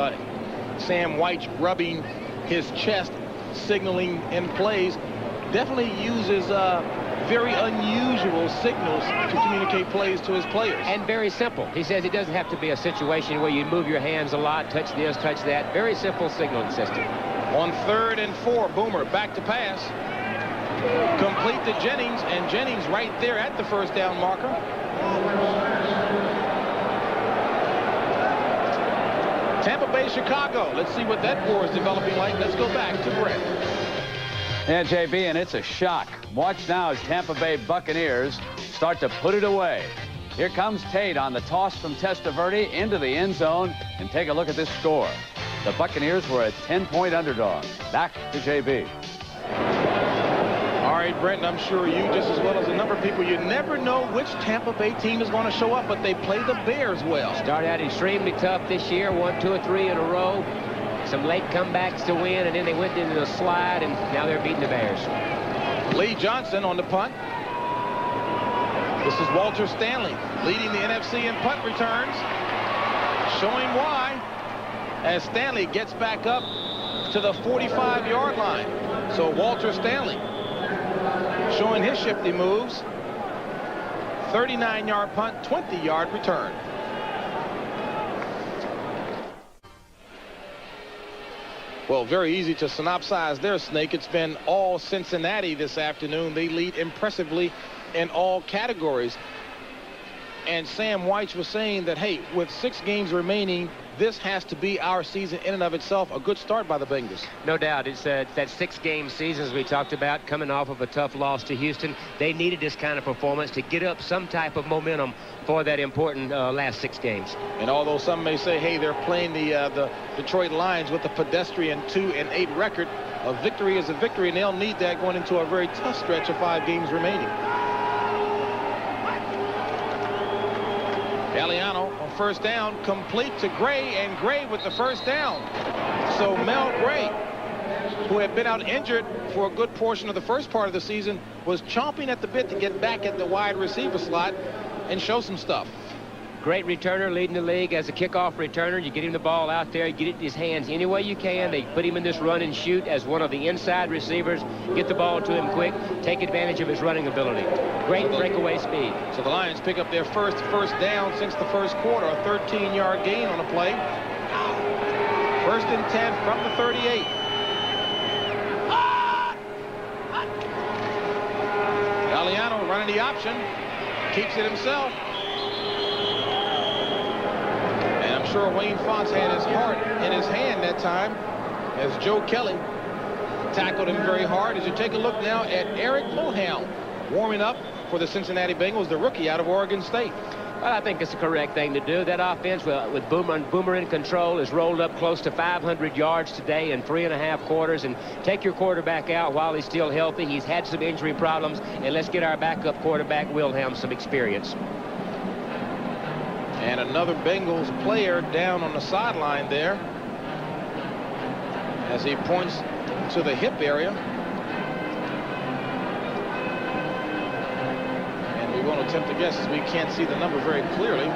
Sam White rubbing his chest, signaling in plays. Definitely uses very unusual signals to communicate plays to his players. And very simple. He says it doesn't have to be a situation where you move your hands a lot, touch this, touch that. Very simple signaling system. On 3rd and 4, Boomer back to pass. Complete to Jennings, and Jennings right there at the first down marker. Tampa Bay, Chicago. Let's see what that war is developing like. Let's go back to Brett. Yeah, JB, and it's a shock. Watch now as Tampa Bay Buccaneers start to put it away. Here comes Tate on the toss from Testaverde into the end zone, and take a look at this score. The Buccaneers were a 10-point underdog. Back to JB. All right, Brent, I'm sure you, just as well as a number of people, you never know which Tampa Bay team is going to show up, but they play the Bears well. Started out extremely tough this year, won 2 or 3 in a row. Some late comebacks to win, and then they went into the slide, and now they're beating the Bears. Lee Johnson on the punt. This is Walter Stanley leading the NFC in punt returns, showing why as Stanley gets back up to the 45-yard line. So Walter Stanley showing his shifty moves. 39-yard punt, 20-yard return. Well, very easy to synopsize there, Snake. It's been all Cincinnati this afternoon. They lead impressively in all categories. And Sam Weich was saying that, hey, with 6 games remaining, this has to be our season in and of itself. A good start by the Bengals. No doubt. It's that 6-game season, as we talked about, coming off of a tough loss to Houston. They needed this kind of performance to get up some type of momentum for that important last 6 games. And although some may say, hey, they're playing the Detroit Lions with a pedestrian 2-8 record, a victory is a victory, and they'll need that going into a very tough stretch of 5 games remaining. Galliano on first down, complete to Gray, and Gray with the first down. So Mel Gray, who had been out injured for a good portion of the first part of the season, was chomping at the bit to get back at the wide receiver slot and show some stuff. Great returner, leading the league as a kickoff returner. You get him the ball out there, you get it in his hands any way you can. They put him in this run and shoot as one of the inside receivers. Get the ball to him quick, take advantage of his running ability. Great breakaway speed. So the Lions pick up their first down since the first quarter, a 13-yard gain on the play. 1st and 10 from the 38. Galliano running the option, keeps it himself. I'm sure Wayne Fontes had his heart in his hand that time as Joe Kelly tackled him very hard. As you take a look now at Eric Mulham warming up for the Cincinnati Bengals, the rookie out of Oregon State. Well, I think it's the correct thing to do. That offense, well, with Boomer in control, has rolled up close to 500 yards today in 3.5 quarters. And take your quarterback out while he's still healthy. He's had some injury problems, and let's get our backup quarterback Wilhelm some experience. And another Bengals player down on the sideline there as he points to the hip area. And we won't attempt to guess as we can't see the number very clearly.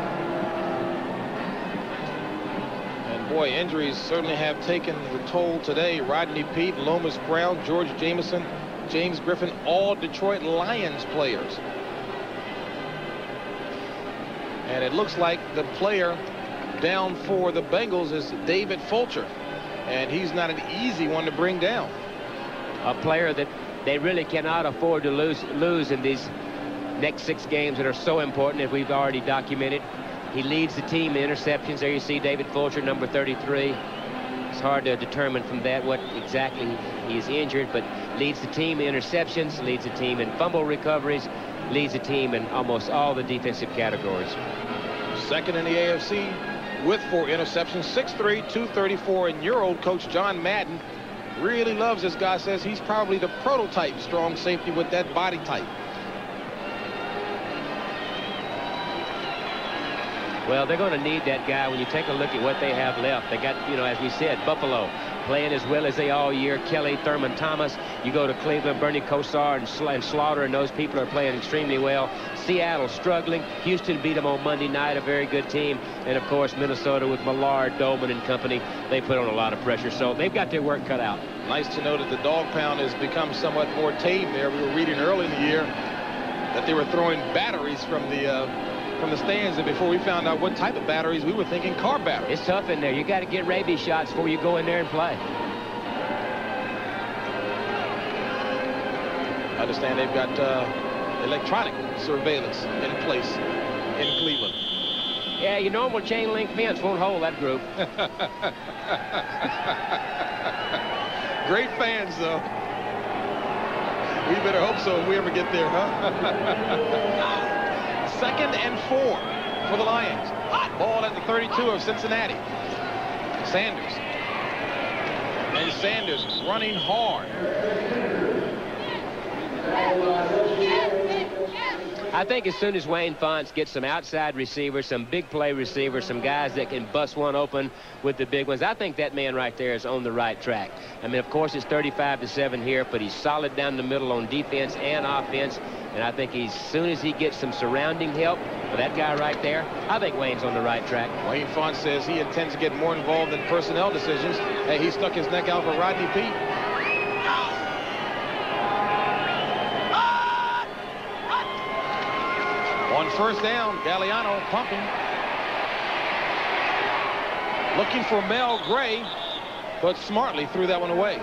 And boy, injuries certainly have taken the toll today. Rodney Peete, Lomas Brown, George Jameson, James Griffin, all Detroit Lions players. And it looks like the player down for the Bengals is David Fulcher. And he's not an easy one to bring down. A player that they really cannot afford to lose in these next 6 games that are so important, as we've already documented. He leads the team in interceptions. There you see David Fulcher, number 33. It's hard to determine from that what exactly he is injured, but leads the team in interceptions, leads the team in fumble recoveries, leads the team in almost all the defensive categories. Second in the AFC with 4 interceptions, 6'3", 234, and your old coach John Madden really loves this guy. Says he's probably the prototype strong safety with that body type. Well, they're going to need that guy when you take a look at what they have left. They got, you know, as we said, Buffalo playing as well as they all year. Kelly, Thurman Thomas. You go to Cleveland, Bernie Kosar and Slaughter, and those people are playing extremely well. Seattle struggling. Houston beat them on Monday night, a very good team. And, of course, Minnesota with Millard, Dolman and company. They put on a lot of pressure, so they've got their work cut out. Nice to know that the dog pound has become somewhat more tame there. We were reading early in the year that they were throwing batteries from the stands, and before we found out what type of batteries, we were thinking car batteries. It's tough in there. You got to get rabies shots before you go in there and play. I understand they've got electronic surveillance in place in Cleveland. Yeah, your normal chain link fence won't hold that group. Great fans, though. We better hope so if we ever get there, huh? 2nd and 4 for the Lions. Ball at the 32 of Cincinnati. Sanders. And Sanders running hard. I think as soon as Wayne Fontes gets some outside receivers, some big play receivers, some guys that can bust one open with the big ones, I think that man right there is on the right track. I mean, of course, it's 35-7 here, but he's solid down the middle on defense and offense. And I think as soon as he gets some surrounding help with that guy right there, I think Wayne's on the right track. Wayne Font says he intends to get more involved in personnel decisions. Hey, he stuck his neck out for Rodney Peete. On first down, Galliano pumping. Looking for Mel Gray, but smartly threw that one away.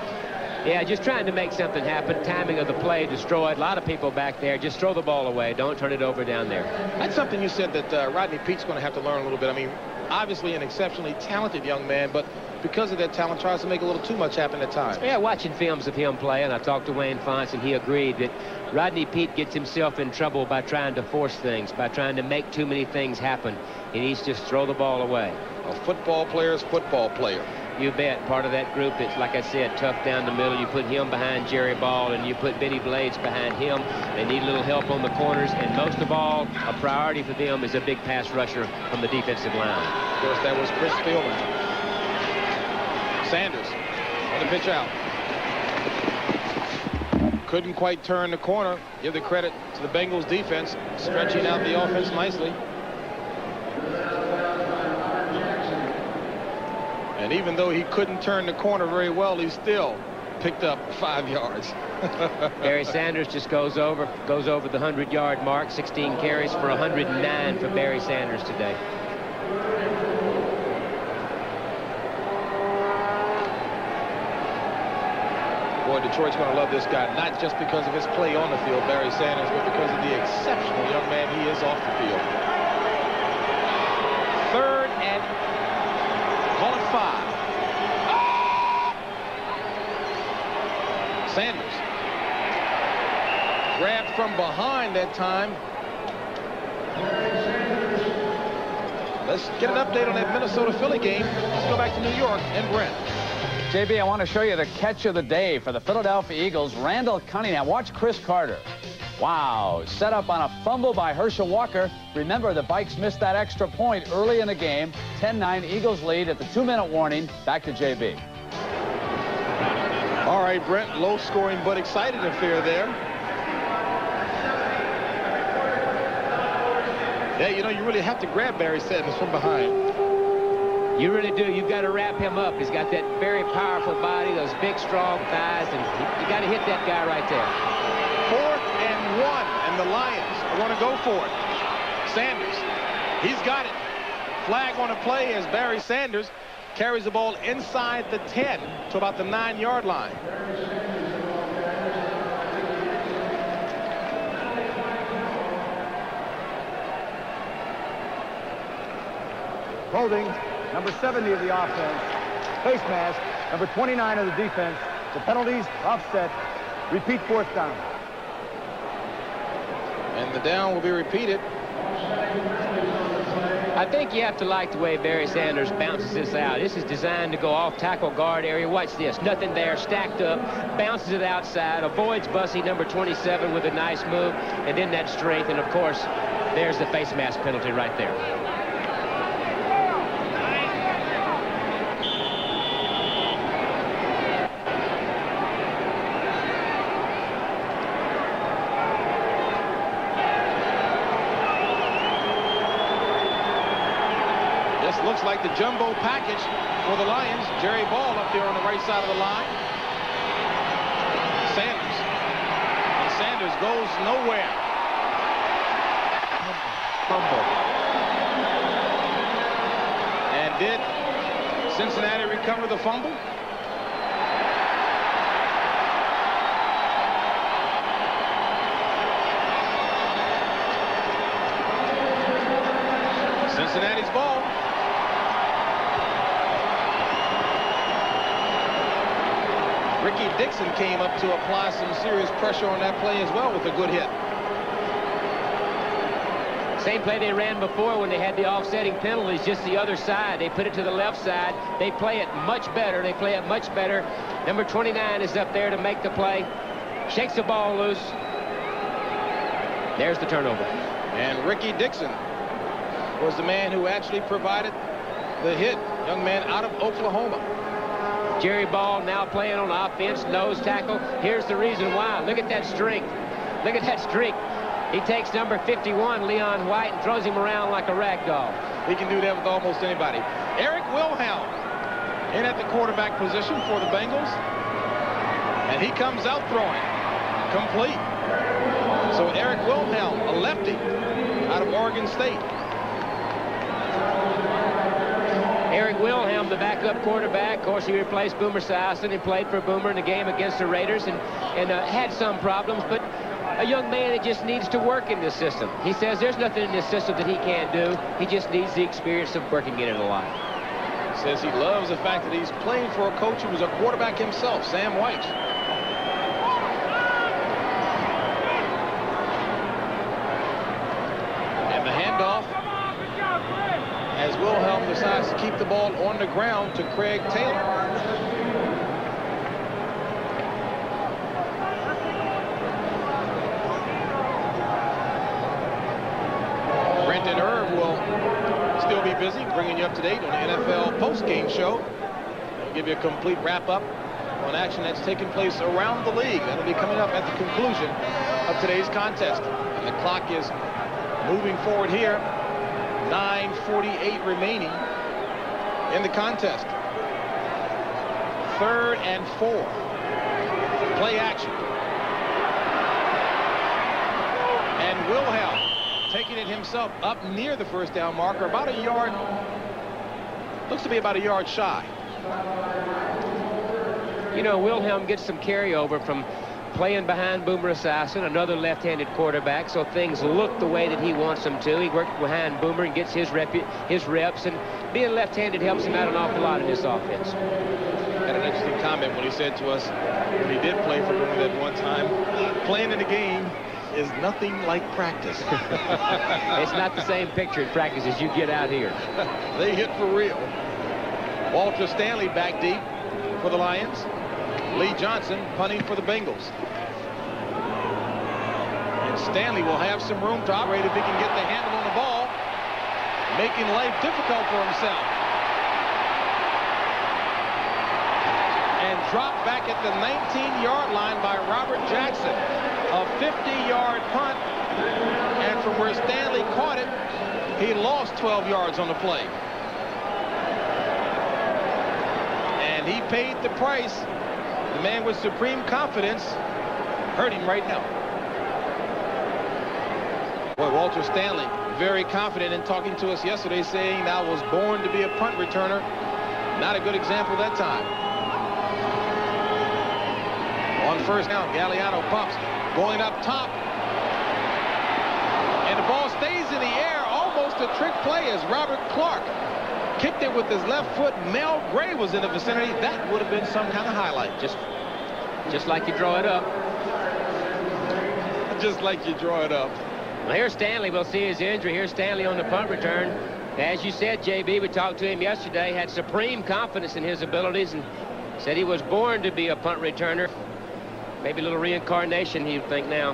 Yeah, just trying to make something happen. Timing of the play destroyed. A lot of people back there. Just throw the ball away. Don't turn it over down there. That's something you said that Rodney Peete's going to have to learn a little bit. I mean, obviously an exceptionally talented young man, but because of that talent, tries to make a little too much happen at times. Yeah, watching films of him play, and I talked to Wayne Fonts, and he agreed that Rodney Peete gets himself in trouble by trying to force things, by trying to make too many things happen. He needs to just throw the ball away. A football player's football player. You bet. Part of that group that's, like I said, tough down the middle. You put him behind Jerry Ball, and you put Benny Blades behind him. They need a little help on the corners, and most of all, a priority for them is a big pass rusher from the defensive line. Of course, that was Chris Spielman. Sanders on the pitch out. Couldn't quite turn the corner. Give the credit to the Bengals defense, stretching out the offense nicely. And even though he couldn't turn the corner very well, he still picked up 5 yards. Barry Sanders just goes over the 100-yard mark. 16 carries for 109 for Barry Sanders today. Boy, Detroit's going to love this guy, not just because of his play on the field, Barry Sanders, but because of the exceptional young man he is off the field. Third and call it 5. Sanders grabbed from behind that time. Let's get an update on that Minnesota-Philly game. Let's go back to New York and Brent. JB, I want to show you the catch of the day for the Philadelphia Eagles. Randall Cunningham. Watch Chris Carter. Wow. Set up on a fumble by Herschel Walker. Remember, the Vikes missed that extra point early in the game. 10-9 Eagles lead at the 2-minute warning. Back to JB. All right, Brent, low scoring but excited affair there. Yeah, you know, you really have to grab Barry Sanders from behind. You really do. You've got to wrap him up. He's got that very powerful body, those big, strong thighs, and you got to hit that guy right there. 4th and 1, and the Lions are going to go for it. Sanders, he's got it. Flag on a play as Barry Sanders carries the ball inside the 10 to about the 9-yard line. Holding, number 70 of the offense. Face mask, number 29 of the defense. The penalties, offset. Repeat 4th down. And the down will be repeated. I think you have to like the way Barry Sanders bounces this out. This is designed to go off tackle guard area. Watch this. Nothing there. Stacked up. Bounces it outside. Avoids Bussey, number 27, with a nice move. And then that strength. And, of course, there's the face mask penalty right there. Looks like the jumbo package for the Lions. Jerry Ball up there on the right side of the line. Sanders. And Sanders goes nowhere. Fumble. And did Cincinnati recover the fumble? Cincinnati's ball. Ricky Dixon came up to apply some serious pressure on that play as well with a good hit. Same play they ran before when they had the offsetting penalties, just the other side. They put it to the left side. They play it much better. They play it much better. Number 29 is up there to make the play. Shakes the ball loose. There's the turnover. And Ricky Dixon was the man who actually provided the hit. Young man out of Oklahoma. Jerry Ball now playing on offense, nose tackle. Here's the reason why. Look at that strength. Look at that streak. He takes number 51, Leon White, and throws him around like a rag doll. He can do that with almost anybody. Eric Wilhelm in at the quarterback position for the Bengals. And he comes out throwing. Complete. So Eric Wilhelm, a lefty out of Oregon State. Eric Wilhelm, the backup quarterback. Of course, he replaced Boomer Esiason and played for Boomer in the game against the Raiders and had some problems, but a young man that just needs to work in this system. He says there's nothing in this system that he can't do. He just needs the experience of working in it a lot. Says he loves the fact that he's playing for a coach who was a quarterback himself, Sam White. And the handoff as Wilhelm decides to keep the ball on the ground to Craig Taylor. Brenton Irv will still be busy bringing you up to date on the NFL postgame show. I'll give you a complete wrap-up on action that's taking place around the league. That'll be coming up at the conclusion of today's contest. And the clock is moving forward here. 9:48 remaining in the contest. 3rd and 4. Play action. And Wilhelm taking it himself up near the first down marker, about a yard, looks to be about a yard shy. You know, Wilhelm gets some carryover from playing behind Boomer Esiason, another left-handed quarterback, so things look the way that he wants them to. He worked behind Boomer and gets his reps, and being left-handed helps him out an awful lot in this offense. Had an interesting comment when he said to us, when he did play for Boomer that one time, playing in the game is nothing like practice. It's not the same picture in practice as you get out here. They hit for real. Walter Stanley back deep for the Lions. Lee Johnson punting for the Bengals. And Stanley will have some room to operate if he can get the handle on the ball, making life difficult for himself. And dropped back at the 19-yard line by Robert Jackson. A 50-yard punt, and from where Stanley caught it, he lost 12 yards on the play. And he paid the price. The man with supreme confidence hurt him right now. Boy, Walter Stanley, very confident in talking to us yesterday, saying I was born to be a punt returner. Not a good example that time. On first down, Galliano pumps. Going up top. And the ball stays in the air. Almost a trick play as Robert Clark kicked it with his left foot. Mel Gray was in the vicinity. That would have been some kind of highlight. Just like you draw it up. Just like you draw it up. Well, here's Stanley. We'll see his injury. Here's Stanley on the punt return. As you said, JB, we talked to him yesterday, had supreme confidence in his abilities and said he was born to be a punt returner. Maybe a little reincarnation, you think now.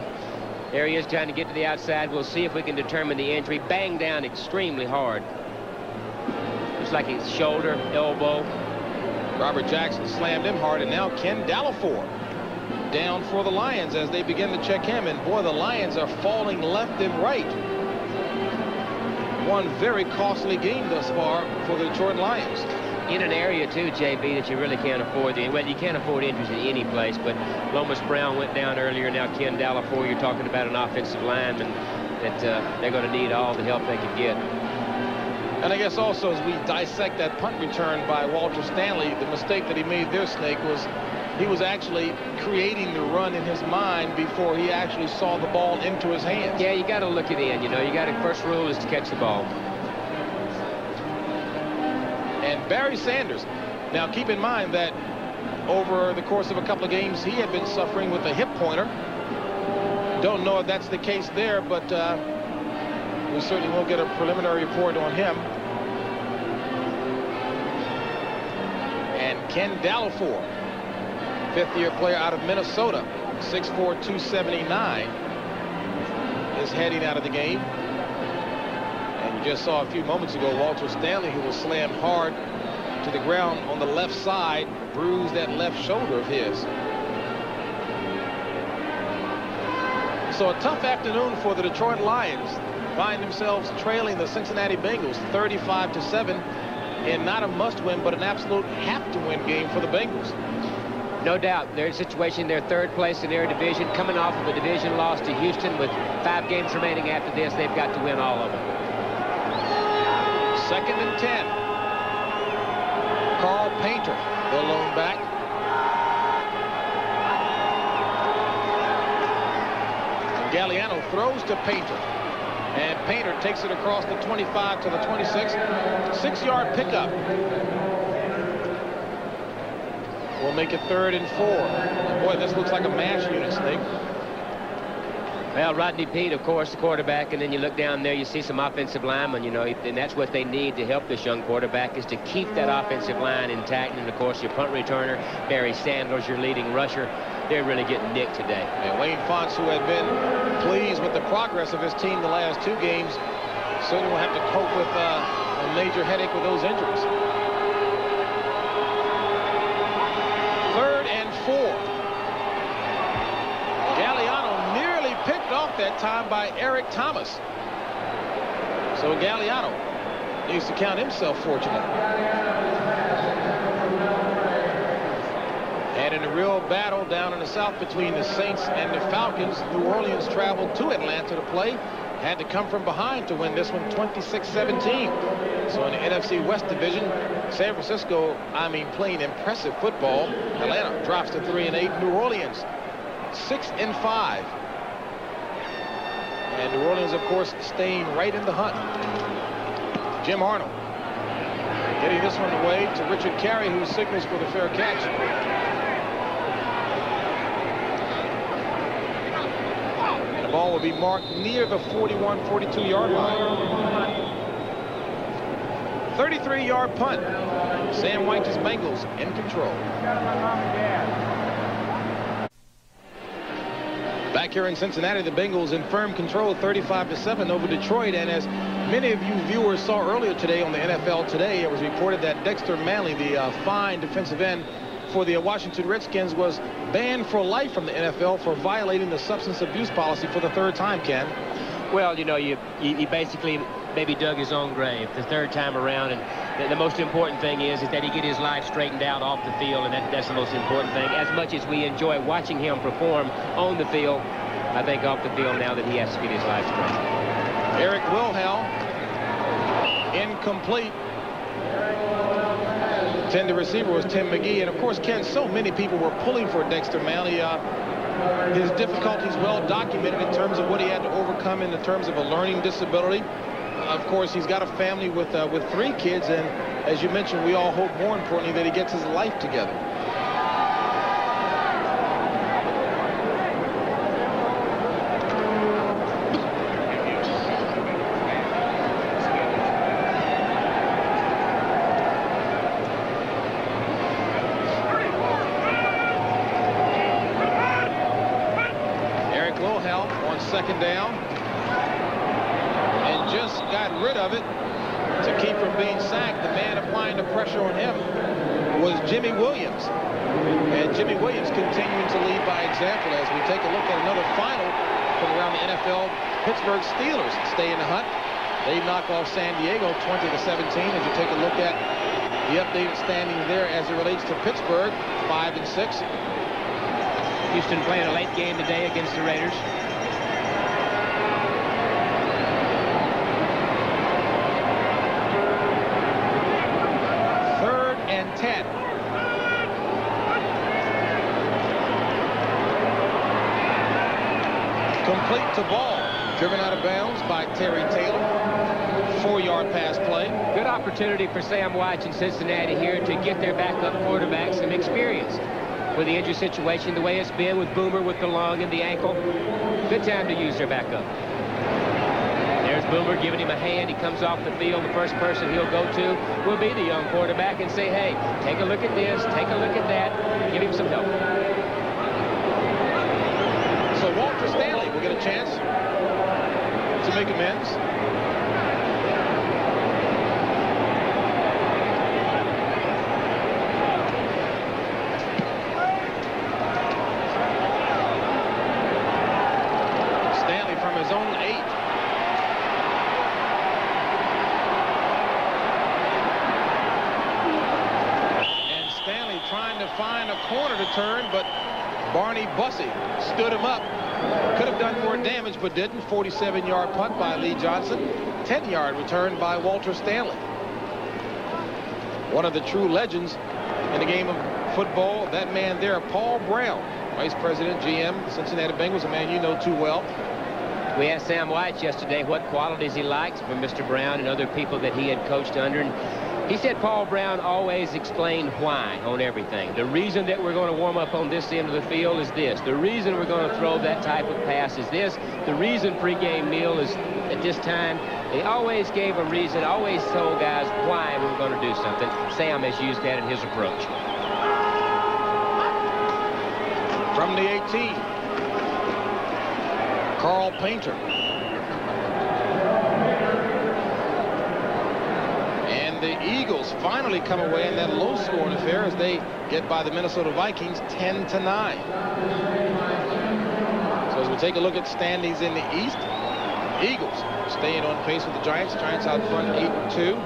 There he is trying to get to the outside. We'll see if we can determine the injury. Banged down extremely hard. Looks like his shoulder, elbow. Robert Jackson slammed him hard, and now Ken Dallafor down for the Lions as they begin to check him. And boy, the Lions are falling left and right. One very costly game thus far for the Detroit Lions. In an area, too, JB, that you really can't afford. Well, you can't afford injuries in any place, but Lomas Brown went down earlier. Now Ken Dallafor, you're talking about an offensive lineman that they're going to need all the help they can get. And I guess also as we dissect that punt return by Walter Stanley, the mistake that he made there, Snake, was he was actually creating the run in his mind before he actually saw the ball into his hands. Yeah, you got to look it in. You know, you got to, first rule is to catch the ball. And Barry Sanders. Now keep in mind that over the course of a couple of games, he had been suffering with a hip pointer. Don't know if that's the case there, but we certainly will get a preliminary report on him. And Ken Dallafor, fifth-year player out of Minnesota, 6'4", 279, is heading out of the game. And you just saw a few moments ago Walter Stanley, who was slammed hard to the ground on the left side, bruised that left shoulder of his. So a tough afternoon for the Detroit Lions. Find themselves trailing the Cincinnati Bengals 35-7 in not a must-win, but an absolute have-to-win game for the Bengals. No doubt. Their situation, they're third place in their division, coming off of a division loss to Houston with 5 games remaining after this. They've got to win all of them. 2nd and 10. Carl Painter, the lone back. Galliano throws to Painter. And Painter takes it across the 25 to the 26. 6-yard pickup. We'll make it 3rd and 4. Boy, this looks like a mash unit, Snake. Well, Rodney Peete, of course, the quarterback, and then you look down there, you see some offensive linemen, you know, and that's what they need to help this young quarterback, is to keep that offensive line intact. And, of course, your punt returner, Barry Sanders, your leading rusher, they're really getting nicked today. And Wayne Fonts, who had been pleased with the progress of his team the last 2 games, certainly will have to cope with a major headache with those injuries. 3rd and 4. Galliano nearly picked off that time by Eric Thomas. So Galliano needs to count himself fortunate. And in a real battle down in the South between the Saints and the Falcons, New Orleans traveled to Atlanta to play. Had to come from behind to win this one 26-17. So in the NFC West Division, San Francisco, playing impressive football. Atlanta drops to 3-8. New Orleans 6-5. And New Orleans, of course, staying right in the hunt. Jim Arnold getting this one away to Richard Carey, who signals for the fair catch. And the ball will be marked near the 41-42 line. 33-yard punt. Sam Weich's Bengals in control. Back here in Cincinnati, the Bengals in firm control, 35-7 over Detroit. And as many of you viewers saw earlier today on the NFL Today, it was reported that Dexter Manley, the fine defensive end for the Washington Redskins, was banned for life from the NFL for violating the substance abuse policy for the 3rd time, Ken. Well, you know, he basically maybe dug his own grave the 3rd time around, and the most important thing is that he get his life straightened out off the field, and that's the most important thing. As much as we enjoy watching him perform on the field, I think off the field now that he has to get his life straight. Eric Wilhelm, incomplete. The receiver was Tim McGee. And of course, Ken, so many people were pulling for Dexter Manley. His difficulties well documented in terms of what he had to overcome in terms of a learning disability. Of course, he's got a family with 3 kids, and as you mentioned, we all hope more importantly that he gets his life together. Second down, and just got rid of it to keep from being sacked. The man applying the pressure on him was Jimmy Williams, and Jimmy Williams continuing to lead by example as we take a look at another final from around the NFL. Pittsburgh Steelers stay in the hunt. They knock off San Diego 20-17. As you take a look at the updated standings there as it relates to Pittsburgh, 5-6. Houston playing a late game today against the Raiders. 10. Complete to Ball. Driven out of bounds by Terry Taylor. 4-yard pass play. Good opportunity for Sam Weich in Cincinnati here to get their backup quarterback some experience with the injury situation, the way it's been with Boomer with the lung and the ankle. Good time to use their backup. There's Boomer giving him a hand. He comes off the field. The first person he'll go to will be the young quarterback and say, hey, take a look at this, take a look at that, give him some help. So Walter Stanley will get a chance to make amends. trying to find a corner to turn, but Barney Bussey stood him up. Could have done more damage, but didn't. 47-yard punt by Lee Johnson. 10-yard return by Walter Stanley. One of the true legends in the game of football. That man there, Paul Brown, Vice President, GM, the Cincinnati Bengals, a man you know too well. We asked Sam White yesterday what qualities he liked from Mr. Brown and other people that he had coached under. And he said Paul Brown always explained why on everything. The reason that we're going to warm up on this end of the field is this. The reason we're going to throw that type of pass is this. The reason pregame meal is at this time. He always gave a reason, always told guys why we were going to do something. Sam has used that in his approach. From the 18, Carl Painter. And the Eagles finally come away in that low-scoring affair as they get by the Minnesota Vikings 10-9. So as we take a look at standings in the East, Eagles staying on pace with the Giants. Giants out front 8-2.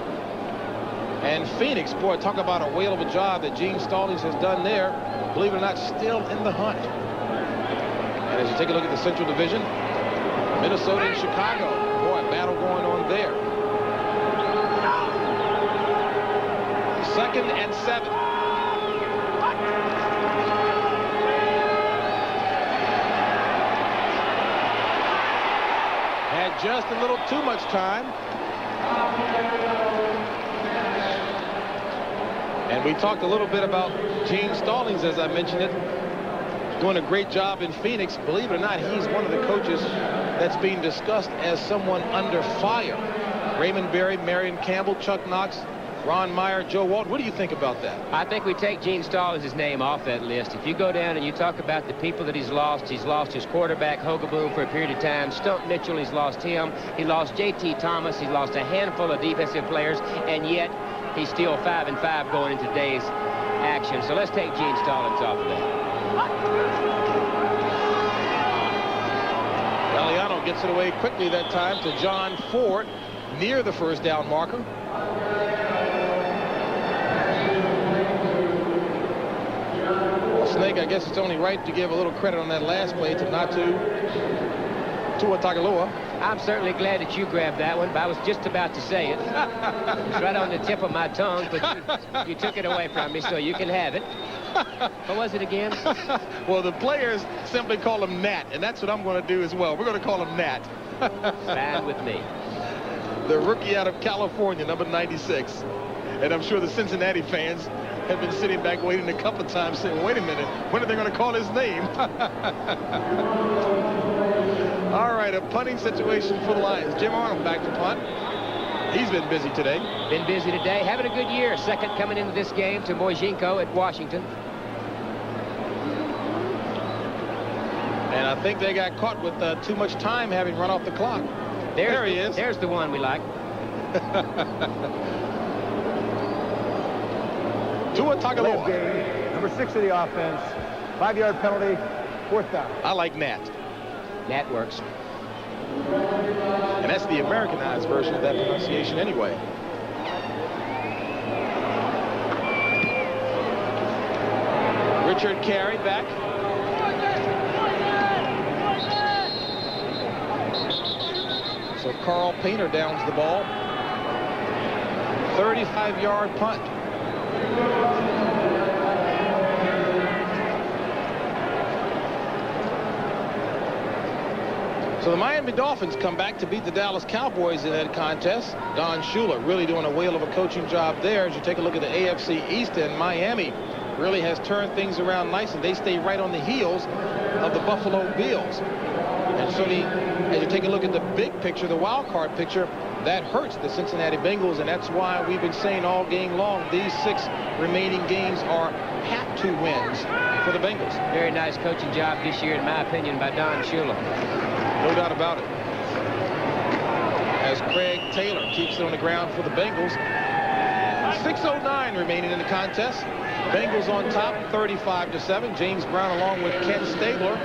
And Phoenix, boy, talk about a whale of a job that Gene Stallings has done there. Believe it or not, still in the hunt. And as you take a look at the Central Division, Minnesota and Chicago, boy, battle going on there. 2nd and 7. Had just a little too much time. And we talked a little bit about Gene Stallings, as I mentioned it, doing a great job in Phoenix. Believe it or not, he's one of the coaches that's being discussed as someone under fire. Raymond Berry, Marion Campbell, Chuck Knox, Ron Meyer, Joe Walton. What do you think about that? I think we take Gene Stallings' name off that list. If you go down and you talk about the people that he's lost his quarterback, Hogaboom, for a period of time. Stump Mitchell, he's lost him. He lost J.T. Thomas. He lost a handful of defensive players, and yet he's still 5-5 going into today's action. So let's take Gene Stallings off of that. Galliano gets it away quickly that time to John Ford near the first down marker. Well, Snake, I guess it's only right to give a little credit on that last play to Tua Tagovailoa. I'm certainly glad that you grabbed that one, but I was just about to say it. It's right on the tip of my tongue, but you took it away from me, so you can have it. What was it again? Well, the players simply call him Nat, and that's what I'm going to do as well. We're going to call him Nat. Fine with me. The rookie out of California, number 96. And I'm sure the Cincinnati fans have been sitting back waiting a couple of times saying, wait a minute, when are they going to call his name? All right, a punting situation for the Lions. Jim Arnold back to punt. He's been busy today. Been busy today. Having a good year. Second coming into this game to Mojinko at Washington. And I think they got caught with too much time having run off the clock. There he is. There's the one we like. Tua Tagovailoa. Number 6 of the offense. 5-yard penalty. 4th down. I like Nat. Nat works. And that's the Americanized version of that pronunciation anyway. Richard Carey back. So Carl Painter downs the ball. 35-yard punt. So the Miami Dolphins come back to beat the Dallas Cowboys in that contest. Don Shula really doing a whale of a coaching job there. As you take a look at the AFC East, and Miami really has turned things around nice, and they stay right on the heels of the Buffalo Bills. And so as you take a look at the big picture, the wild card picture, that hurts the Cincinnati Bengals, and that's why we've been saying all game long these 6 remaining games are have-to wins for the Bengals. Very nice coaching job this year, in my opinion, by Don Shula. No doubt about it. As Craig Taylor keeps it on the ground for the Bengals. 6:09 remaining in the contest. Bengals on top, 35-7. James Brown along with Ken Stabler.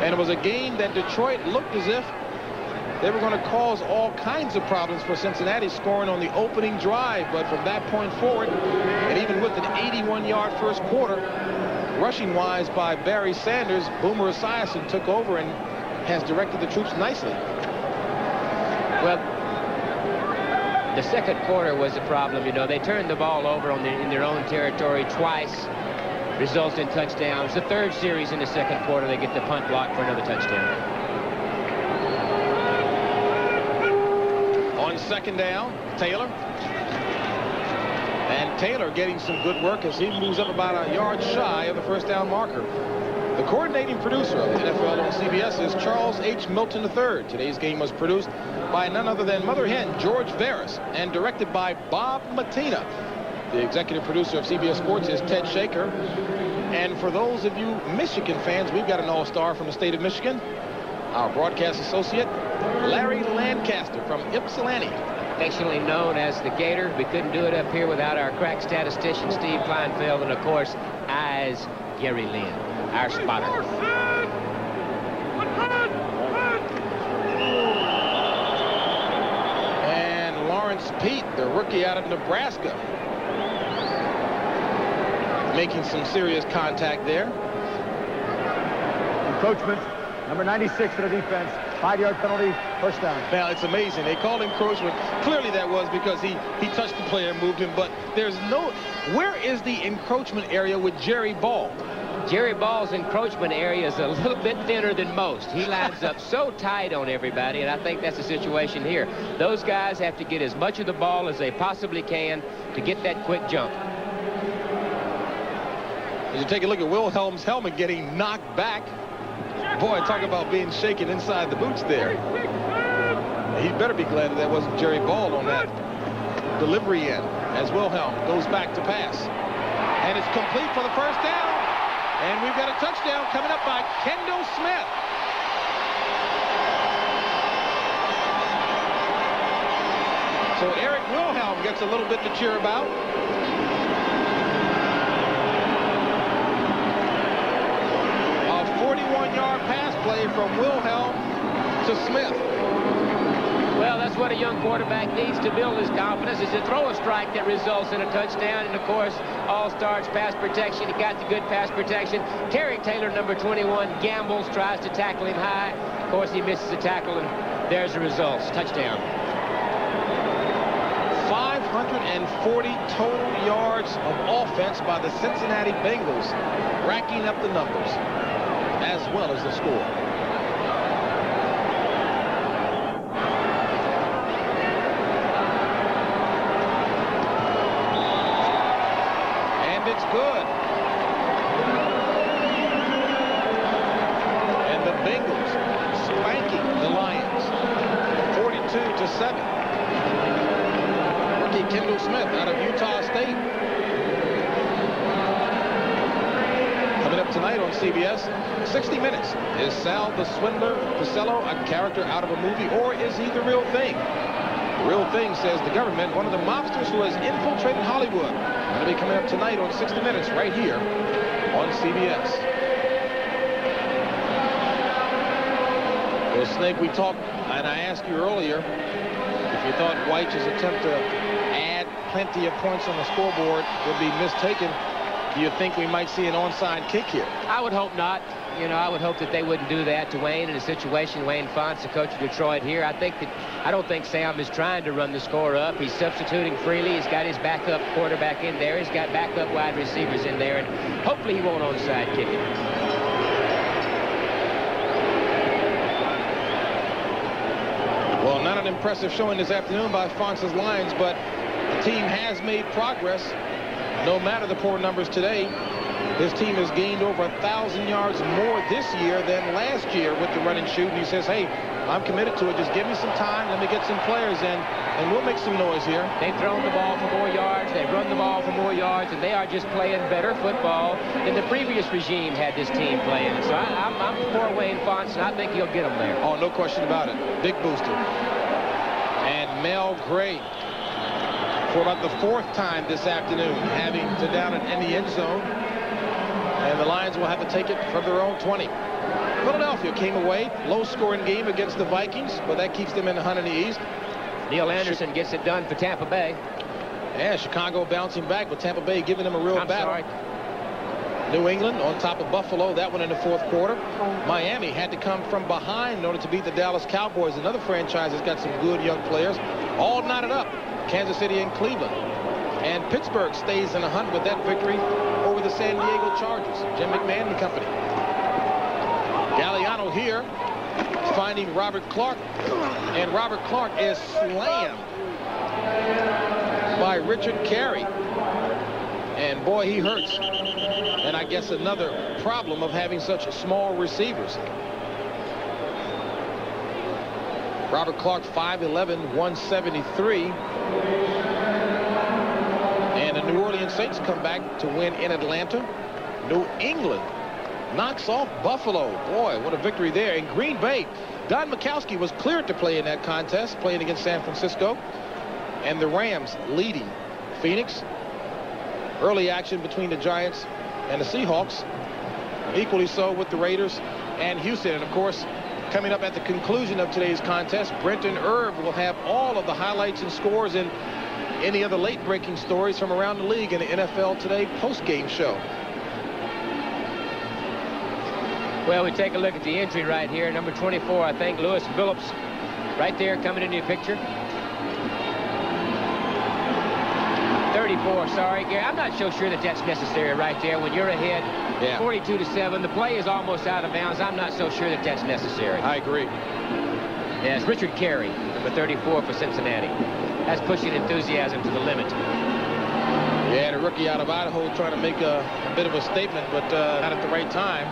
And it was a game that Detroit looked as if they were going to cause all kinds of problems for Cincinnati, scoring on the opening drive. But from that point forward, and even with an 41-yard first quarter, rushing-wise by Barry Sanders. Boomer Esiason took over and has directed the troops nicely. Well, the second quarter was a problem. You know, they turned the ball over in their own territory twice. Results in touchdowns. The third series in the second quarter, they get the punt block for another touchdown. On second down, Taylor. And Taylor getting some good work as he moves up about a yard shy of the first down marker. The coordinating producer of the NFL on CBS is Charles H. Milton III. Today's game was produced by none other than Mother Hen George Veras and directed by Bob Matina. The executive producer of CBS Sports is Ted Shaker. And for those of you Michigan fans, we've got an all-star from the state of Michigan, our broadcast associate, Larry Lancaster from Ypsilanti. Affectionately known as the Gator. We couldn't do it up here without our crack statistician, Steve Kleinfeld, and of course, Eyes Gary Lynn, our spotter. And Lawrence Pete, the rookie out of Nebraska, making some serious contact there. Encroachment, number 96 for the defense. 5-yard penalty, first down. Now, it's amazing. They called him encroachment. Clearly that was because he touched the player and moved him, but there's no... Where is the encroachment area with Jerry Ball? Jerry Ball's encroachment area is a little bit thinner than most. He lines up so tight on everybody, and I think that's the situation here. Those guys have to get as much of the ball as they possibly can to get that quick jump. As you take a look at Wilhelm's helmet getting knocked back. Boy, talk about being shaken inside the boots there. He better be glad that wasn't Jerry Ball on that delivery end as Wilhelm goes back to pass. And it's complete for the first down. And we've got a touchdown coming up by Kendall Smith. So Eric Wilhelm gets a little bit to cheer about. A 41-yard pass play from Wilhelm to Smith. Well, that's what a young quarterback needs to build his confidence, is to throw a strike that results in a touchdown. And, of course, all starts pass protection. He got the good pass protection. Terry Taylor, number 21, gambles, tries to tackle him high. Of course, he misses the tackle, and there's the results. Touchdown. 540 total yards of offense by the Cincinnati Bengals, racking up the numbers as well as the score. It's good. And the Bengals spanking the Lions 42-7. Rookie Kendall Smith out of Utah State. Coming up tonight on CBS, 60 Minutes. Is Sal the Swindler Pacello a character out of a movie, or is he the real thing? The real thing, says the government, one of the mobsters who has infiltrated Hollywood. Going to be coming up tonight on 60 Minutes right here on CBS. Well, Snake, we talked, and I asked you earlier if you thought White's attempt to add plenty of points on the scoreboard would be mistaken. Do you think we might see an onside kick here? I would hope not. You know, I would hope that they wouldn't do that to Wayne in a situation. Wayne Fonts, the coach of Detroit here. I don't think Sam is trying to run the score up. He's substituting freely. He's got his backup quarterback in there. He's got backup wide receivers in there, and hopefully he won't onside kick it. Well, not an impressive showing this afternoon by Fonts' Lions, but the team has made progress. No matter the poor numbers today, his team has gained over 1,000 yards more this year than last year with the run and shoot. And he says, hey, I'm committed to it. Just give me some time. Let me get some players in, and we'll make some noise here. They've thrown the ball for more yards. They've run the ball for more yards, and they are just playing better football than the previous regime had this team playing. So I'm for Wayne Fonts, and I think he'll get them there. Oh, no question about it. Big booster. And Mel Gray, for about the fourth time this afternoon, having to down it in the end zone. And the Lions will have to take it from their own 20. Philadelphia came away, low-scoring game against the Vikings, but that keeps them in the hunt in the East. Neil Anderson gets it done for Tampa Bay. Yeah, Chicago bouncing back, but Tampa Bay giving them a real battle. Sorry. New England on top of Buffalo, that one in the fourth quarter. Miami had to come from behind in order to beat the Dallas Cowboys. Another franchise that's got some good young players. All knotted up. Kansas City and Cleveland. And Pittsburgh stays in the hunt with that victory over the San Diego Chargers. Jim McMahon and company. Galliano here finding Robert Clark. And Robert Clark is slammed by Richard Carey. And boy, he hurts. And I guess another problem of having such small receivers. Robert Clark, 5'11", 173. And the New Orleans Saints come back to win in Atlanta. New England knocks off Buffalo. Boy, what a victory there. In Green Bay, Don Majkowski was cleared to play in that contest, playing against San Francisco. And the Rams leading Phoenix. Early action between the Giants and the Seahawks. Equally so with the Raiders and Houston. And of course, coming up at the conclusion of today's contest, Brenton Irv will have all of the highlights and scores and any other late-breaking stories from around the league in the NFL Today post-game show. Well, we take a look at the entry right here. Number 24, I think, Lewis Phillips, right there coming into your picture. 34, sorry, Gary. I'm not so sure that that's necessary right there. When you're ahead 42-7, the play is almost out of bounds. I'm not so sure that that's necessary. I agree. Yes, Richard Carey, number 34 for Cincinnati. That's pushing enthusiasm to the limit. Yeah, the rookie out of Idaho trying to make a bit of a statement, but not at the right time.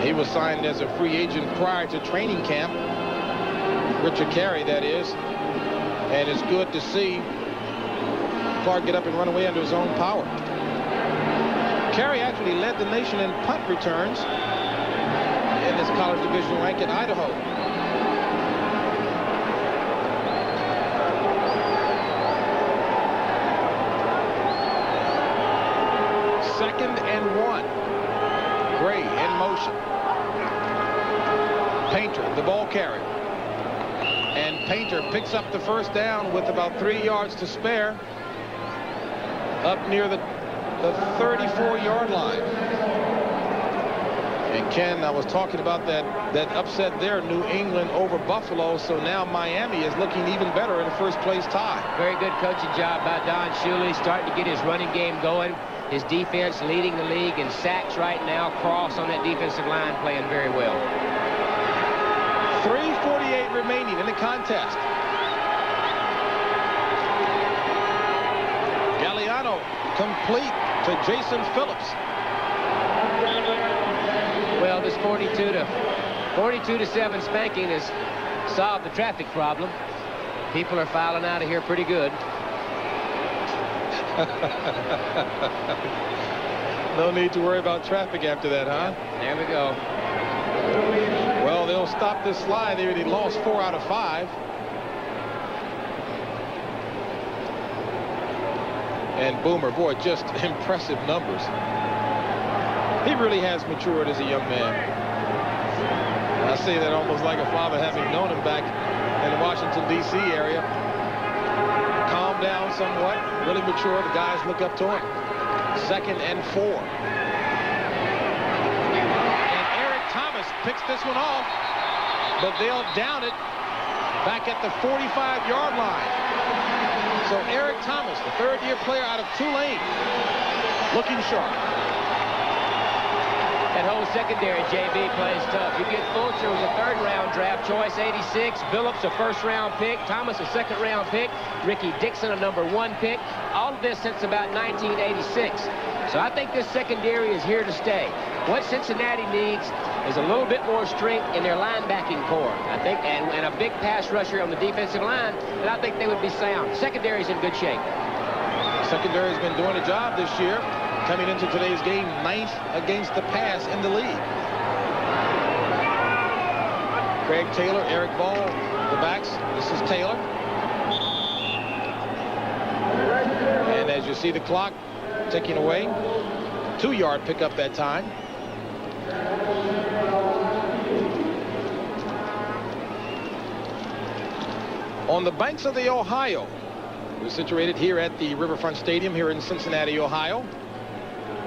He was signed as a free agent prior to training camp. Richard Carey, that is. And it's good to see Clark get up and run away under his own power. Carey actually led the nation in punt returns in this college division rank at Idaho. Second and 1. Gray in motion. Painter, the ball carrier. And Painter picks up the first down with about 3 yards to spare up near the 34-yard line. And Ken, I was talking about that upset there, New England over Buffalo. So now Miami is looking even better in a first-place tie. Very good coaching job by Don Shuley, starting to get his running game going. His defense leading the league in sacks right now. Cross on that defensive line playing very well. 3:48 remaining in the contest. Galliano complete to Jason Phillips. Well, this 42-7 spanking has solved the traffic problem. People are filing out of here pretty good. No need to worry about traffic after that, huh? There we go. Well, they'll stop this slide. They already lost 4 out of 5. And Boomer, boy, just impressive numbers. He really has matured as a young man. I say that almost like a father, having known him back in the Washington, D.C. area. Calmed down somewhat, really mature. The guys look up to him. Second and 4. Picks this one off, but they'll down it back at the 45-yard line. So Eric Thomas, the third-year player out of Tulane, looking sharp. That whole secondary, JB, plays tough. You get Fulcher, was a third-round draft choice, 86. Phillips, a first-round pick. Thomas, a second-round pick. Ricky Dixon, a number 1 pick. All of this since about 1986. So I think this secondary is here to stay. What Cincinnati needs is a little bit more strength in their linebacking core, I think, and a big pass rusher on the defensive line, and I think they would be sound. Secondary's in good shape. Secondary's been doing a job this year, coming into today's game 9th against the pass in the league. Craig Taylor, Eric Ball, the backs. This is Taylor. And as you see the clock ticking away, 2-yard pickup that time. On the banks of the Ohio. We're situated here at the Riverfront Stadium here in Cincinnati, Ohio.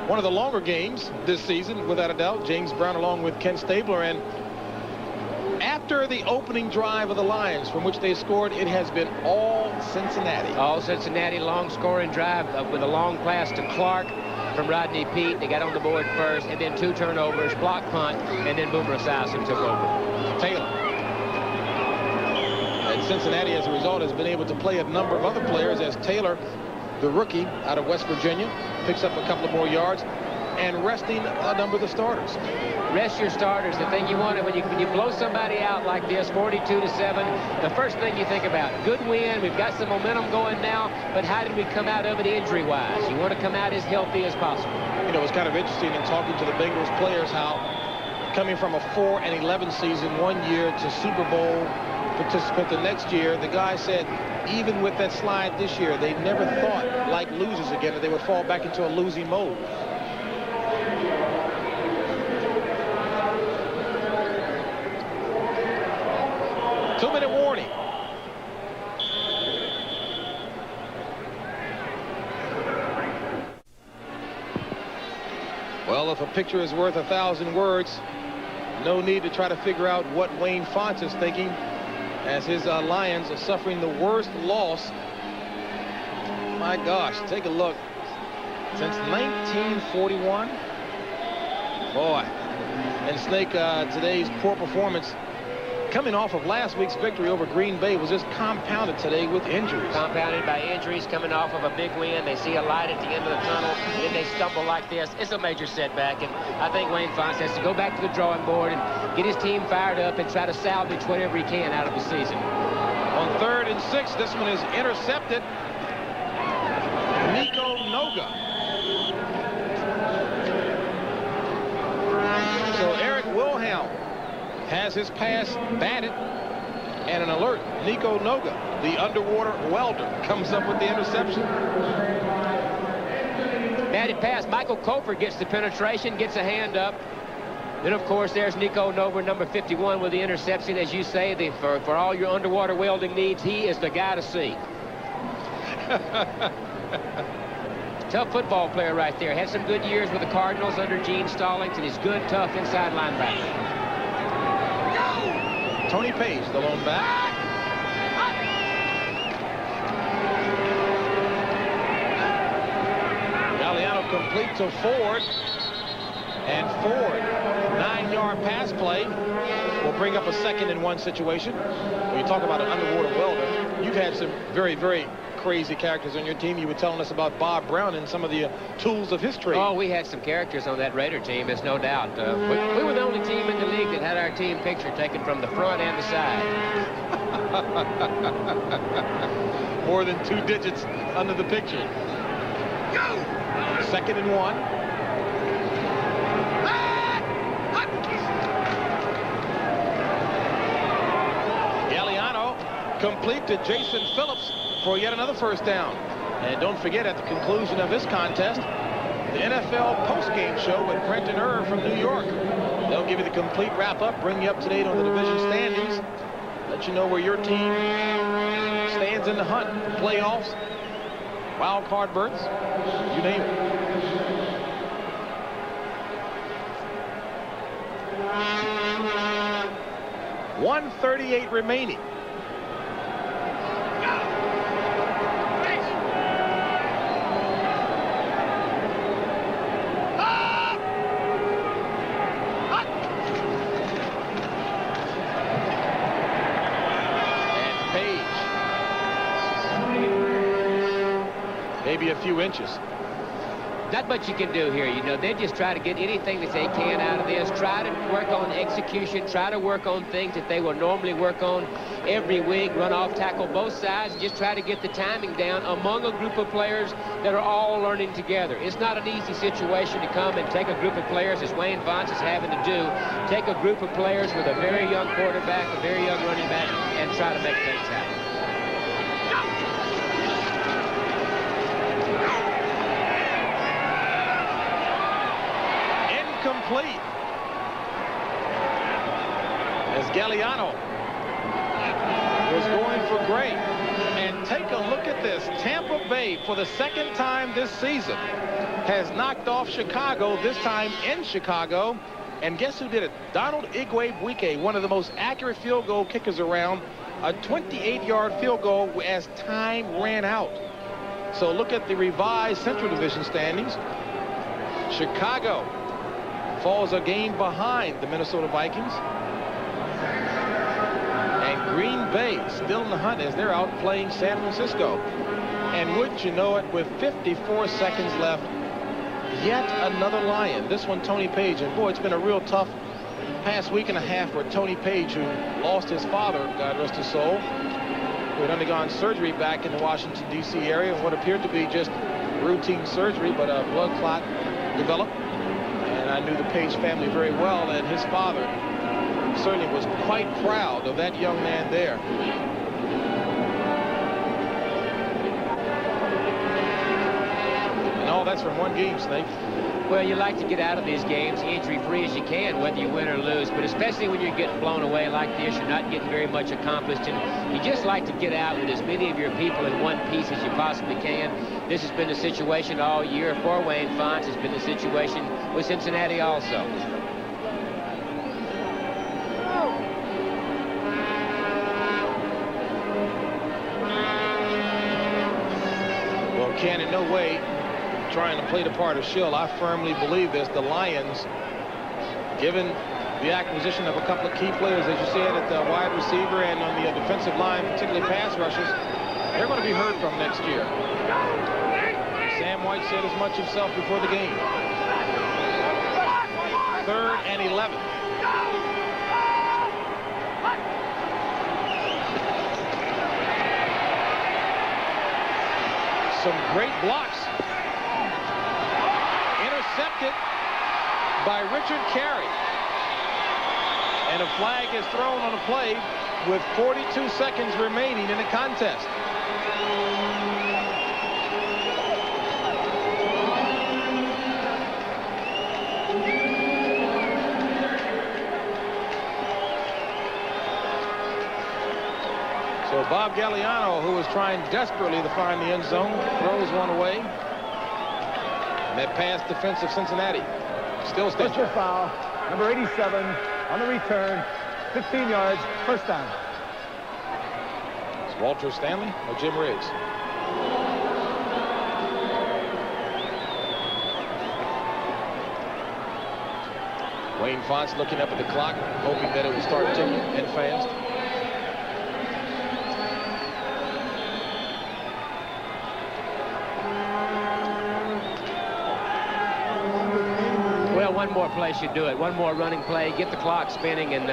One of the longer games this season, without a doubt. James Brown along with Ken Stabler. And after the opening drive of the Lions, from which they scored, it has been all Cincinnati. All Cincinnati, long scoring drive with a long pass to Clark from Rodney Peete. They got on the board first, and then 2 turnovers, block punt, and then Boomer Esiason took over. Taylor. And Cincinnati, as a result, has been able to play a number of other players as Taylor, the rookie out of West Virginia, picks up a couple of more yards, and resting a number of the starters. Rest your starters. The thing you want when you blow somebody out like this, 42-7, the first thing you think about, good win, we've got some momentum going now, but how did we come out of it injury-wise? You want to come out as healthy as possible. You know, it's kind of interesting in talking to the Bengals players how coming from a 4-11 season one year to Super Bowl participant the next year, the guy said even with that slide this year, they never thought like losers again, that they would fall back into a losing mode. Two-minute warning. Well, if a picture is worth 1,000 words, no need to try to figure out what Wayne Fontes is thinking as his Lions are suffering the worst loss. My gosh, take a look. Since 1941. Boy. And Snake, today's poor performance coming off of last week's victory over Green Bay was just compounded today with injuries. Compounded by injuries, coming off of a big win. They see a light at the end of the tunnel, and then they stumble like this. It's a major setback, and I think Wayne Fontes has to go back to the drawing board and get his team fired up and try to salvage whatever he can out of the season. On 3rd and 6, this one is intercepted. Nico Noga. So Eric Wilhelm has his pass batted, and an alert. Nico Noga, the underwater welder, comes up with the interception. Batted pass. Michael Kofer gets the penetration, gets a hand up. Then, of course, there's Nico Noga, number 51, with the interception. As you say, for all your underwater welding needs, he is the guy to see. Tough football player right there. Had some good years with the Cardinals under Gene Stallings, and he's good, tough inside linebacker. Tony Page, the lone back. Galliano complete to Ford. And Ford, 9-yard pass play, will bring up a 2nd and 1 situation. When you talk about an underwater welder, you've had some very, very crazy characters on your team. You were telling us about Bob Brown and some of the tools of his trade. Oh, we had some characters on that Raider team, there's no doubt. We were the only team in the league that had our team picture taken from the front and the side. More than 2 digits under the picture. Go! 2nd and 1. Complete to Jason Phillips for yet another first down. And don't forget, at the conclusion of this contest, the NFL postgame show with Brent and Irv from New York. They'll give you the complete wrap-up, bring you up to date on the division standings, let you know where your team stands in the hunt for playoffs, wild card berths, you name it. .138 remaining. Maybe a few inches. Not much you can do here. You know, they just try to get anything that they can out of this. Try to work on execution. Try to work on things that they will normally work on every week. Run off, tackle both sides. Just try to get the timing down among a group of players that are all learning together. It's not an easy situation to come and take a group of players, as Wayne Fontes is having to do, take a group of players with a very young quarterback, a very young running back, and try to make things happen. Complete as Galliano was going for Gray. And take a look at this. Tampa Bay, for the second time this season, has knocked off Chicago, this time in Chicago. And guess who did it? Donald Igwebuike, one of the most accurate field goal kickers around. A 28-yard field goal as time ran out. So look at the revised Central Division standings. Chicago falls a game behind the Minnesota Vikings. And Green Bay still in the hunt as they're out playing San Francisco. And wouldn't you know it, with 54 seconds left, yet another Lion. This one, Tony Page. And boy, it's been a real tough past week and a half for Tony Page, who lost his father, God rest his soul, who had undergone surgery back in the Washington, D.C. area. What appeared to be just routine surgery, but a blood clot developed. And I knew the Page family very well, and his father certainly was quite proud of that young man there. And all that's from one game, Snake. Well, you like to get out of these games injury-free as you can, whether you win or lose. But especially when you're getting blown away like this, you're not getting very much accomplished. And you just like to get out with as many of your people in one piece as you possibly can. This has been the situation all year for Wayne Fontes. It's been the situation with Cincinnati also. Well, Ken, in no way trying to play the part of shill. I firmly believe this. The Lions, given the acquisition of a couple of key players, as you said, at the wide receiver and on the defensive line, particularly pass rushers, they're going to be heard from next year. Sam White said as much himself before the game. 3rd and 11. Some great blocks. Intercepted by Richard Carey. And a flag is thrown on a play with 42 seconds remaining in the contest. So Bob Galliano, who was trying desperately to find the end zone, throws one away. And that pass defense of Cincinnati still stands. Personal foul, number 87 on the return, 15 yards, first down. It's Walter Stanley or Jim Riggs? Wayne Fontes looking up at the clock, hoping that it would start ticking and fast. One more play should do it. One more running play, get the clock spinning, and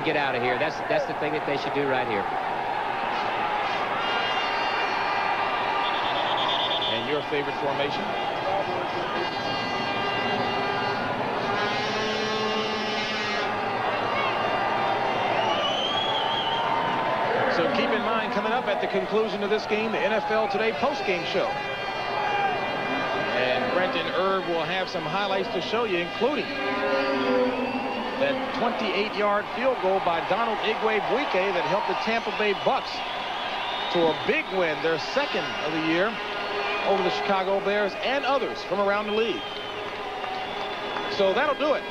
get out of here. That's the thing that they should do right here. And your favorite formation? So keep in mind, coming up at the conclusion of this game, the NFL Today postgame show. And Brenton Erb will have some highlights to show you, including that 28-yard field goal by Donald Igwebuike that helped the Tampa Bay Bucks to a big win, their second of the year, over the Chicago Bears and others from around the league. So that'll do it.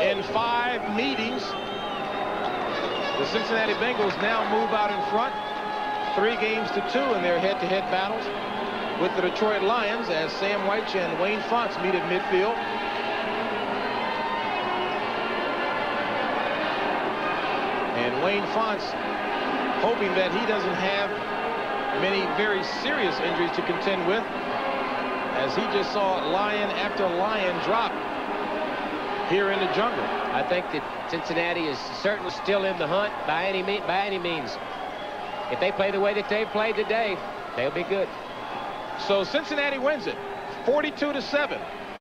In 5 meetings, the Cincinnati Bengals now move out in front, 3 games to 2 in their head-to-head battles with the Detroit Lions, as Sam White and Wayne Fontes meet at midfield. And Wayne Fontes hoping that he doesn't have many very serious injuries to contend with, as he just saw lion after lion drop here in the jungle. I think that Cincinnati is certainly still in the hunt by any means. If they play the way that they've played today, they'll be good. So Cincinnati wins it 42-7.